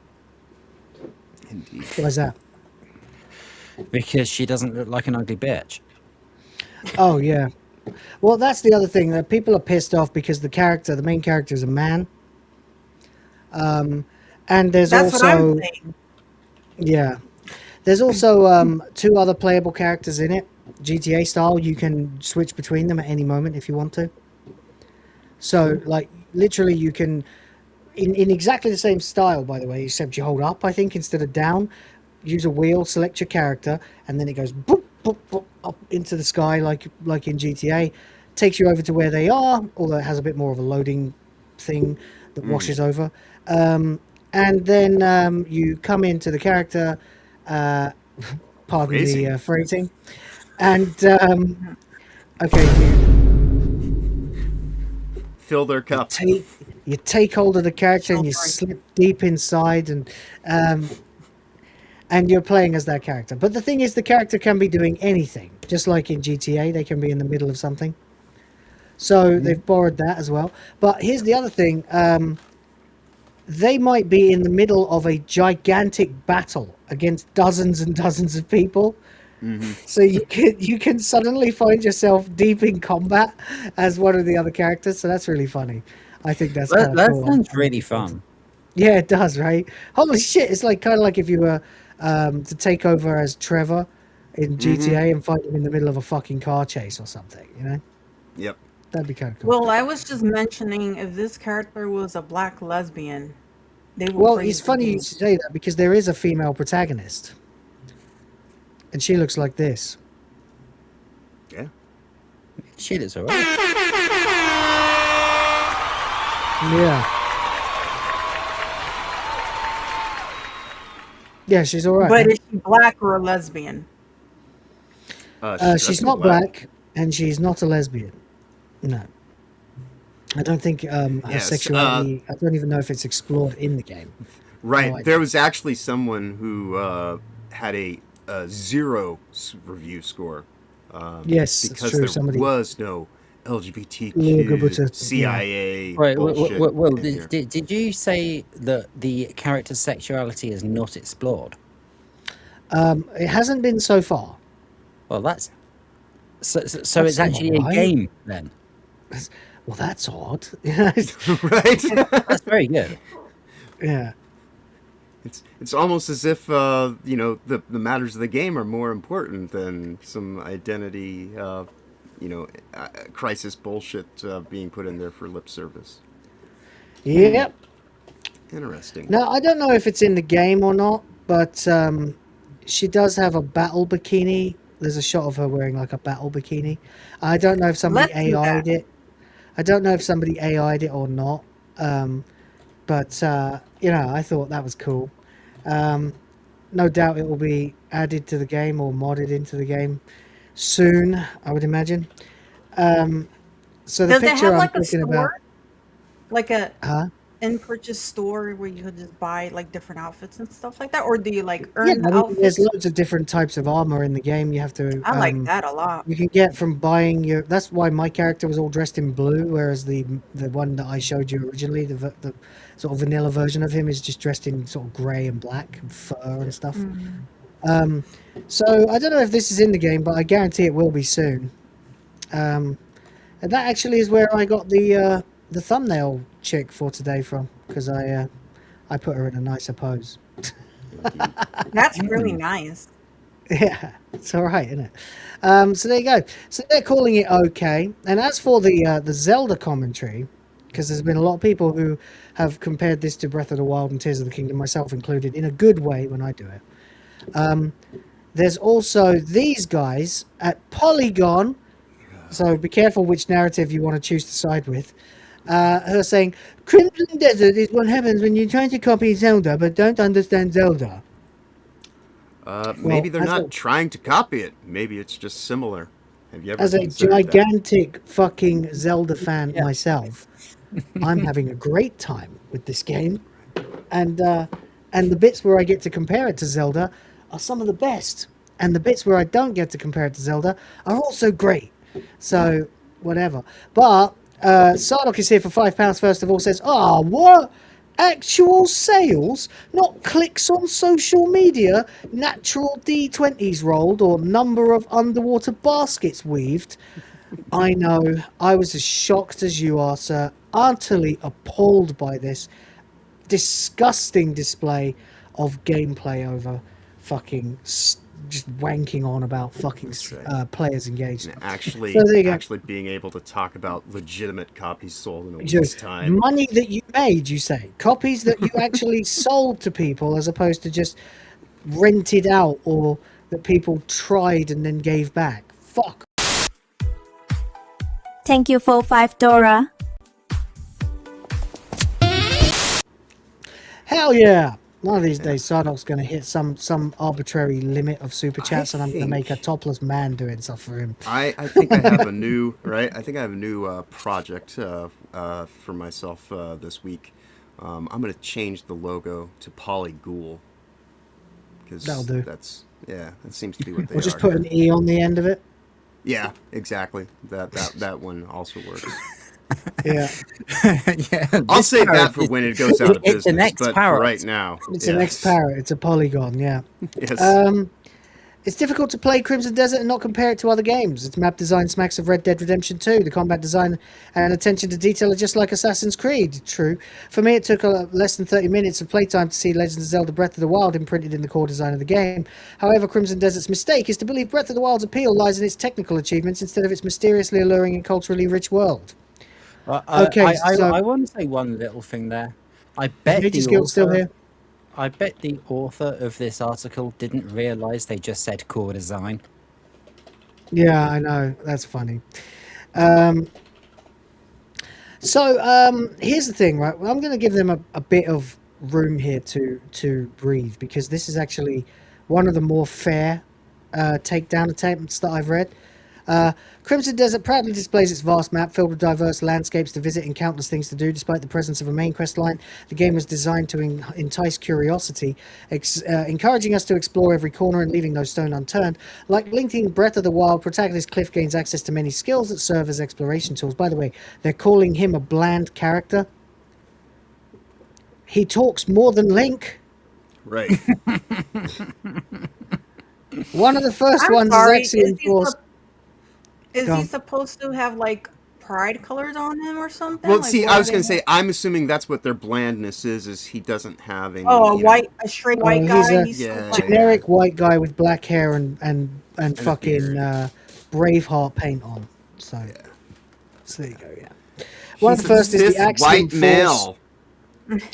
Indeed. Why's that? Because she doesn't look like an ugly bitch. Oh, yeah. Well, that's the other thing, that people are pissed off because the main character is a man. And there's That's what I'm also... saying. Yeah. There's also 2 other playable characters in it. GTA style, you can switch between them at any moment if you want to. So, like, literally you can... In exactly the same style, by the way, except you hold up, I think, instead of down. Use a wheel, select your character, and then it goes boop, boop, boop, up into the sky like in GTA. Takes you over to where they are, although it has a bit more of a loading thing that washes over. And then you come into the character, pardon the phrasing, and okay, fill their cup. You take hold of the character and you slip deep inside, and you're playing as that character. But the thing is, the character can be doing anything. Just like in GTA, they can be in the middle of something. So they've borrowed that as well. But here's the other thing. They might be in the middle of a gigantic battle against dozens and dozens of people. So you can suddenly find yourself deep in combat as one of the other characters. So that's really funny. I think that's kind of cool. That sounds really fun. Yeah, it does, right? Holy shit! It's like kind of like if you were to take over as Trevor in GTA and fight him in the middle of a fucking car chase or something. You know? Yep. That'd be kind of cool. Well, I was just mentioning if this character was a black lesbian, they would. Well, it's funny you say that because there is a female protagonist, and she looks like this. Yeah. She looks alright. Yeah. Yeah, she's all right. But is she black or a lesbian? She's not black, and she's not a lesbian. No. I don't think her sexuality... I don't even know if it's explored in the game. Right. No, there was actually someone who had a 0 review score. Yes, because true. there was no LGBTQ, CIA. Right. Bullshit Well, in here. did you say that the character's sexuality is not explored? It hasn't been so far. Well, that's it's actually a game then. Well, that's odd. Right? That's very good. Yeah. It's almost as if the matters of the game are more important than some identity crisis bullshit being put in there for lip service. Yep. Interesting. Now, I don't know if it's in the game or not, but she does have a battle bikini. There's a shot of her wearing like a battle bikini. I don't know if somebody AI'd it. I don't know if somebody AI'd it or not. But I thought that was cool. No doubt it will be added to the game or modded into the game soon, I would imagine. So the Does it picture have I'm like a talking store? about, Like a in-purchase store where you could just buy like different outfits and stuff like that? Or do you like earn outfits? there's loads of different types of armor in the game. You have to. I like that a lot. You can get from buying your. That's why my character was all dressed in blue, whereas the one that I showed you originally, the sort of vanilla version of him, is just dressed in sort of grey and black and fur and stuff. So I don't know if this is in the game, but I guarantee it will be soon. And that actually is where I got the thumbnail chick for today from, because I put her in a nicer pose. That's really nice. Yeah, it's all right, isn't it? So there you go. So they're calling it okay. And as for the Zelda commentary, because there's been a lot of people who have compared this to Breath of the Wild and Tears of the Kingdom, myself included, in a good way when I do it. There's also these guys at Polygon, so be careful which narrative you want to choose to side with, who are saying, Crimson Desert is what happens when you try to copy Zelda but don't understand Zelda. Maybe they're as not a- trying to copy it. Maybe it's just similar. Have you ever As a considered that? gigantic fucking Zelda fan myself, I'm having a great time with this game, and the bits where I get to compare it to Zelda are some of the best, and the bits where I don't get to compare it to Zelda are also great. So whatever. But Sardock is here for £5. First of all, says, what? Actual sales, not clicks on social media, natural D20s rolled, or number of underwater baskets weaved. I know, I was as shocked as you are, sir. Utterly appalled by this disgusting display of gameplay over fucking just wanking on about fucking players engaged. And actually, So there you go. actually being able to talk about legitimate copies sold in a week's Just time. money that you made, you say. Copies that you actually sold to people as opposed to just rented out or that people tried and then gave back. Fuck. Thank you for $5. Hell yeah. One of these days, Sardock's going to hit some arbitrary limit of super chats, and I'm going to make a topless man doing stuff for him. I think I have a new I think I have a new project for myself this week. I'm going to change the logo to Polyghoul because That'll do. that seems to be what they We'll are. just put an E on the end of it. Yeah, exactly. That one also works. Yeah. I'll save that for when it goes out of business. It's an but for X-Parrot. right now, It's an X-Parrot. It's a polygon, yeah. Yes. It's difficult to play Crimson Desert and not compare it to other games. Its map design smacks of Red Dead Redemption 2. The combat design and attention to detail are just like Assassin's Creed. True. For me, it took less than 30 minutes of playtime to see Legend of Zelda Breath of the Wild imprinted in the core design of the game. However, Crimson Desert's mistake is to believe Breath of the Wild's appeal lies in its technical achievements instead of its mysteriously alluring and culturally rich world. Okay, so I want to say one little thing there. I bet Nature's the Guild still author, here? I bet the author of this article didn't realise they just said core design. Yeah, I know. That's funny. Here's the thing, right? I'm going to give them a bit of room here to breathe, because this is actually one of the more fair takedown attempts that I've read. Crimson Desert proudly displays its vast map filled with diverse landscapes to visit and countless things to do. Despite the presence of a main quest line, the game was designed to entice curiosity, encouraging us to explore every corner and leaving no stone unturned. Like linking Breath of the Wild, protagonist Cliff gains access to many skills that serve as exploration tools. By the way, they're calling him a bland character. He talks more than Link. Right. One of the first I'm ones sorry, is Axiom Force. Is Go he on. supposed to have like pride colors on him or something? Well, Like, see, what I are was going to they- say, I'm assuming that's what their blandness is he doesn't have any. Oh, you know- a straight white He's guy. a He's so bland. generic white guy with black hair and fucking Braveheart paint on. So there you go. Yeah. One of the first is fifth the Axiom white Force. male.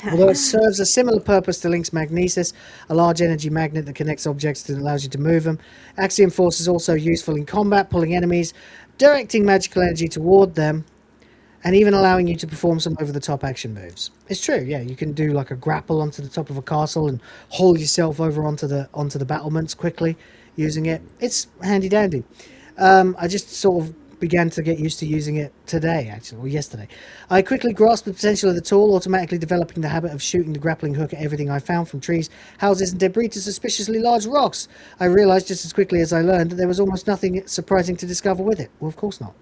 Although it serves a similar purpose to Link's magnesis, a large energy magnet that connects objects and allows you to move them. Axiom Force is also useful in combat, pulling enemies, directing magical energy toward them, and even allowing you to perform some over-the-top action moves. It's true, yeah. You can do like a grapple onto the top of a castle and haul yourself over onto the battlements quickly using it. It's handy-dandy. I just sort of began to get used to using it today, actually, or yesterday. I quickly grasped the potential of the tool, automatically developing the habit of shooting the grappling hook at everything I found, from trees, houses, and debris to suspiciously large rocks. I realized just as quickly as I learned that there was almost nothing surprising to discover with it. Well, of course not.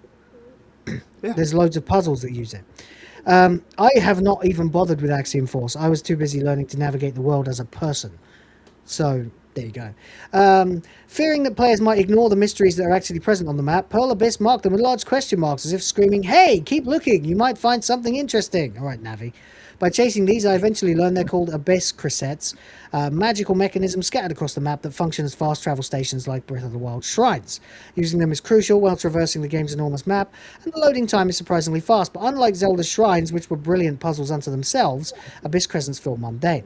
There's loads of puzzles that use it. I have not even bothered with Axiom Force. I was too busy learning to navigate the world as a person. So, there you go. Fearing that players might ignore the mysteries that are actually present on the map, Pearl Abyss marked them with large question marks, as if screaming, "Hey, keep looking, you might find something interesting." Alright, Navi. By chasing these, I eventually learned they're called Abyss Crescents, magical mechanisms scattered across the map that function as fast travel stations like Breath of the Wild shrines. Using them is crucial while traversing the game's enormous map, and the loading time is surprisingly fast, but unlike Zelda's shrines, which were brilliant puzzles unto themselves, Abyss Crescents feel mundane.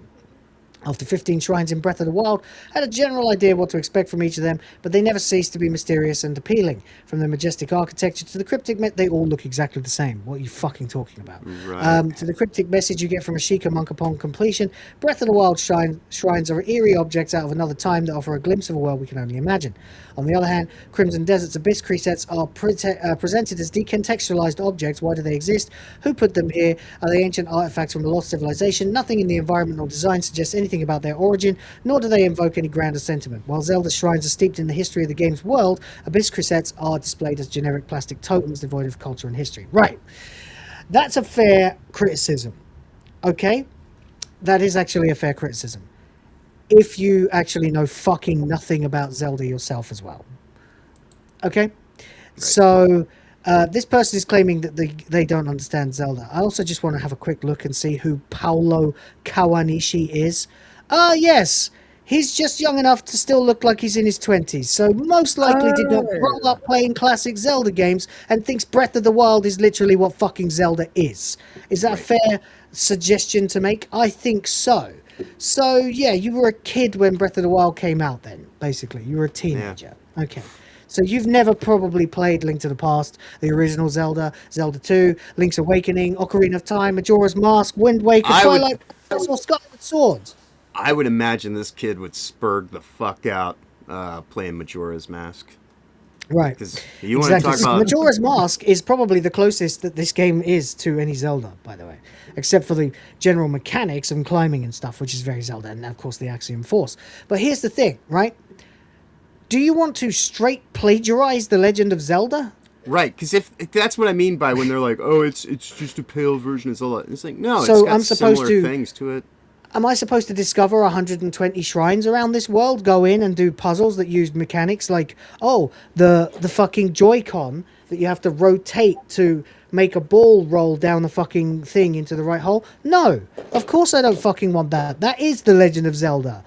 After 15 shrines in Breath of the Wild, I had a general idea what to expect from each of them, but they never ceased to be mysterious and appealing. From the majestic architecture to the cryptic they all look exactly the same. What are you fucking talking about? Right. To the cryptic message you get from a Sheikah monk upon completion, Breath of the Wild shrines are eerie objects out of another time that offer a glimpse of a world we can only imagine. On the other hand, Crimson Desert's Abyss cresets are presented as decontextualized objects. Why do they exist? Who put them here? Are they ancient artifacts from a lost civilization? Nothing in the environment or design suggests anything about their origin, nor do they invoke any grander sentiment. While Zelda shrines are steeped in the history of the game's world, Abyss cresets are displayed as generic plastic totems devoid of culture and history. Right. That's a fair criticism. Okay? That is actually a fair criticism. If you actually know fucking nothing about Zelda yourself as well. Okay? Right. So, this person is claiming that they don't understand Zelda. I also just want to have a quick look and see who Paolo Kawanishi is. Yes. He's just young enough to still look like he's in his 20s, so most likely did not grow up playing classic Zelda games and thinks Breath of the Wild is literally what fucking Zelda is. Is that a fair suggestion to make? I think so. So, yeah, you were a kid when Breath of the Wild came out then, basically. You were a teenager. Yeah. Okay. So you've never probably played Link to the Past, the original Zelda, Zelda 2, Link's Awakening, Ocarina of Time, Majora's Mask, Wind Waker, Twilight Princess, or Skyward Sword. I would imagine this kid would spurg the fuck out playing Majora's Mask. Right. Because you want to talk about Majora's Mask is probably the closest that this game is to any Zelda, by the way, except for the general mechanics of climbing and stuff, which is very Zelda, and of course the Axiom Force. But here's the thing, right? Do you want to straight plagiarize The Legend of Zelda? Right, because if that's what I mean by when they're like, oh, it's just a pale version of Zelda. It's like, no, so it's got I'm supposed similar to, things to it. Am I supposed to discover 120 shrines around this world, go in and do puzzles that use mechanics like, oh, the fucking Joy-Con that you have to rotate to make a ball roll down the fucking thing into the right hole? No, of course I don't fucking want that. That is The Legend of Zelda.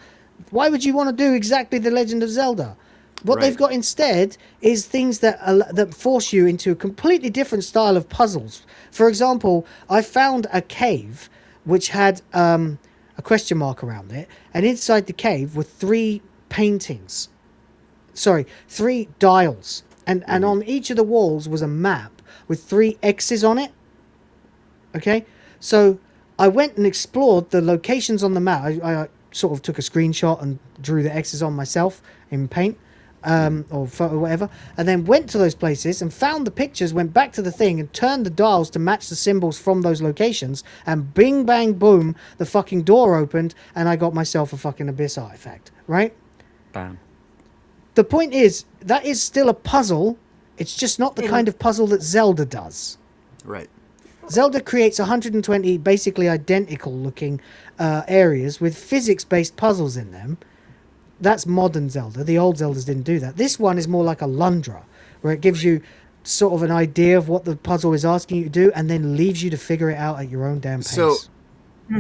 Why would you want to do exactly The Legend of Zelda? What they've got instead is things that force you into a completely different style of puzzles. For example, I found a cave which had a question mark around it, and inside the cave were 3 paintings. Sorry, 3 dials. And on each of the walls was a map with 3 X's on it. Okay? So I went and explored the locations on the map. I sort of took a screenshot and drew the X's on myself in paint. Or photo, whatever, and then went to those places and found the pictures, went back to the thing and turned the dials to match the symbols from those locations, and bing bang boom, the fucking door opened and I got myself a fucking Abyss artifact, right? Bam. The point is, that is still a puzzle. It's just not the kind of puzzle that Zelda does. Right. Zelda creates 120 basically identical looking areas with physics-based puzzles in them. That's modern Zelda. The old Zeldas didn't do that. This one is more like a Lundra, where it gives you sort of an idea of what the puzzle is asking you to do, and then leaves you to figure it out at your own damn pace. So,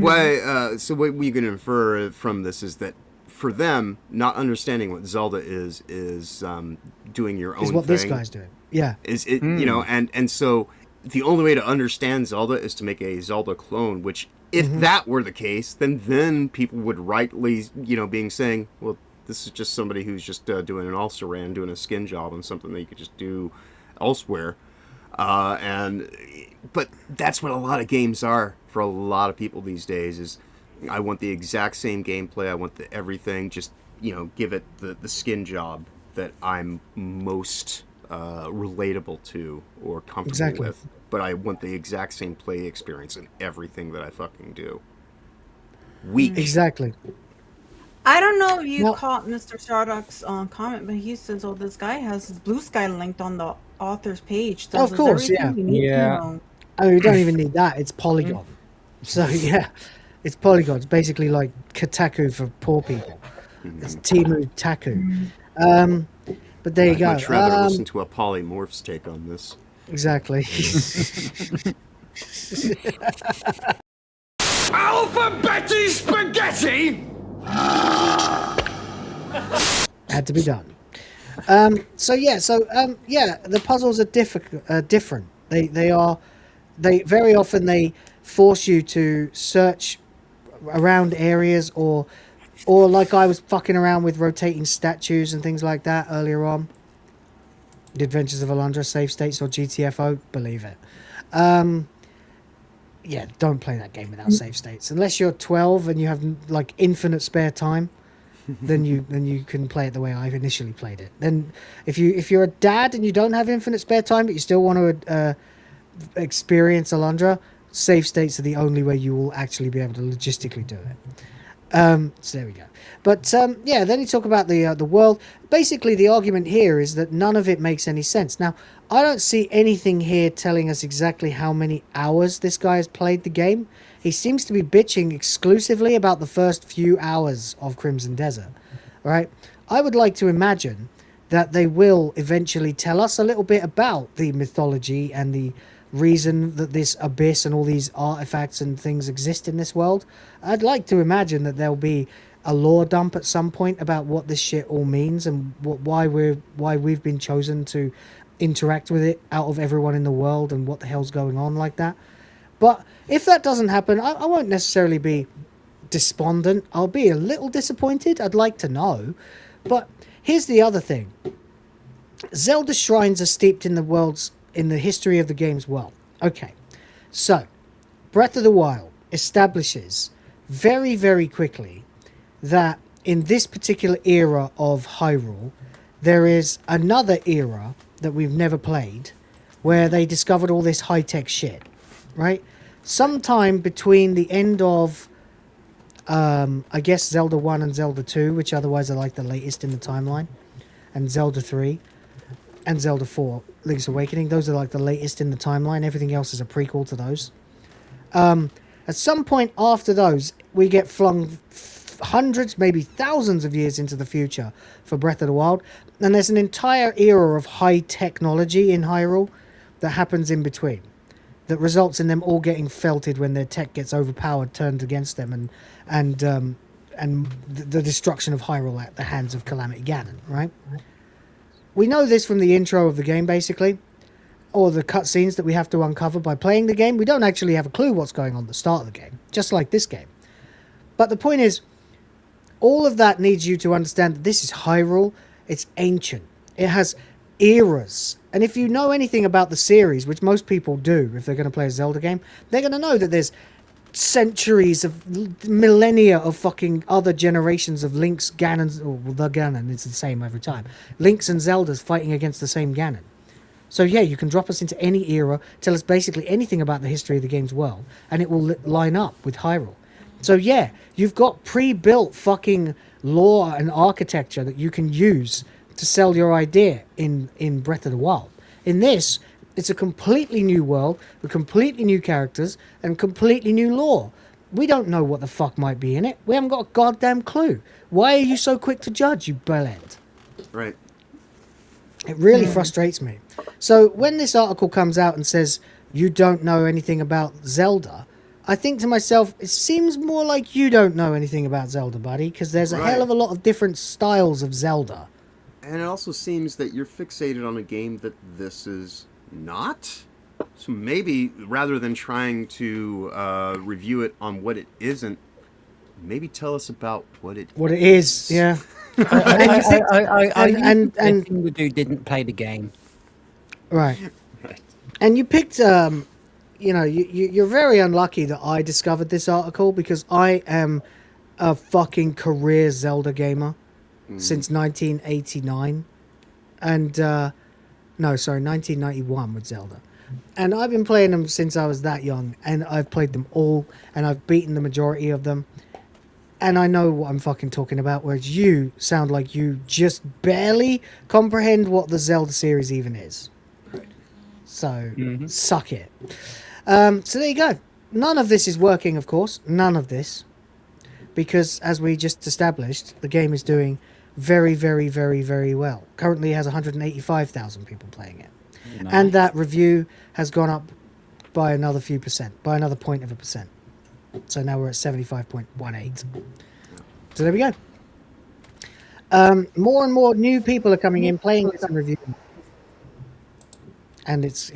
what we can infer from this is that for them, not understanding what Zelda is doing your own thing. Is what this guy's doing. Yeah. You know, and so the only way to understand Zelda is to make a Zelda clone, which if that were the case, then people would rightly, being saying, well, this is just somebody who's just doing an also-ran, doing a skin job on something that you could just do elsewhere. But that's what a lot of games are for a lot of people these days is I want the exact same gameplay. I want everything, just, give it the skin job that I'm most relatable to or comfortable with. But I want the exact same play experience in everything that I fucking do. Weak. Exactly. I don't know if you caught Mr. Stardock's comment, but he says, "Oh, this guy has his Blue Sky linked on the author's page." Of course, yeah. I mean, we don't even need that. It's Polygon. So yeah, it's Polygon. It's basically like Kotaku for poor people. It's Timu Taku. But there you go. I'd much rather listen to a Polymorph's take on this. Exactly. Alphabetti spaghetti. Had to be done. The puzzles are different. They very often they force you to search around areas, or like I was fucking around with rotating statues and things like that earlier on. The Adventures of Alundra, save states, or GTFO, believe it. Yeah, don't play that game without save states. Unless you're 12 and you have like infinite spare time, then you can play it the way I initially played it. Then if you're a dad and you don't have infinite spare time but you still want to experience Alundra, save states are the only way you will actually be able to logistically do it. So there we go. But yeah, then you talk about the world. Basically, the argument here is that none of it makes any sense. Now, I don't see anything here telling us exactly how many hours this guy has played the game. He seems to be bitching exclusively about the first few hours of Crimson Desert, right? I would like to imagine that they will eventually tell us a little bit about the mythology and the reason that this abyss and all these artifacts and things exist in this world. I'd like to imagine that there'll be a lore dump at some point about what this shit all means and why we've been chosen to interact with it out of everyone in the world and what the hell's going on like that. But if that doesn't happen, I won't necessarily be despondent. I'll be a little disappointed. I'd like to know. But here's the other thing. Zelda shrines are steeped in the history of the game's world. Okay, so Breath of the Wild establishes very, very quickly that in this particular era of Hyrule, there is another era that we've never played where they discovered all this high-tech shit, right? Sometime between the end of, I guess, Zelda 1 and Zelda 2, which otherwise are like the latest in the timeline, and Zelda 3, and Zelda 4, Link's Awakening. Those are like the latest in the timeline. Everything else is a prequel to those. At some point after those, we get flung hundreds, maybe thousands of years into the future for Breath of the Wild. And there's an entire era of high technology in Hyrule that happens in between, that results in them all getting felted when their tech gets overpowered, turned against them, and the destruction of Hyrule at the hands of Calamity Ganon, right? We know this from the intro of the game, basically, or the cutscenes that we have to uncover by playing the game. We don't actually have a clue what's going on at the start of the game, just like this game. But the point is, all of that needs you to understand that this is Hyrule. It's ancient. It has eras. And if you know anything about the series, which most people do if they're going to play a Zelda game, they're going to know that there's centuries of millennia of fucking other generations of Links, Ganons, or the Ganon, it's the same every time. Links and Zeldas fighting against the same Ganon. So yeah, you can drop us into any era, tell us basically anything about the history of the game's world, and it will line up with Hyrule. So yeah, you've got pre-built fucking lore and architecture that you can use to sell your idea in Breath of the Wild. In this, it's a completely new world with completely new characters and completely new lore. We don't know what the fuck might be in it. We haven't got a goddamn clue. Why are you so quick to judge, you bellend? Right. It really frustrates me. So when this article comes out and says you don't know anything about Zelda, I think to myself, it seems more like you don't know anything about Zelda, buddy, because there's a hell of a lot of different styles of Zelda. And it also seems that you're fixated on a game that this is not. So maybe, rather than trying to review it on what it isn't, maybe tell us about what it is. Yeah. and the dude didn't play the game. Right. And you picked, you're very unlucky that I discovered this article, because I am a fucking career Zelda gamer since 1989. And, 1991 with Zelda. And I've been playing them since I was that young, and I've played them all, and I've beaten the majority of them. And I know what I'm fucking talking about, whereas you sound like you just barely comprehend what the Zelda series even is. So, suck it. So there you go. None of this is working, of course. None of this. Because, as we just established, the game is doing very, very, very, very well. Currently it has 185,000 people playing it. Nice. And that review has gone up by another few percent, by another 0.1%. So now we're at 75.18. So there we go. More and more new people are coming in, playing this and reviewing. And it's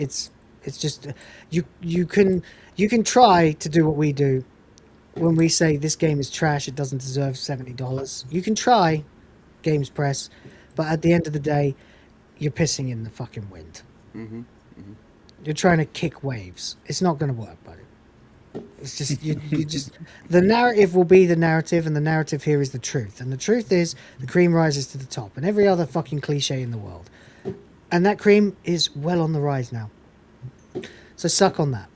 just you can try to do what we do when we say this game is trash, it doesn't deserve $70. You can try, Games Press, but at the end of the day, you're pissing in the fucking wind. You're trying to kick waves. It's not going to work, buddy. It's just you just the narrative will be the narrative, and the narrative here is the truth. And the truth is the cream rises to the top, and every other fucking cliche in the world. And that cream is well on the rise now. So suck on that.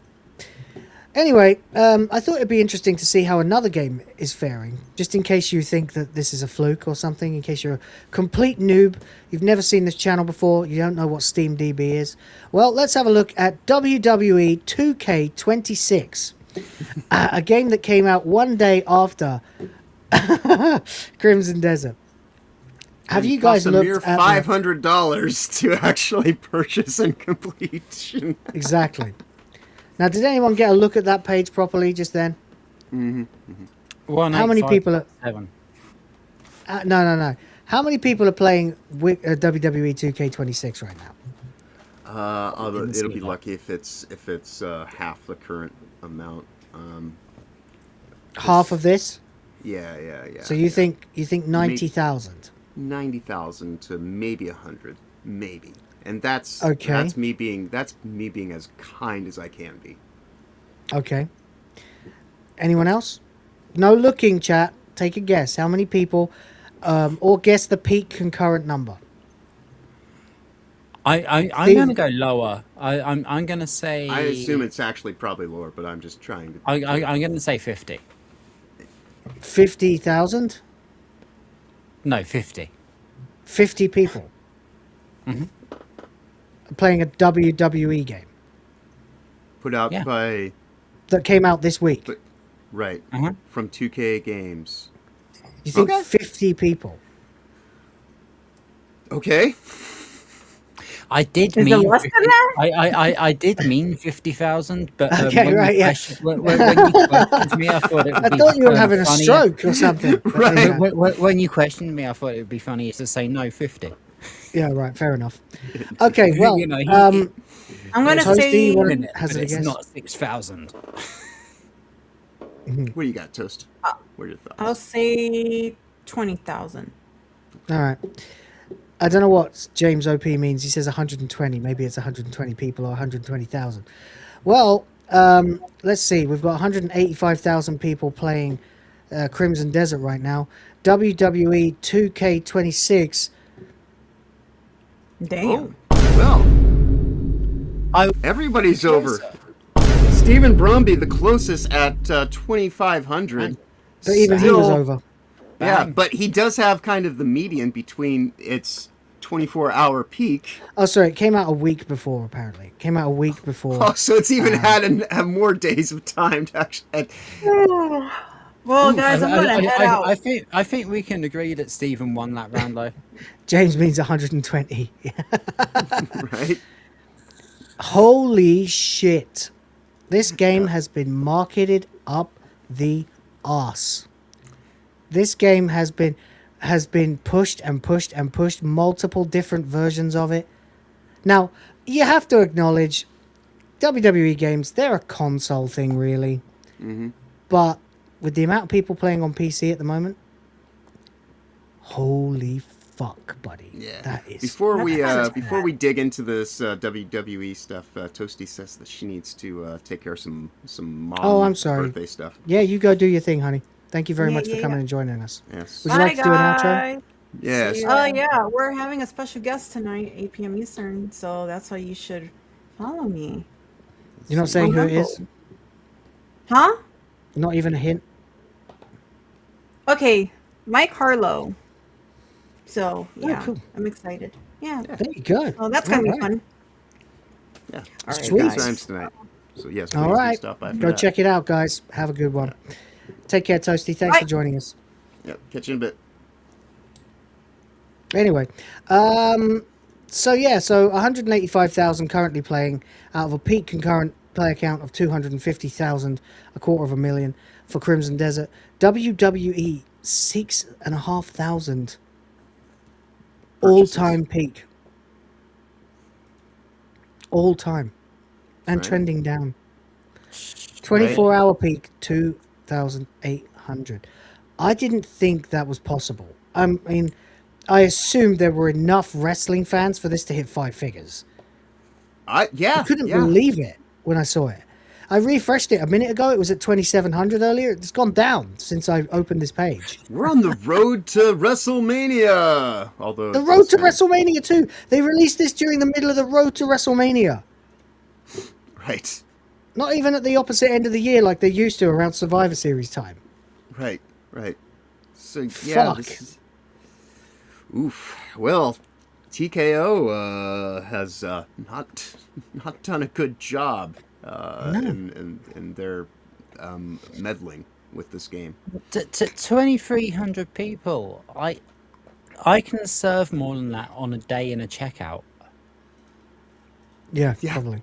Anyway, I thought it'd be interesting to see how another game is faring, just in case you think that this is a fluke or something, in case you're a complete noob, you've never seen this channel before, you don't know what SteamDB is. Well, let's have a look at WWE 2K26, a game that came out one day after Crimson Desert. Have you guys looked mere at $500 to actually purchase and complete? Exactly. Now, did anyone get a look at that page properly just then? How many people are... No. How many people are playing WWE 2K26 right now? It'll be lucky if it's half the current amount. Half of this? Yeah. So you think 90,000? 90,000 to maybe 100, maybe. And that's okay. That's me being as kind as I can be. Okay. Anyone else? No looking, chat. Take a guess. How many people? Or guess the peak concurrent number. I'm gonna go lower. I'm gonna say. I assume it's actually probably lower, but I'm just trying to. I'm gonna say 50. 50,000? No, 50. 50 people. Playing a WWE game. Put out by... That came out this week. Right. From 2K Games. You think 50 people? Okay. I did Is mean... it less than that? I did mean 50,000, but okay, right, yeah. When you questioned me, I thought it would I thought you were having a stroke or something. Right. When you questioned me, I thought it would be funny to say no 50. Yeah, right. Fair enough. Okay, well, you know, I'm going to say it's not 6,000. What do you got, Toast? What are your thoughts? I'll say 20,000. All right. I don't know what James OP means. He says 120. Maybe it's 120 people or 120,000. Well, let's see. We've got 185,000 people playing Crimson Desert right now. WWE 2K26. Damn. Well, everybody's over. Stephen Brumby, the closest at 2,500. But even he was over. Yeah, but he does have kind of the median between its 24-hour peak. Oh, sorry. It came out a week before, apparently. It came out a week before. Oh, so it's even had more days of time to actually... Well, guys, I'm going to head out. I think we can agree that Stephen won that round, though. James means 120. Right? Holy shit. This game has been marketed up the arse. This game has been pushed and pushed and pushed, multiple different versions of it. Now, you have to acknowledge WWE games, they're a console thing, really. But with the amount of people playing on PC at the moment, holy fuck, buddy. Yeah. That is before we dig into this WWE stuff, Toasty says that she needs to take care of some mom I'm sorry. birthday stuff. Yeah, you go do your thing, honey. Thank you very much for coming and joining us. Yes. Would you like to do an outro? Yes. Oh, yeah. We're having a special guest tonight, 8 p.m. Eastern, so that's why you should follow me. You're not saying who it is? Huh? Not even a hint? Okay, Mike Harlow. So, yeah, cool. I'm excited. Yeah. There you go. Oh, that's going to be fun. Yeah. All right, Sweet. guys. Times tonight. So, yes, All please do right. stop by for Go that. check it out, guys. Have a good one. Take care, Toasty. Thanks for joining us. Yep. Catch you in a bit. Anyway, so 185,000 currently playing out of a peak concurrent player count of 250,000, 250,000 for Crimson Desert. WWE 6,500 all-time peak, all-time, and trending down. 24-hour peak 1,800. I didn't think that was possible. I mean, I assumed there were enough wrestling fans for this to hit 5 figures. I couldn't believe it when I saw it. I refreshed it a minute ago. It was at 2,700 earlier. It's gone down since I opened this page. We're on the road to WrestleMania. Although the road to WrestleMania 2. They released this during the middle of the road to WrestleMania. Right. Not even at the opposite end of the year like they used to around Survivor Series time. Right. So yeah, this is... Oof. Well, TKO has not done a good job in their meddling with this game. 2,300 people. I can serve more than that on a day in a checkout. Yeah. Probably.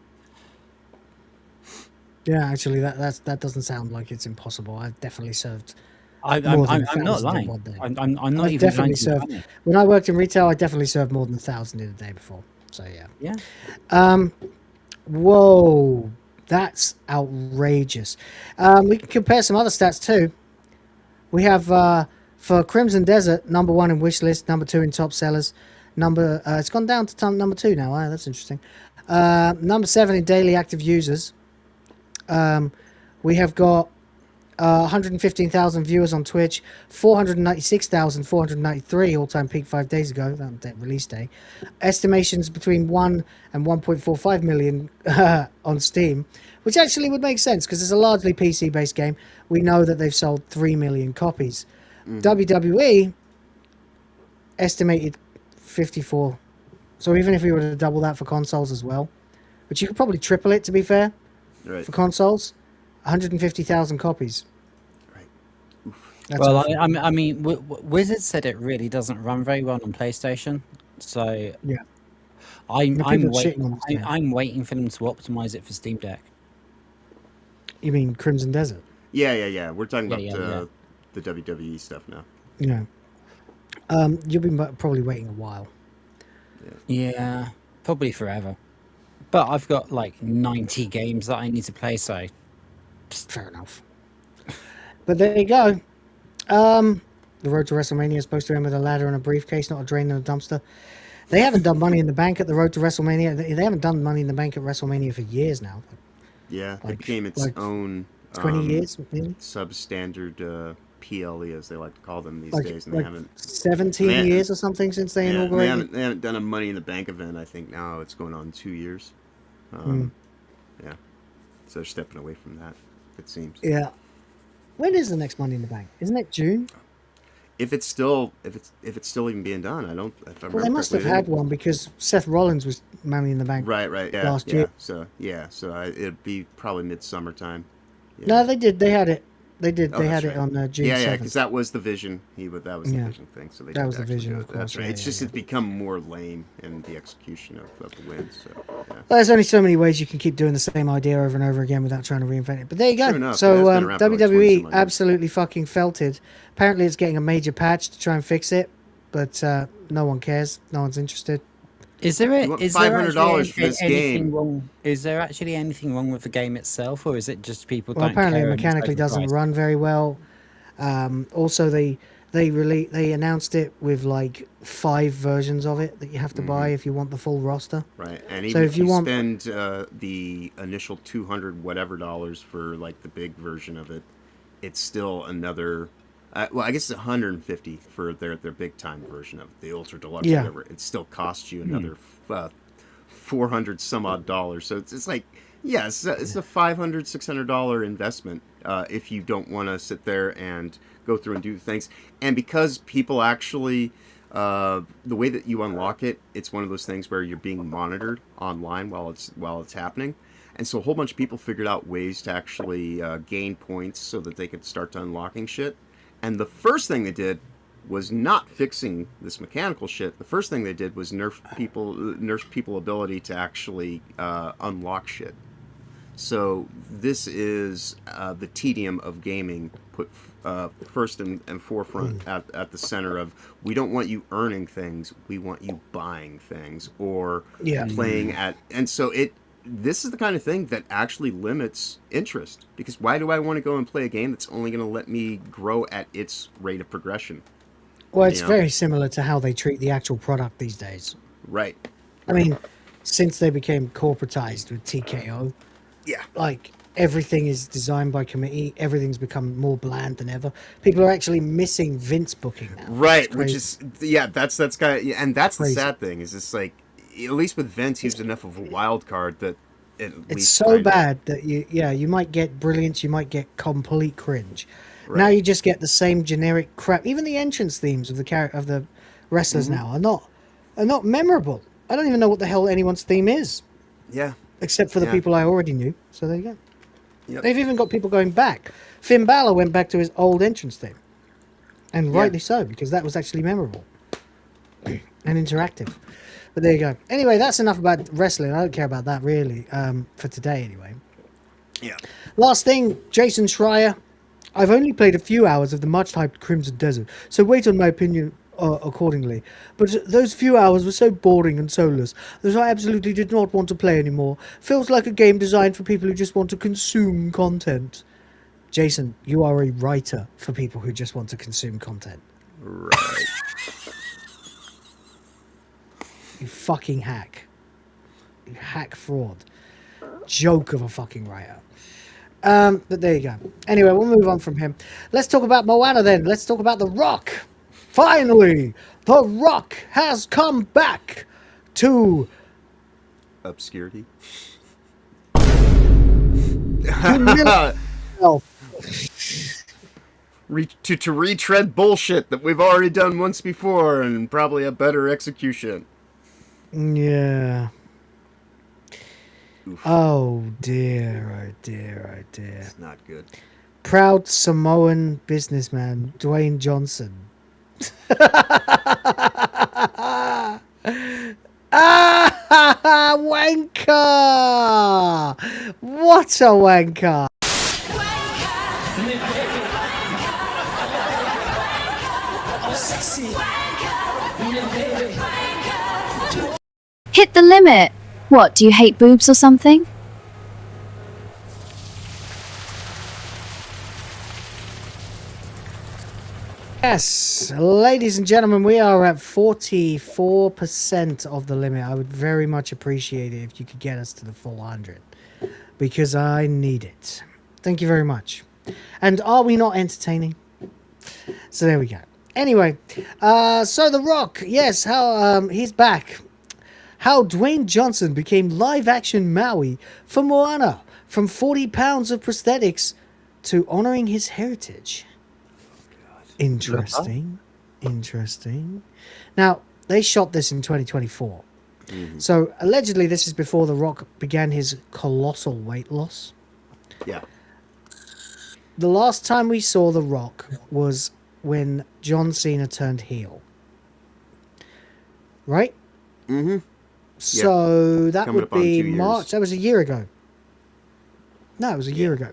Yeah, actually, that doesn't sound like it's impossible. I've definitely served. I'm not lying. I'm not even definitely served. When I worked in retail, I definitely served more than 1,000 in a day before. So yeah. Yeah. Whoa, that's outrageous. We can compare some other stats too. We have for Crimson Desert, number 1 in wish list, number 2 in top sellers. It's gone down to number 2 now. Wow, that's interesting. Number 7 in daily active users. We have got 115,000 viewers on Twitch, 496,493 all-time peak 5 days ago, that release day. Estimations between 1 and 1.45 million on Steam, which actually would make sense because it's a largely PC-based game. We know that they've sold 3 million copies. WWE estimated 54. So even if we were to double that for consoles as well, which you could probably triple it to be fair, for consoles, 150,000 copies. That's well, I mean, Wizard said it really doesn't run very well on PlayStation, so yeah, I'm waiting for them to optimize it for Steam Deck. You mean Crimson Desert? Yeah. We're talking about the WWE stuff now. Yeah. You'll be probably waiting a while. Yeah, probably forever. But I've got like 90 games that I need to play, so fair enough. But there you go. The road to WrestleMania is supposed to end with a ladder and a briefcase, not a drain and a dumpster. They haven't done Money in the Bank at the road to WrestleMania. They haven't done Money in the Bank at WrestleMania for years now. Yeah, it became its own 20 years, maybe? Substandard PLE, as they like to call them these days. And they haven't 17 years or something since they inaugurated. They haven't done a Money in the Bank event. I think now it's going on 2 years. Yeah, so they're stepping away from that. It seems. Yeah. When is the next Money in the Bank? Isn't it June? If it's still even being done, I don't. Well, they must have had one because Seth Rollins was Money in the Bank. Right. Yeah, last year. So it'd be probably midsummertime. Yeah. No, they did. They had it. They did. They had it on June 7th. Yeah, because that was the vision. That was the vision thing. So that was the vision, of course. That's right. It's just it's become more lame in the execution of the win. So well, there's only so many ways you can keep doing the same idea over and over again without trying to reinvent it. But there you go. Enough, so WWE absolutely fucking felted. Apparently, it's getting a major patch to try and fix it, but no one cares. No one's interested. Is there $500 for this game? Wrong? Is there actually anything wrong with the game itself, or is it just people don't apparently care? It mechanically doesn't run very well. Also, they announced it with like 5 versions of it that you have to buy if you want the full roster. Right, and even if you spend the initial $200 whatever for like the big version of it, it's still another. Well, I guess it's $150 for their big time version of it, the ultra deluxe, whatever. It still costs you another $400 some odd dollars. So it's like, yeah, it's a $500-$600 investment if you don't want to sit there and go through and do things. And because people actually, the way that you unlock it, it's one of those things where you're being monitored online while it's happening. And so a whole bunch of people figured out ways to actually gain points so that they could start to unlocking shit. And the first thing they did was not fixing this mechanical shit. The first thing they did was nerf people ability to actually unlock shit. So this is the tedium of gaming put first and forefront at the center of, we don't want you earning things, we want you buying things or playing at. And so this is the kind of thing that actually limits interest. Because why do I want to go and play a game that's only going to let me grow at its rate of progression? Well, it's very similar to how they treat the actual product these days. Right. I mean, since they became corporatized with TKO, yeah, like everything is designed by committee. Everything's become more bland than ever. People are actually missing Vince booking now. Right, which is that's kind of, and that's Crazy. the sad thing is it's like at least with Vince, he's enough of a wild card that It's so bad that you might get brilliance, you might get complete cringe. Right. Now you just get the same generic crap. Even the entrance themes of the wrestlers now are not memorable. I don't even know what the hell anyone's theme is. Yeah. Except for the people I already knew. So there you go. Yep. They've even got people going back. Finn Balor went back to his old entrance theme. And rightly so, because that was actually memorable. And interactive. But there you go. Anyway, that's enough about wrestling. I don't care about that really. For today anyway. Yeah. Last thing, Jason Schreier. I've only played a few hours of the much-hyped Crimson Desert, so wait on my opinion accordingly. But those few hours were so boring and soulless that I absolutely did not want to play anymore. Feels like a game designed for people who just want to consume content. Jason, you are a writer for people who just want to consume content. Right. You fucking hack. You hack fraud. Joke of a fucking writer. But there you go. Anyway, we'll move on from him. Let's talk about Moana then. Let's talk about The Rock. Finally, The Rock has come back to obscurity. To retread bullshit that we've already done once before and probably a better execution. Yeah. Oof. Oh dear, oh dear, oh dear. It's not good. Proud Samoan businessman Dwayne Johnson. Wanker! What a wanker! Hit the limit. What, do you hate boobs or something? Yes, ladies and gentlemen, we are at 44% of the limit. I would very much appreciate it if you could get us to the full 100, because I need it. Thank you very much. And are we not entertaining? So there we go. Anyway, so The Rock, yes, how he's back. How Dwayne Johnson became live-action Maui for Moana, from 40 pounds of prosthetics to honoring his heritage. Interesting. Interesting. Now, they shot this in 2024. Mm-hmm. So, allegedly, this is before The Rock began his colossal weight loss. Yeah. The last time we saw The Rock was when John Cena turned heel. Right? Mm-hmm. So, that would be March. That was a year ago. No, it was a year ago.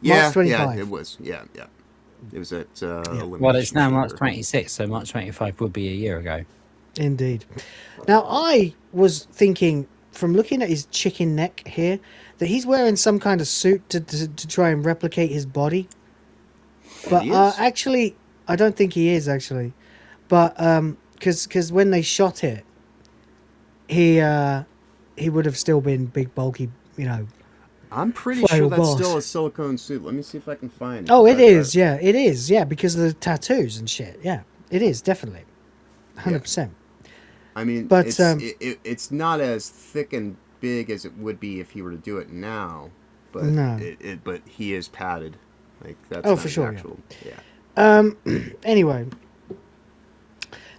Yeah, March 25. Yeah, it was. Yeah. It was at well, it's now March 26, so March 25 would be a year ago. Indeed. Now, I was thinking, from looking at his chicken neck here, that he's wearing some kind of suit to try and replicate his body. But actually, I don't think he is, actually. But because when they shot it, he would have still been big, bulky, you know. I'm pretty sure that's still a silicone suit. Let me see if I can find it. Oh, it is. Yeah, it is. Yeah, because of the tattoos and shit. Yeah, it is, definitely. 100%. I mean, but it's not as thick and big as it would be if he were to do it now. But no. But he is padded. Like that's for sure. Actual, yeah. Anyway,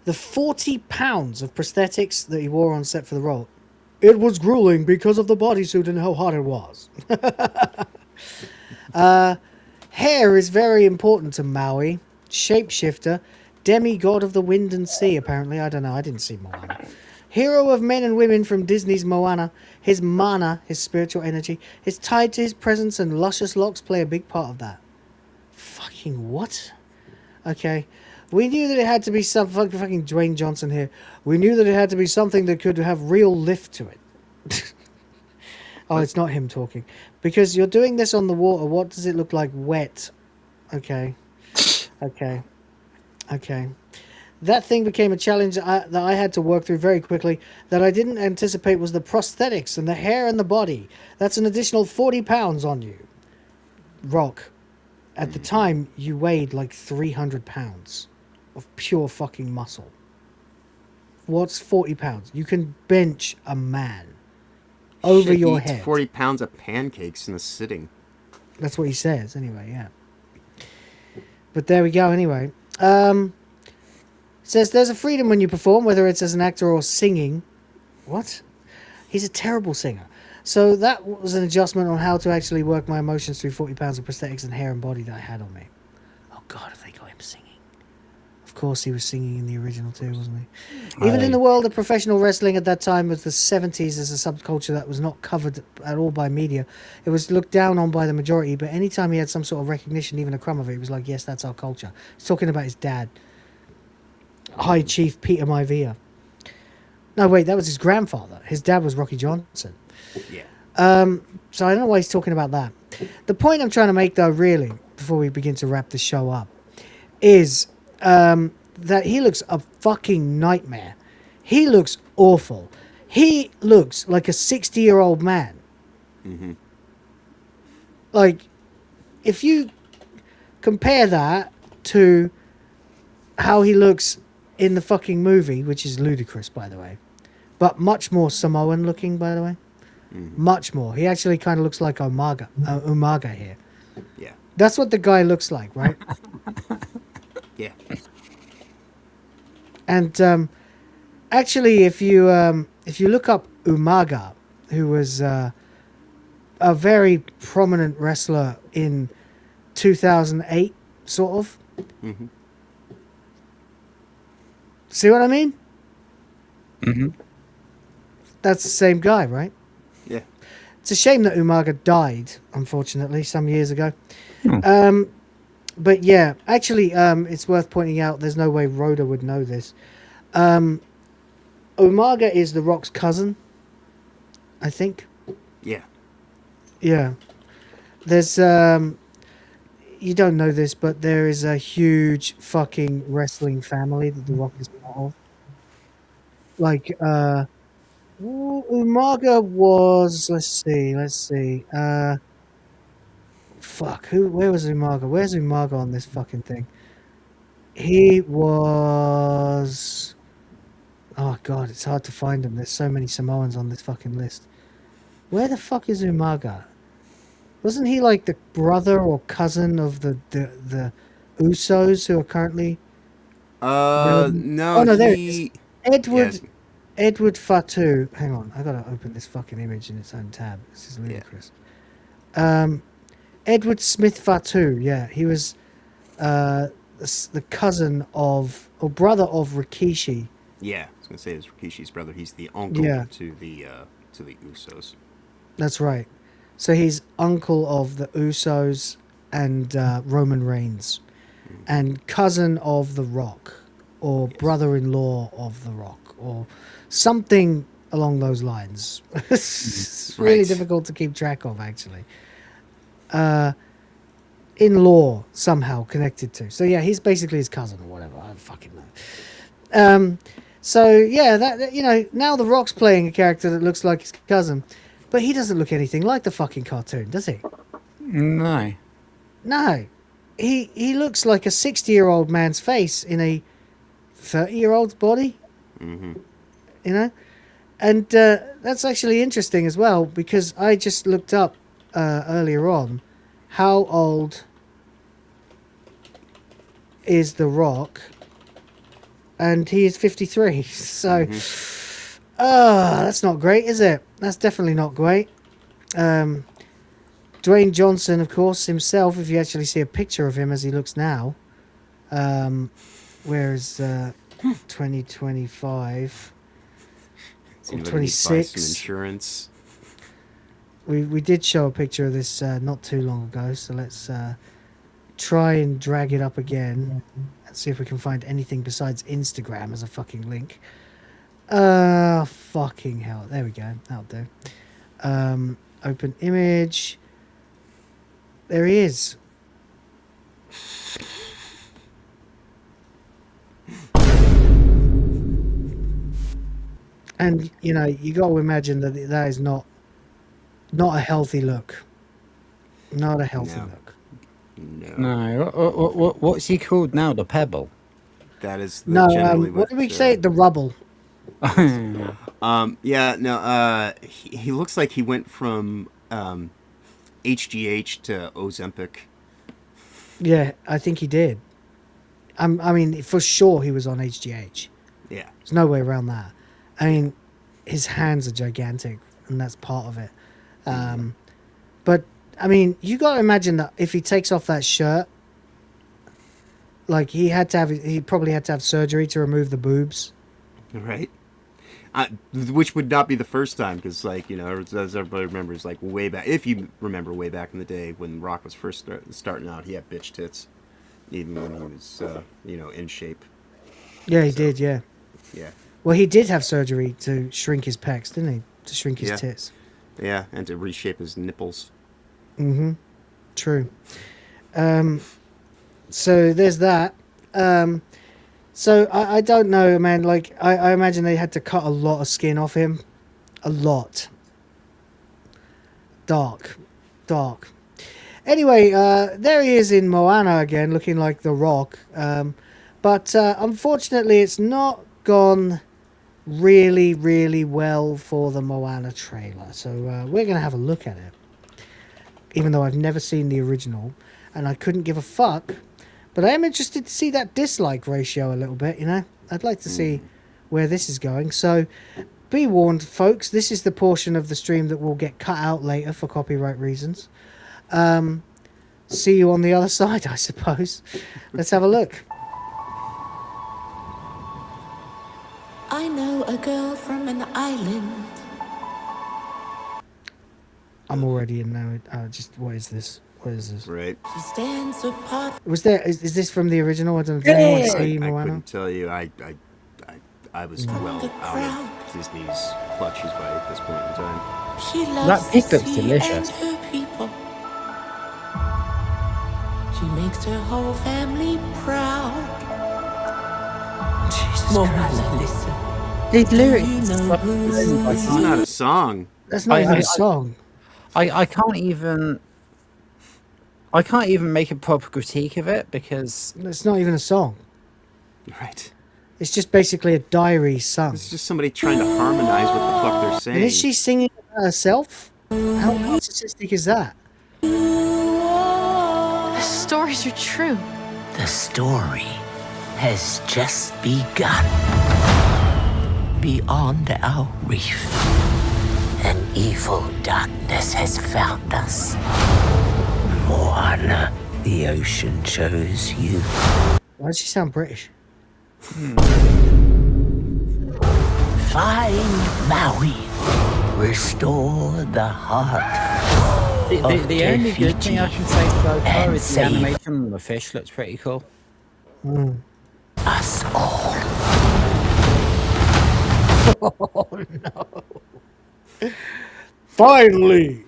the 40 pounds of prosthetics that he wore on set for the role. It was grueling because of the bodysuit and how hot it was. Hair is very important to Maui. Shapeshifter. Demigod of the wind and sea, apparently. I don't know. I didn't see Moana. Hero of men and women from Disney's Moana. His mana, his spiritual energy, is tied to his presence, and luscious locks play a big part of that. Fucking what? Okay. We knew that it had to be some fucking Dwayne Johnson here. We knew that it had to be something that could have real lift to it. Oh, it's not him talking. Because you're doing this on the water. What does it look like? Wet. Okay. Okay. Okay. That thing became a challenge that I had to work through very quickly that I didn't anticipate was the prosthetics and the hair and the body. That's an additional 40 pounds on you. Rock. At the time, you weighed like 300 pounds of pure fucking muscle. What's 40 pounds? You can bench a man over Shit, your he eats head. 40 pounds of pancakes in a sitting. That's what he says, anyway, yeah. But there we go, anyway. Says there's a freedom when you perform, whether it's as an actor or singing. What? He's a terrible singer. So that was an adjustment on how to actually work my emotions through 40 pounds of prosthetics and hair and body that I had on me. Oh, God, if they got him singing. Of course, he was singing in the original too, wasn't he? Even in the world of professional wrestling at that time of the 70s as a subculture that was not covered at all by media, it was looked down on by the majority, but anytime he had some sort of recognition, even a crumb of it, he was like, yes, that's our culture. He's talking about his dad, High Chief Peter Maivia. No, wait, that was his grandfather. His dad was Rocky Johnson. Yeah. So I don't know why he's talking about that. The point I'm trying to make, though, really, before we begin to wrap the show up, is that he looks a fucking nightmare. He looks awful. He looks like a 60-year-old man. Mm-hmm. Like, if you compare that to how he looks in the fucking movie, which is ludicrous, by the way, but much more Samoan looking, by the way. Much more. He actually kind of looks like Umaga here. Yeah. That's what the guy looks like, right? Yeah. And actually, if you look up Umaga, who was a very prominent wrestler in 2008, sort of. Mm-hmm. See what I mean? Mm-hmm. That's the same guy, right? Yeah. It's a shame that Umaga died, unfortunately, some years ago. But yeah, actually, it's worth pointing out, there's no way Rhoda would know this. Umaga is The Rock's cousin, I think. Yeah. Yeah. There's, you don't know this, but there is a huge fucking wrestling family that The Rock is part of. Like, Umaga was, let's see. Where was Umaga? Where's Umaga on this fucking thing? He was, oh God, it's hard to find him. There's so many Samoans on this fucking list. Where the fuck is Umaga? Wasn't he like the brother or cousin of the Usos who are currently? No. Oh no, there he is. Edward Fatu. Hang on, I gotta open this fucking image in its own tab. This is ludicrous. Edward Smith Fatu. Yeah, he was the cousin of or brother of Rikishi. Yeah, I was gonna say it's Rikishi's brother. He's the uncle to the Usos. That's right. So he's uncle of the Usos and Roman Reigns, and cousin of The Rock, or brother-in-law of The Rock, or something along those lines. It's really difficult to keep track of, actually. In law, somehow connected to. So yeah, he's basically his cousin or whatever. I don't fucking know. So yeah, that now The Rock's playing a character that looks like his cousin, but he doesn't look anything like the fucking cartoon, does he? No. No. He looks like a 60-year-old man's face in a 30-year-old's body. Mm-hmm. You know? And that's actually interesting as well, because I just looked up earlier on how old is The Rock, and he is 53. So, that's not great, is it? That's definitely not great. Dwayne Johnson, of course, himself, if you actually see a picture of him as he looks now, whereas 2025 or 26. Insurance. We did show a picture of this not too long ago, so let's try and drag it up again and see if we can find anything besides Instagram as a fucking link. Fucking hell. There we go. That'll do. Open image. There he is. And, you know, you got to imagine that that is not a healthy look. Not a healthy look. No. What's he called now? The Pebble? That is No, what did we say? The Rubble. Yeah, no, he looks like he went from HGH to Ozempic. Yeah, I think he did. I mean, for sure he was on HGH. Yeah. There's no way around that. I mean, his hands are gigantic, and that's part of it. But, I mean, you got to imagine that if he takes off that shirt, like, he probably had to have surgery to remove the boobs. Right. Which would not be the first time, because, like, you know, as everybody remembers, like, way back, if you remember way back in the day when Rock was first starting out, he had bitch tits, even when he was, you know, in shape. Yeah, he did, yeah. Yeah. Well, he did have surgery to shrink his pecs, didn't he? To shrink his tits. Yeah, and to reshape his nipples. Mm-hmm. True. So there's that. So I don't know, man. Like, I imagine they had to cut a lot of skin off him. A lot. Dark. Anyway, there he is in Moana again, looking like The Rock. But unfortunately, it's not gone really, really well for the Moana trailer. So we're going to have a look at it. Even though I've never seen the original, and I couldn't give a fuck. But I am interested to see that dislike ratio a little bit, you know? I'd like to see where this is going. So be warned, folks, this is the portion of the stream that will get cut out later for copyright reasons. See you on the other side, I suppose. Let's have a look. I know a girl from an island. I'm already in now. What is this? What is this? Right. She stands apart. Was there? Is this from the original? I don't know. Does anyone see I Moana? couldn't tell you. I was well out of Disney's clutches by this point in time. She loves That pig the looks sea delicious. and her people. She makes her whole family proud. Moana, listen. These lyrics. It's not a song. That's not even a song. I can't even make a proper critique of it because It's not even a song. Right. It's just basically a diary sung. It's just somebody trying to harmonize what the fuck they're saying. And is she singing about herself? How narcissistic is that? The stories are true. The story has just begun. Beyond our reef, an evil darkness has found us. Moana, the ocean chose you. Why does she sound British? Find Maui. Restore the heart. The only good thing I can say so far is the save animation on the fish looks pretty cool. us all. Oh no. Finally.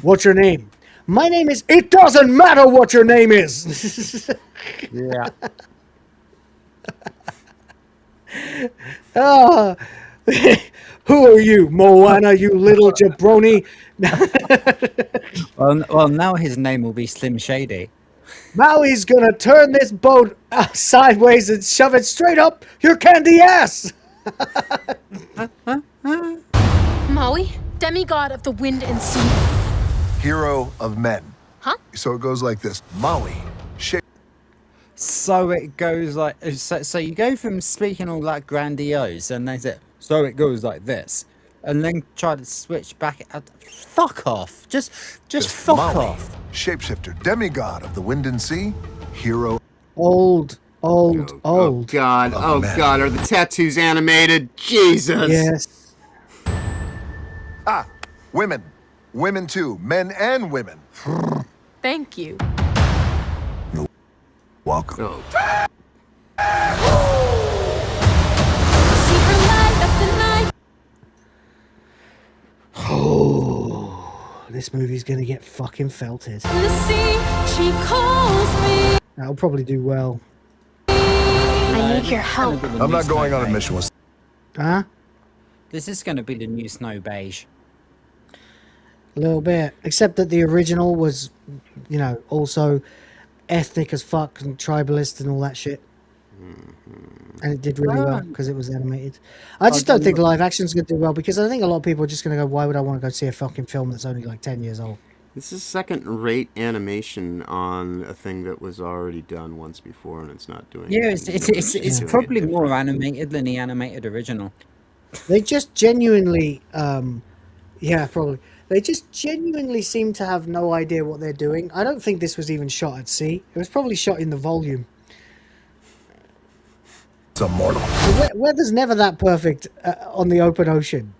What's your name? My name is... It doesn't matter what your name is. Yeah. Who are you, Moana, you little jabroni? Well, now his name will be Slim Shady. Maui's gonna turn this boat sideways and shove it straight up your candy ass. Maui, demigod of the wind and sea. Hero of men. Huh? So it goes like this. Maui. So it goes like so you go from speaking all that grandiose and then say so it goes like this and then try to switch back fuck off. Just fuck Maui, off. Shapeshifter, demigod of the wind and sea, hero. Old. Oh God! Oh God! Are the tattoos animated? Jesus! Yes. Ah, women. Women too. Men and women. Thank you. Welcome. This movie's gonna get fucking felted. The sea, she calls me. That'll probably do well. I need your help. I'm not going on a mission with. Huh? This is going to be the new Snow Beige. A little bit. Except that the original was, you know, also ethnic as fuck and tribalist and all that shit. And it did really well because it was animated. I just don't think live action's going to do well because I think a lot of people are just going to go, why would I want to go see a fucking film that's only like 10 years old? This is second-rate animation on a thing that was already done once before, and it's not doing. Yeah, it's probably more animated than the animated original. They just genuinely, yeah, probably. They just genuinely seem to have no idea what they're doing. I don't think this was even shot at sea. It was probably shot in the volume. It's immortal. The weather's never that perfect on the open ocean,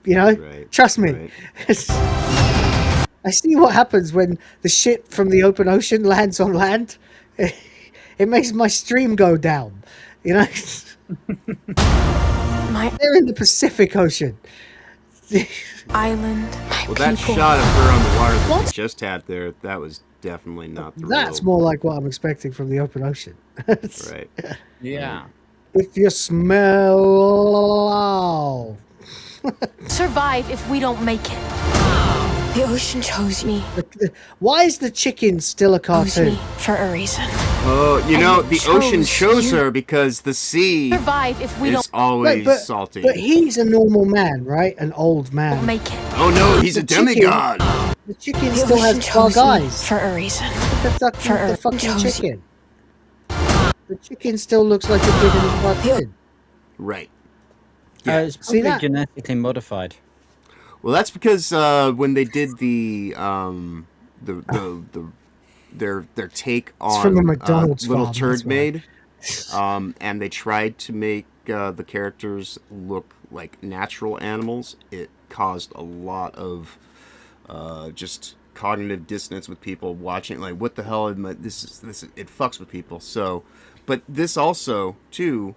you know. Right, Trust me. Right. I see what happens when the shit from the open ocean lands on land. It makes my stream go down, you know. They're in the Pacific Ocean. Island. Well, that shot of her on the water that we just had there, that was definitely not the That's real... more like what I'm expecting from the open ocean. Right. Yeah. If you smell... Survive if we don't make it. The ocean chose me. Why is the chicken still a cartoon? For a reason. Oh, you know, the ocean chose her because the sea Survive if we is don't always salty. But he's a normal man, right? An old man. Make it. Oh no, he's a demigod. The chicken still has bug eyes. For a reason. The fucking chicken. The chicken still looks like it did in the cartoon. Right. Yeah. It's probably genetically modified. Well, that's because when they did their take on from a McDonald's Little farm, Turd that's why. Maid, and they tried to make the characters look like natural animals, it caused a lot of just cognitive dissonance with people watching. Like, what the hell? This it fucks with people. So, but this also too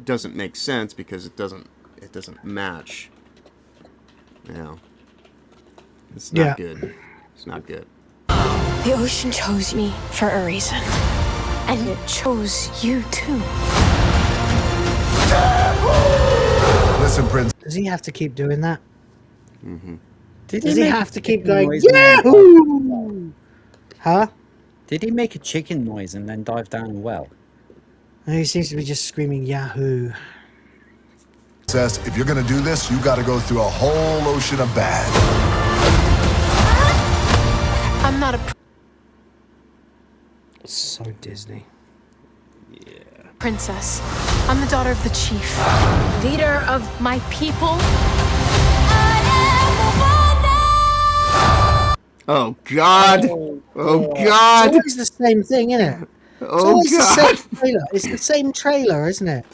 doesn't make sense because it doesn't match. Yeah. It's not good. It's not good. The ocean chose me for a reason. And it chose you too. Listen, Prince. Does he have to keep doing that? Mm-hmm. Does he have to keep going, Yahoo! Huh? Did he make a chicken noise and then dive down a well? No, he seems to be just screaming Yahoo! Says, if you're gonna do this, you gotta go through a whole ocean of bad. I'm not a So Disney. princess. I'm the daughter of the chief. Leader of my people. Oh God! Oh God! It's always the same thing, isn't it? It's always the same trailer. It's the same trailer, isn't it?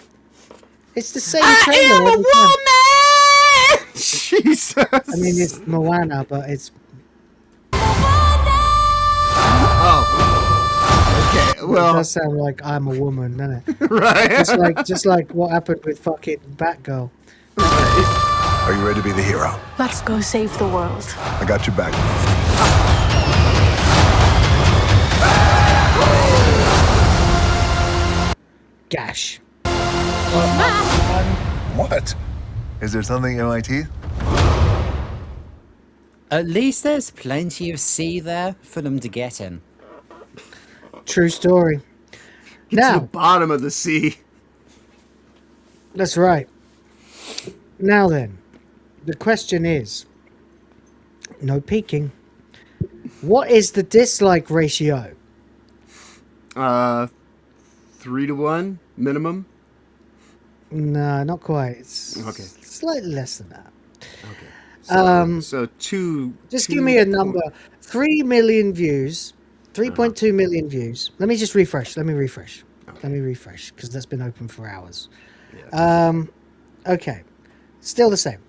It's the same trailer every time. Jesus! I mean, it's Moana, but it's... Oh. Okay, well... It does sound like I'm a woman, doesn't it? Right? Just like what happened with fucking Batgirl. Are you ready to be the hero? Let's go save the world. I got your back. Gash. What? Is there something in my teeth? At least there's plenty of sea there for them to get in. True story. Now, to the bottom of the sea. That's right. Now then, the question is, no peeking. What is the dislike ratio? 3-to-1 minimum. No, not quite. It's okay. Slightly less than that. Okay. So two. Just give me a number. 3 million views. 3.2 million views. Let me just refresh. Let me refresh because that's been open for hours. Yeah. Okay. Still the same.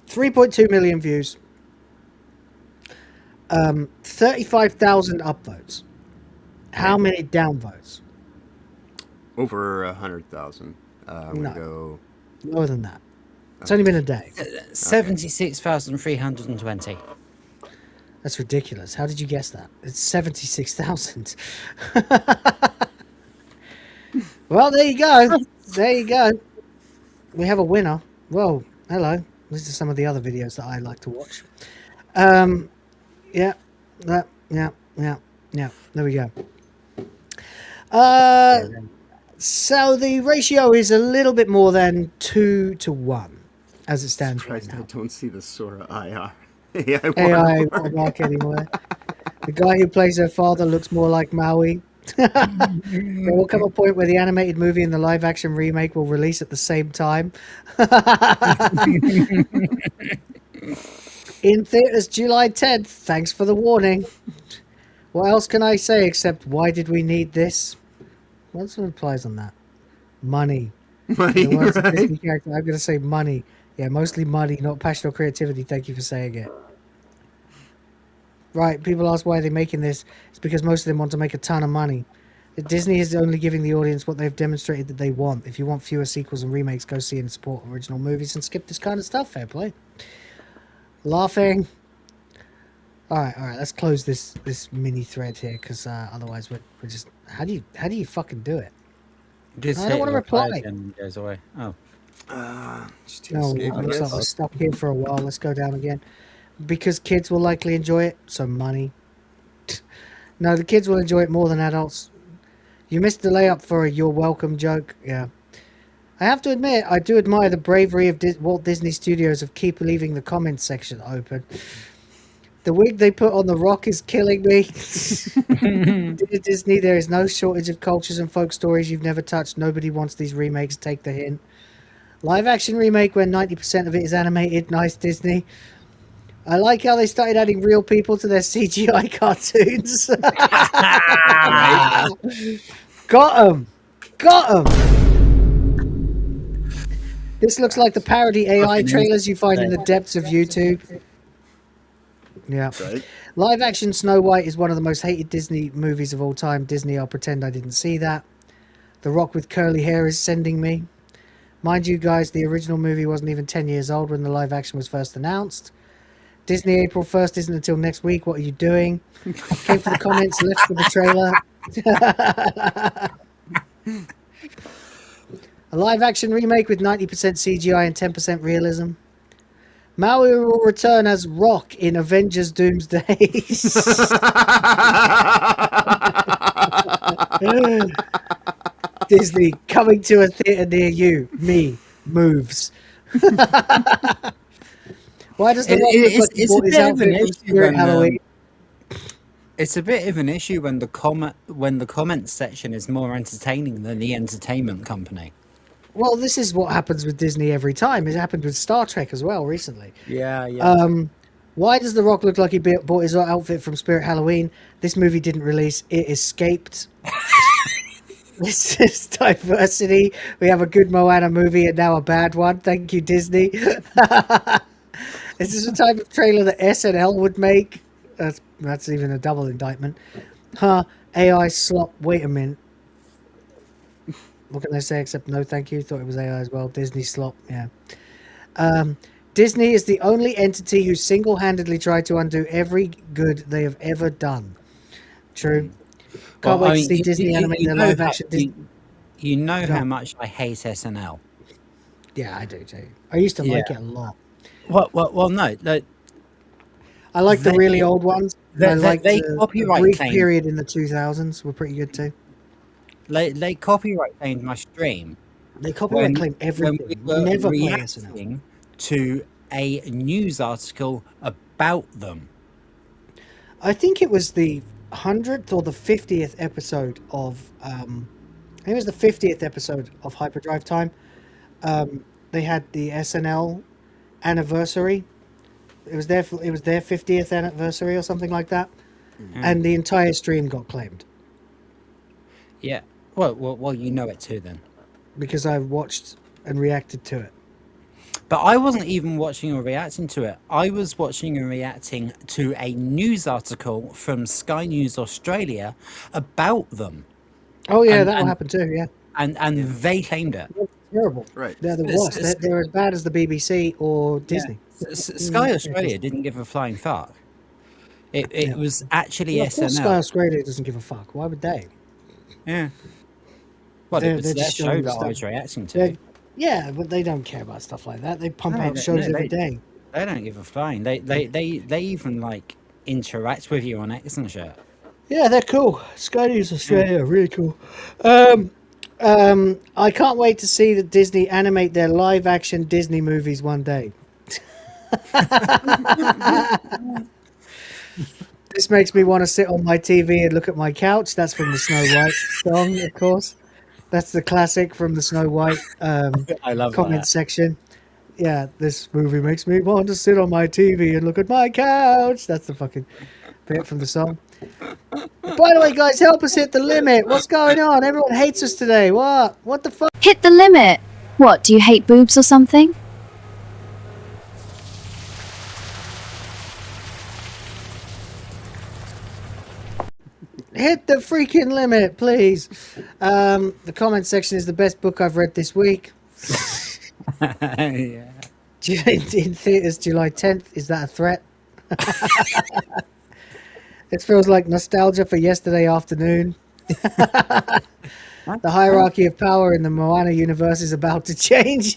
3.2 million views. 35,000 upvotes. How many downvotes? Over 100,000. No. Go... Lower than that. It's only been a day. 76,320. That's ridiculous. How did you guess that? It's 76,000. Well, there you go. There you go. We have a winner. Well, hello. These are some of the other videos that I like to watch. Yeah. Yeah. There we go. So the ratio is a little bit more than 2 to 1, as it stands right now. I don't see the Sora IR. AI watermark anywhere. The guy who plays her father looks more like Maui. There will come a point where the animated movie and the live action remake will release at the same time. In theaters July 10th. Thanks for the warning. What else can I say except why did we need this? What's the replies on that? Money. Money, right? I'm going to say money. Yeah, mostly money, not passion or creativity. Thank you for saying it. Right, people ask why they're making this. It's because most of them want to make a ton of money. Disney is only giving the audience what they've demonstrated that they want. If you want fewer sequels and remakes, go see and support original movies and skip this kind of stuff. Fair play. Laughing. All right. Let's close this mini thread here, because otherwise we're just. How do you fucking do it? Just I don't want to reply. And it goes away. Oh. No, it looks like we're stuck here for a while. Let's go down again. Because kids will likely enjoy it, so money. No, the kids will enjoy it more than adults. You missed the layup for a "you're welcome" joke. Yeah. I have to admit, I do admire the bravery of Walt Disney Studios of keep leaving the comments section open. The wig they put on The Rock is killing me. Dear Disney, there is no shortage of cultures and folk stories you've never touched. Nobody wants these remakes. Take the hint. Live action remake where 90% of it is animated. Nice, Disney. I like how they started adding real people to their CGI cartoons. Got 'em. This looks like the parody AI trailers you find in the depths of YouTube. Yeah. Right. Live action Snow White is one of the most hated Disney movies of all time. Disney, I'll pretend I didn't see that. The Rock with curly hair is sending me. Mind you guys, the original movie wasn't even 10 years old when the live action was first announced. Disney April 1st isn't until next week. What are you doing? Came for the comments, left for the trailer. A live action remake with 90% CGI and 10% realism. Maui will return as Rock in Avengers Doomsday. Disney coming to a theater near you. Me moves. Why does the Rock look like he bought his outfit from Spirit Halloween? It's a bit of an issue when the comment section is more entertaining than the entertainment company. Well, this is what happens with Disney every time. It happened with Star Trek as well recently. Yeah. Why does The Rock look like he bought his outfit from Spirit Halloween? This movie didn't release. It escaped. This is diversity. We have a good Moana movie and now a bad one. Thank you, Disney. Is this the type of trailer that SNL would make? That's even a double indictment. Huh. AI slop. Wait a minute. What can I say except no thank you? Thought it was AI as well. Disney slop. Yeah. Disney is the only entity who single-handedly tried to undo every good they have ever done. True. Can't wait to see Disney animate their live action. You know how much I hate SNL. Yeah, I do too. I used to like it a lot. Well, no. I like the really old ones. I like the copyright brief claim. period in the 2000s were pretty good too. They copyright claimed my stream. They copyright claim everything. When we were Never play reacting to a news article about them. I think it was the 100th or the 50th episode of I think it was the 50th episode of Hyperdrive Time. They had the SNL anniversary. It was their 50th anniversary or something like that, and the entire stream got claimed. Yeah. Well, you know it too then. Because I watched and reacted to it. But I wasn't even watching or reacting to it. I was watching and reacting to a news article from Sky News Australia about them. Oh yeah, that will happen too. Yeah. And they claimed it. Terrible. Right. They're the worst. They're as bad as the BBC or Disney. Sky Australia didn't give a flying fuck. It was actually Of course, Sky SNL. Australia doesn't give a fuck. Why would they? Yeah. Well, it was their show that I was reacting to. Yeah, but they don't care about stuff like that. They pump No, out they- shows no, every they- day. They don't give a flying. They even like interact with you on X and shit. Yeah, they're cool. Sky News Australia, really cool. I can't wait to see that Disney animate their live-action Disney movies one day. This makes me want to sit on my TV and look at my couch. That's from the Snow White song, of course. That's the classic from the Snow White I love comment that. section. Yeah, this movie makes me want to sit on my TV and look at my couch. That's the fucking bit from the song. By the way, guys, help us hit the limit. What's going on? Everyone hates us today. What? What the fuck? Hit the limit. What, do you hate boobs or something? Hit the freaking limit, please. The comment section is the best book I've read this week. Yeah. In theaters, July 10th. Is that a threat? It feels like nostalgia for yesterday afternoon. The hierarchy of power in the Moana universe is about to change.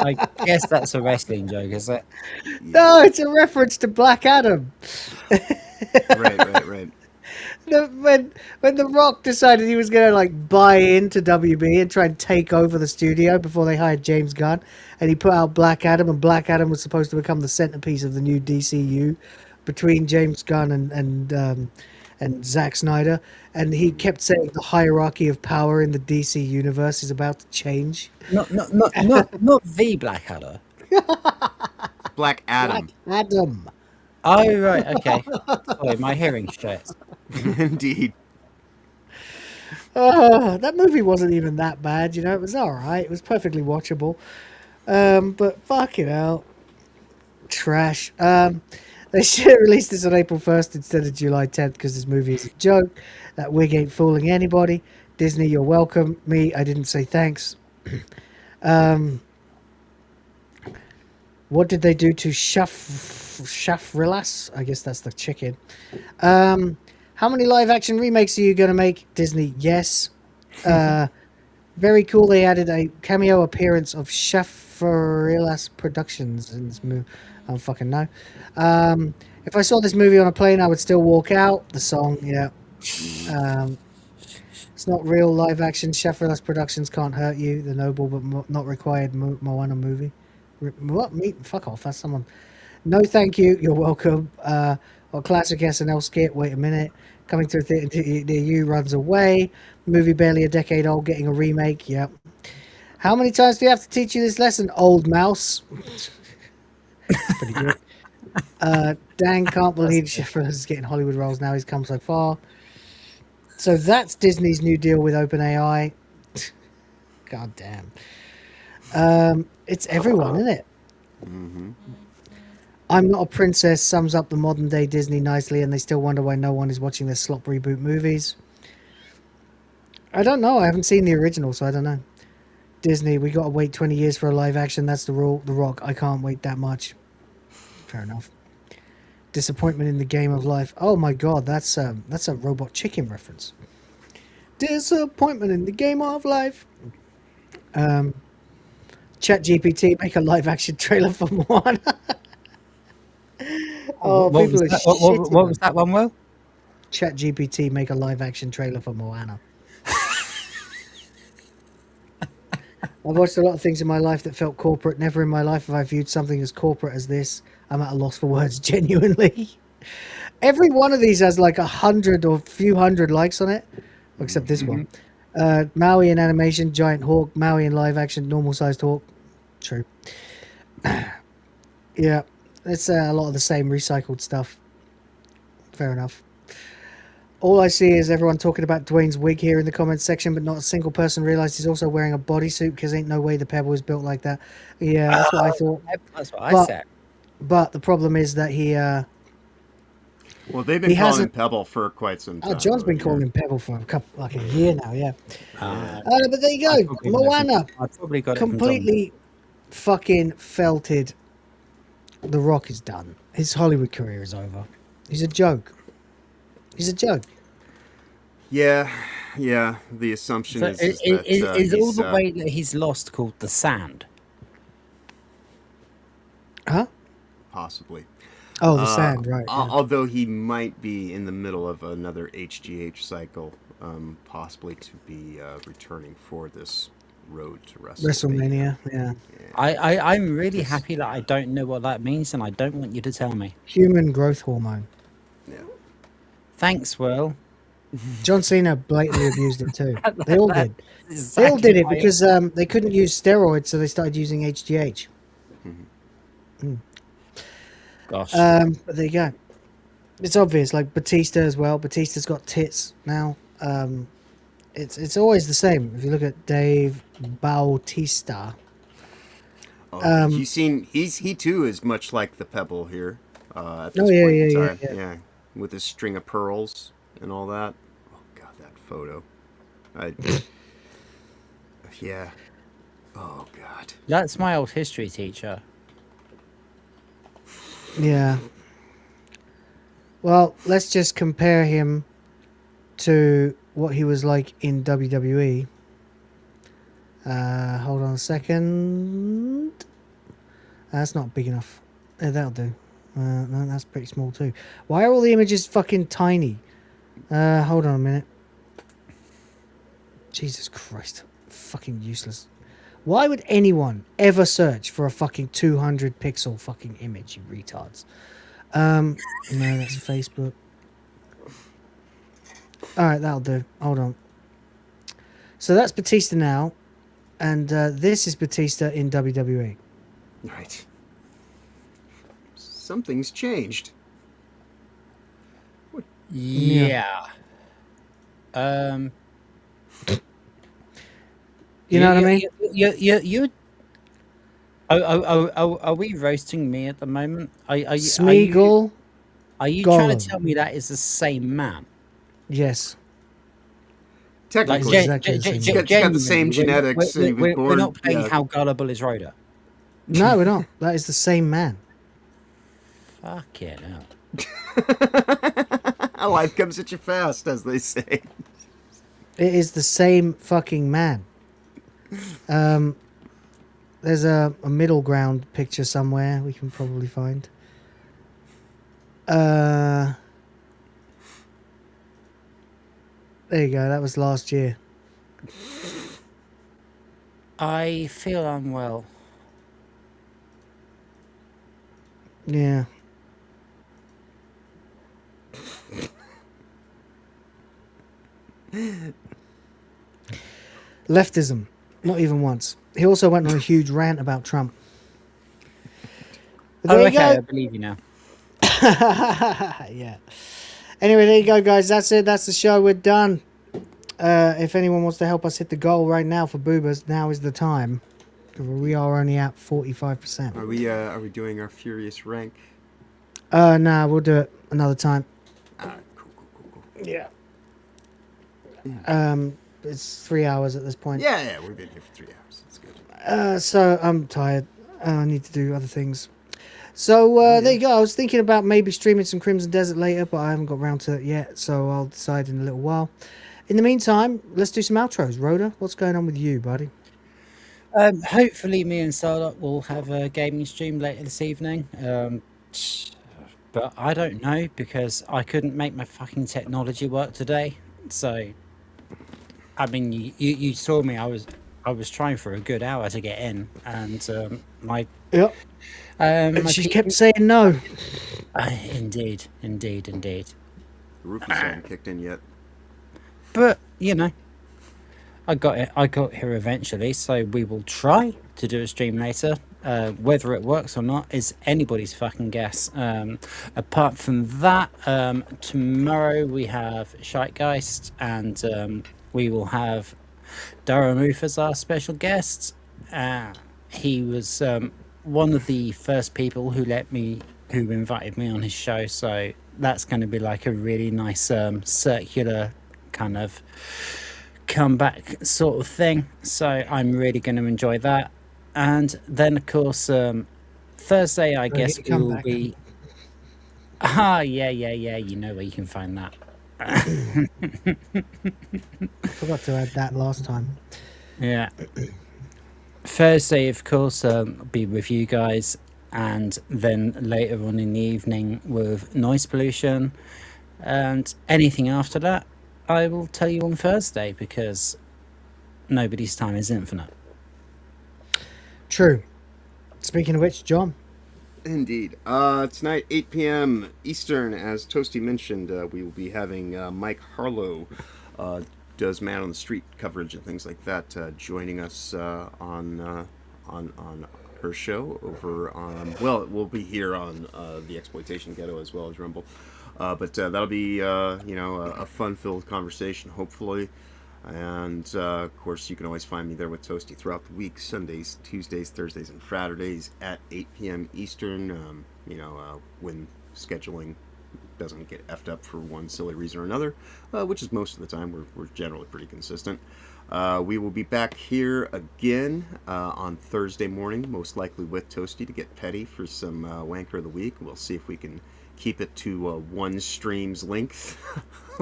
I guess that's a wrestling joke, is it? No, it's a reference to Black Adam. Right. When The Rock decided he was going to like buy into WB and try and take over the studio before they hired James Gunn, and he put out Black Adam, and Black Adam was supposed to become the centerpiece of the new DCU between James Gunn and Zack Snyder, and he kept saying the hierarchy of power in the DC universe is about to change. Not the Black Adder. Black Adam. Black Adam. Oh right, okay. Sorry, my hearing shit. Indeed. That movie wasn't even that bad, you know. It was all right. It was perfectly watchable. But fucking hell, trash. They should have released this on April 1st instead of July 10th because this movie is a joke. That wig ain't fooling anybody. Disney, you're welcome. Me, I didn't say thanks. What did they do to Shafrilas? I guess that's the chicken. How many live-action remakes are you going to make? Disney, yes. Very cool. They added a cameo appearance of Shafrilas Productions in this movie. I don't fucking know. If I saw this movie on a plane, I would still walk out. The song, yeah. It's not real live-action. Shafrilas Productions can't hurt you. The noble but not required Moana movie. What? Me? Fuck off. That's someone. No, thank you. You're welcome. Well, classic SNL skit. Wait a minute. Coming to a theater near you, runs away. Movie barely a decade old, getting a remake. Yep. How many times do you have to teach you this lesson, old mouse? Pretty good. Dan can't believe Sheffield is getting Hollywood roles now. He's come so far. So that's Disney's new deal with OpenAI. God damn. It's everyone, isn't it? Mm-hmm. I'm Not a Princess sums up the modern day Disney nicely, and they still wonder why no one is watching their slop reboot movies. I don't know. I haven't seen the original, so I don't know. Disney, we got to wait 20 years for a live action. That's the rule. The Rock, I can't wait that much. Fair enough. Disappointment in the game of life. Oh my god, that's a Robot Chicken reference. Disappointment in the game of life. ChatGPT, make a live action trailer for Moana. What was that one, Will? ChatGPT, make a live action trailer for Moana. I've watched a lot of things in my life that felt corporate. Never in my life have I viewed something as corporate as this. I'm at a loss for words, genuinely. Every one of these has like 100 or a few hundred likes on it, except this one. Maui in animation, giant hawk. Maui in live action, normal sized hawk. True. Yeah, it's a lot of the same recycled stuff. Fair enough. All I see is everyone talking about Dwayne's wig here in the comments section, but not a single person realized he's also wearing a bodysuit because ain't no way the Pebble is built like that. Yeah, that's what I thought. That's what I said. But the problem is that he... well, they've been calling him Pebble for quite some time. Oh, John's been calling him Pebble for a year now, yeah. But there you go. Moana. I probably got it completely fucking felted The Rock is done. His Hollywood career is over. He's a joke. He's a joke. Yeah. The assumption So is that is all he's, the weight that he's lost called the sand? Huh? possibly. Oh, the sand, right? Yeah. Although he might be in the middle of another HGH cycle, possibly to be returning for this road to WrestleMania. Yeah. I'm really happy that I don't know what that means, and I don't want you to tell me. Human growth hormone. Yeah. Thanks, Will. John Cena blatantly abused it too. They all did. Exactly They all did it why- because they couldn't use steroids, so they started using HGH. Gosh. But there you go. It's obvious, like Batista as well. Batista's got tits now. It's always the same. If you look at Dave Bautista. He too is much like the Pebble here. At this Oh, point yeah, in yeah, time. yeah. With his string of pearls and all that. Oh god, that photo. Yeah. Oh god. That's my old history teacher. Yeah. Well, let's just compare him to what he was like in WWE. Hold on a second. That's not big enough. That'll do. No, that's pretty small too. Why are all the images fucking tiny? Hold on a minute. Jesus Christ. Fucking useless. Why would anyone ever search for a fucking 200 pixel fucking image, you retards? No, that's Facebook. Alright, that'll do. Hold on. So that's Batista now. And this is Batista in WWE. Right. Something's changed. Yeah. You know what I mean? You. Are we roasting me at the moment? Smeagol. Are you trying Gollum. to tell me that is the same man? Yes. Technically, he's got the same genetics. and he was We're born, not playing yeah. How Gullible is Rhoda. No, we're not. That is the same man. Fuck it out. Life comes at you fast, as they say. It is the same fucking man. There's a middle ground picture somewhere we can probably find. There you go. That was last year. I feel unwell. Yeah. Leftism. Not even once. He also went on a huge rant about Trump. But there you I go. believe you now. Yeah. Anyway, there you go, guys. That's it. That's the show. We're done. If anyone wants to help us hit the goal right now for Boobas, now is the time. We are only at 45%. Are we doing our Furious rank? Nah, we'll do it another time. Cool. Yeah. It's 3 hours at this point. Yeah, we've been here for 3 hours. That's good. So I'm tired. I need to do other things. So there you go. I was thinking about maybe streaming some Crimson Desert later, but I haven't got around to it yet. So I'll decide in a little while. In the meantime, let's do some outros. Rhoda, what's going on with you, buddy? Hopefully me and Starlock will have a gaming stream later this evening. But I don't know because I couldn't make my fucking technology work today. So, I mean, you saw me. I was trying for a good hour to get in, and my yep. My She kept saying no. Indeed. The roof hasn't kicked in yet. But you know, I got here eventually, so we will try to do a stream later. Whether it works or not is anybody's fucking guess. Apart from that, tomorrow we have Scheitgeist, and we will have Daramuth as our special guest. He was one of the first people who invited me on his show, so that's going to be like a really nice circular kind of comeback sort of thing. So I'm really going to enjoy that. And then of course Thursday, I Oh, guess you we come will back. be. Ah, yeah. You know where you can find that. I forgot to add that last time. Yeah. Thursday, of course, I'll be with you guys, and then later on in the evening with noise pollution, and anything after that, I will tell you on Thursday because nobody's time is infinite. True. Speaking of which, John. Indeed. Tonight, 8 p.m. Eastern, as Toasty mentioned, we will be having Mike Harlow, does Man on the Street coverage and things like that, joining us on her show over on, well, we'll be here on the Exploitation Ghetto as well as Rumble. But that'll be, a fun-filled conversation, hopefully. And, of course, you can always find me there with Toasty throughout the week, Sundays, Tuesdays, Thursdays, and Fridays at 8 p.m. Eastern, when scheduling doesn't get effed up for one silly reason or another, which is most of the time. We're generally pretty consistent. We will be back here again on Thursday morning, most likely with Toasty to get petty for some Wanker of the Week. We'll see if we can keep it to one stream's length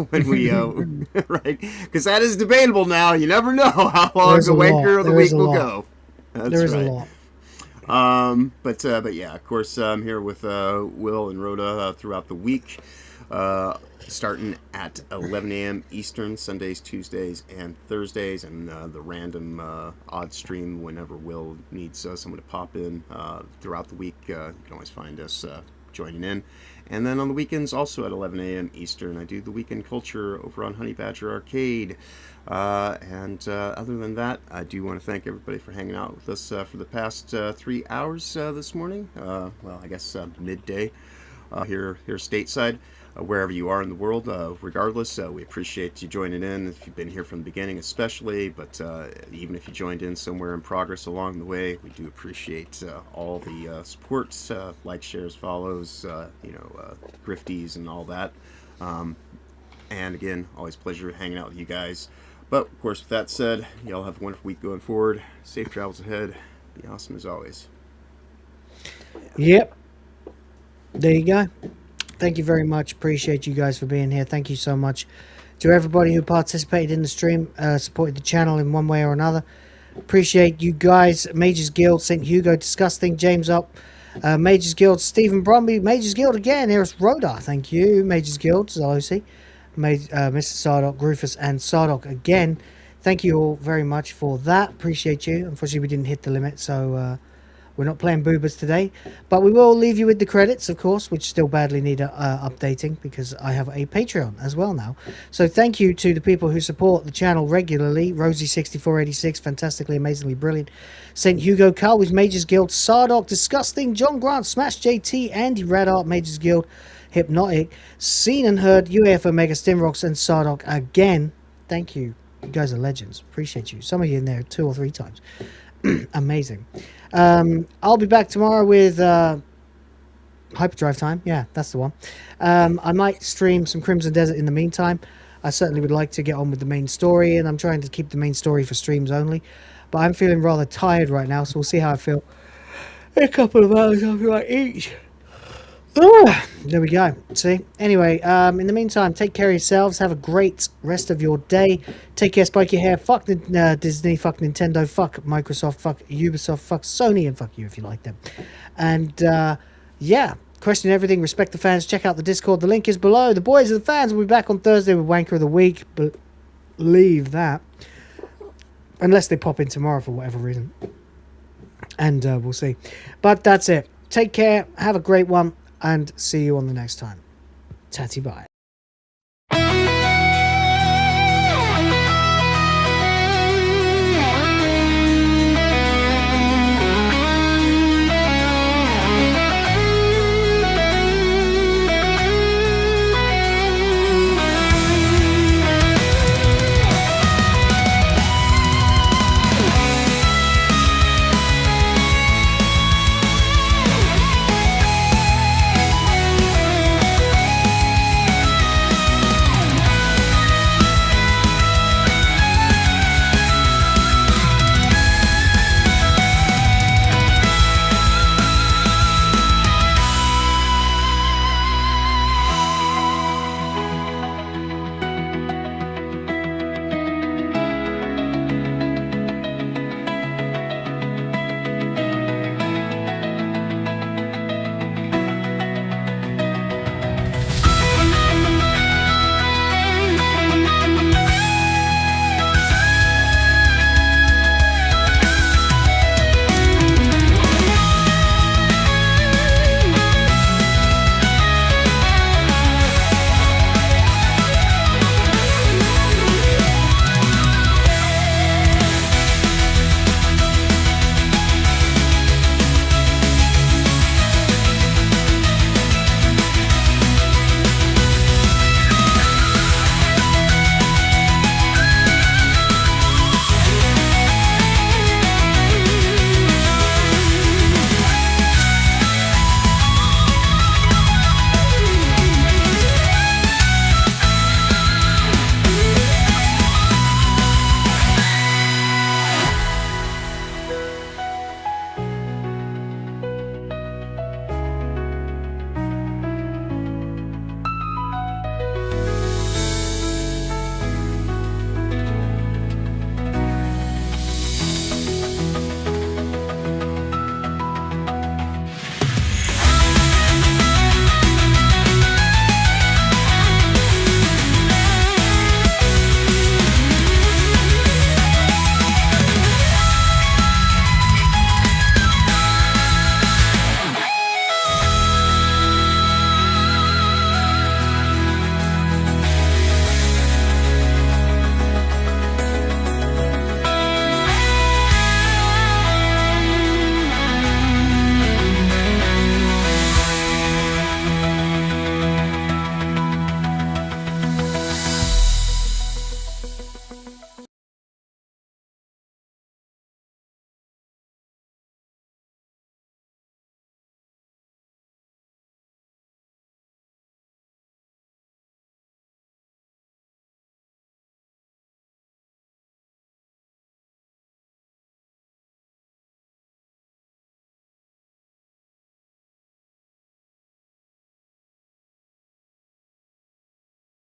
when we right, because that is debatable now. You never know how long the Wanker of the Week will go. That's there is right. a lot. But yeah, of course, I'm here with Will and Rhoda throughout the week, starting at 11 a.m. Eastern, Sundays, Tuesdays, and Thursdays, and the random odd stream whenever Will needs someone to pop in throughout the week. You can always find us joining in. And then on the weekends, also at 11 a.m. Eastern, I do the Weekend Culture over on Honey Badger Arcade. And other than that, I do want to thank everybody for hanging out with us for the past 3 hours this morning. Well, I guess midday here stateside. Wherever you are in the world, regardless, we appreciate you joining in. If you've been here from the beginning, especially, but even if you joined in somewhere in progress along the way, we do appreciate all the supports, likes, shares, follows, grifties, and all that. And again, always a pleasure hanging out with you guys. But of course, with that said, y'all have a wonderful week going forward. Safe travels ahead. Be awesome as always. Yep. There you go. Thank you very much. Appreciate you guys for being here. Thank you so much to everybody who participated in the stream, supported the channel in one way or another. Appreciate you guys. Majors Guild, St-Hugo, Disgusting, James Up, Majors Guild, Stephen Bromby, Majors Guild again, there's Rhoda. Thank you, Majors Guild, Zalosi, Mr. Sardock, Grufus, and Sardock again. Thank you all very much for that. Appreciate you. Unfortunately, we didn't hit the limit, so we're not playing boobas today, but we will leave you with the credits, of course, which still badly need updating because I have a Patreon as well now. So thank you to the people who support the channel regularly: Rosie6486, Fantastically Amazingly Brilliant, St-Hugo, Carl with Majors Guild, Sardock, Disgusting, John Grant, Smash JT, Andy Radart, Majors Guild, Hypnotic, Seen and Heard, UAF Omega, Stimrox, and Sardock again. Thank you. You guys are legends. Appreciate you. Some of you in there 2 or 3 times. Amazing. I'll be back tomorrow with Hyperdrive Time. Yeah, that's the one. I might stream some Crimson Desert in the meantime. I certainly would like to get on with the main story, and I'm trying to keep the main story for streams only. But I'm feeling rather tired right now, so we'll see how I feel in a couple of hours after I eat. There we go. See? Anyway, in the meantime, take care of yourselves. Have a great rest of your day. Take care, spike your hair. Fuck Disney, fuck Nintendo, fuck Microsoft, fuck Ubisoft, fuck Sony, and fuck you if you like them. And, yeah, question everything, respect the fans, check out the Discord. The link is below. The boys of the fans will be back on Thursday with Wanker of the Week. Believe that. Unless they pop in tomorrow for whatever reason. And we'll see. But that's it. Take care. Have a great one. And see you on the next time. Tatty bye.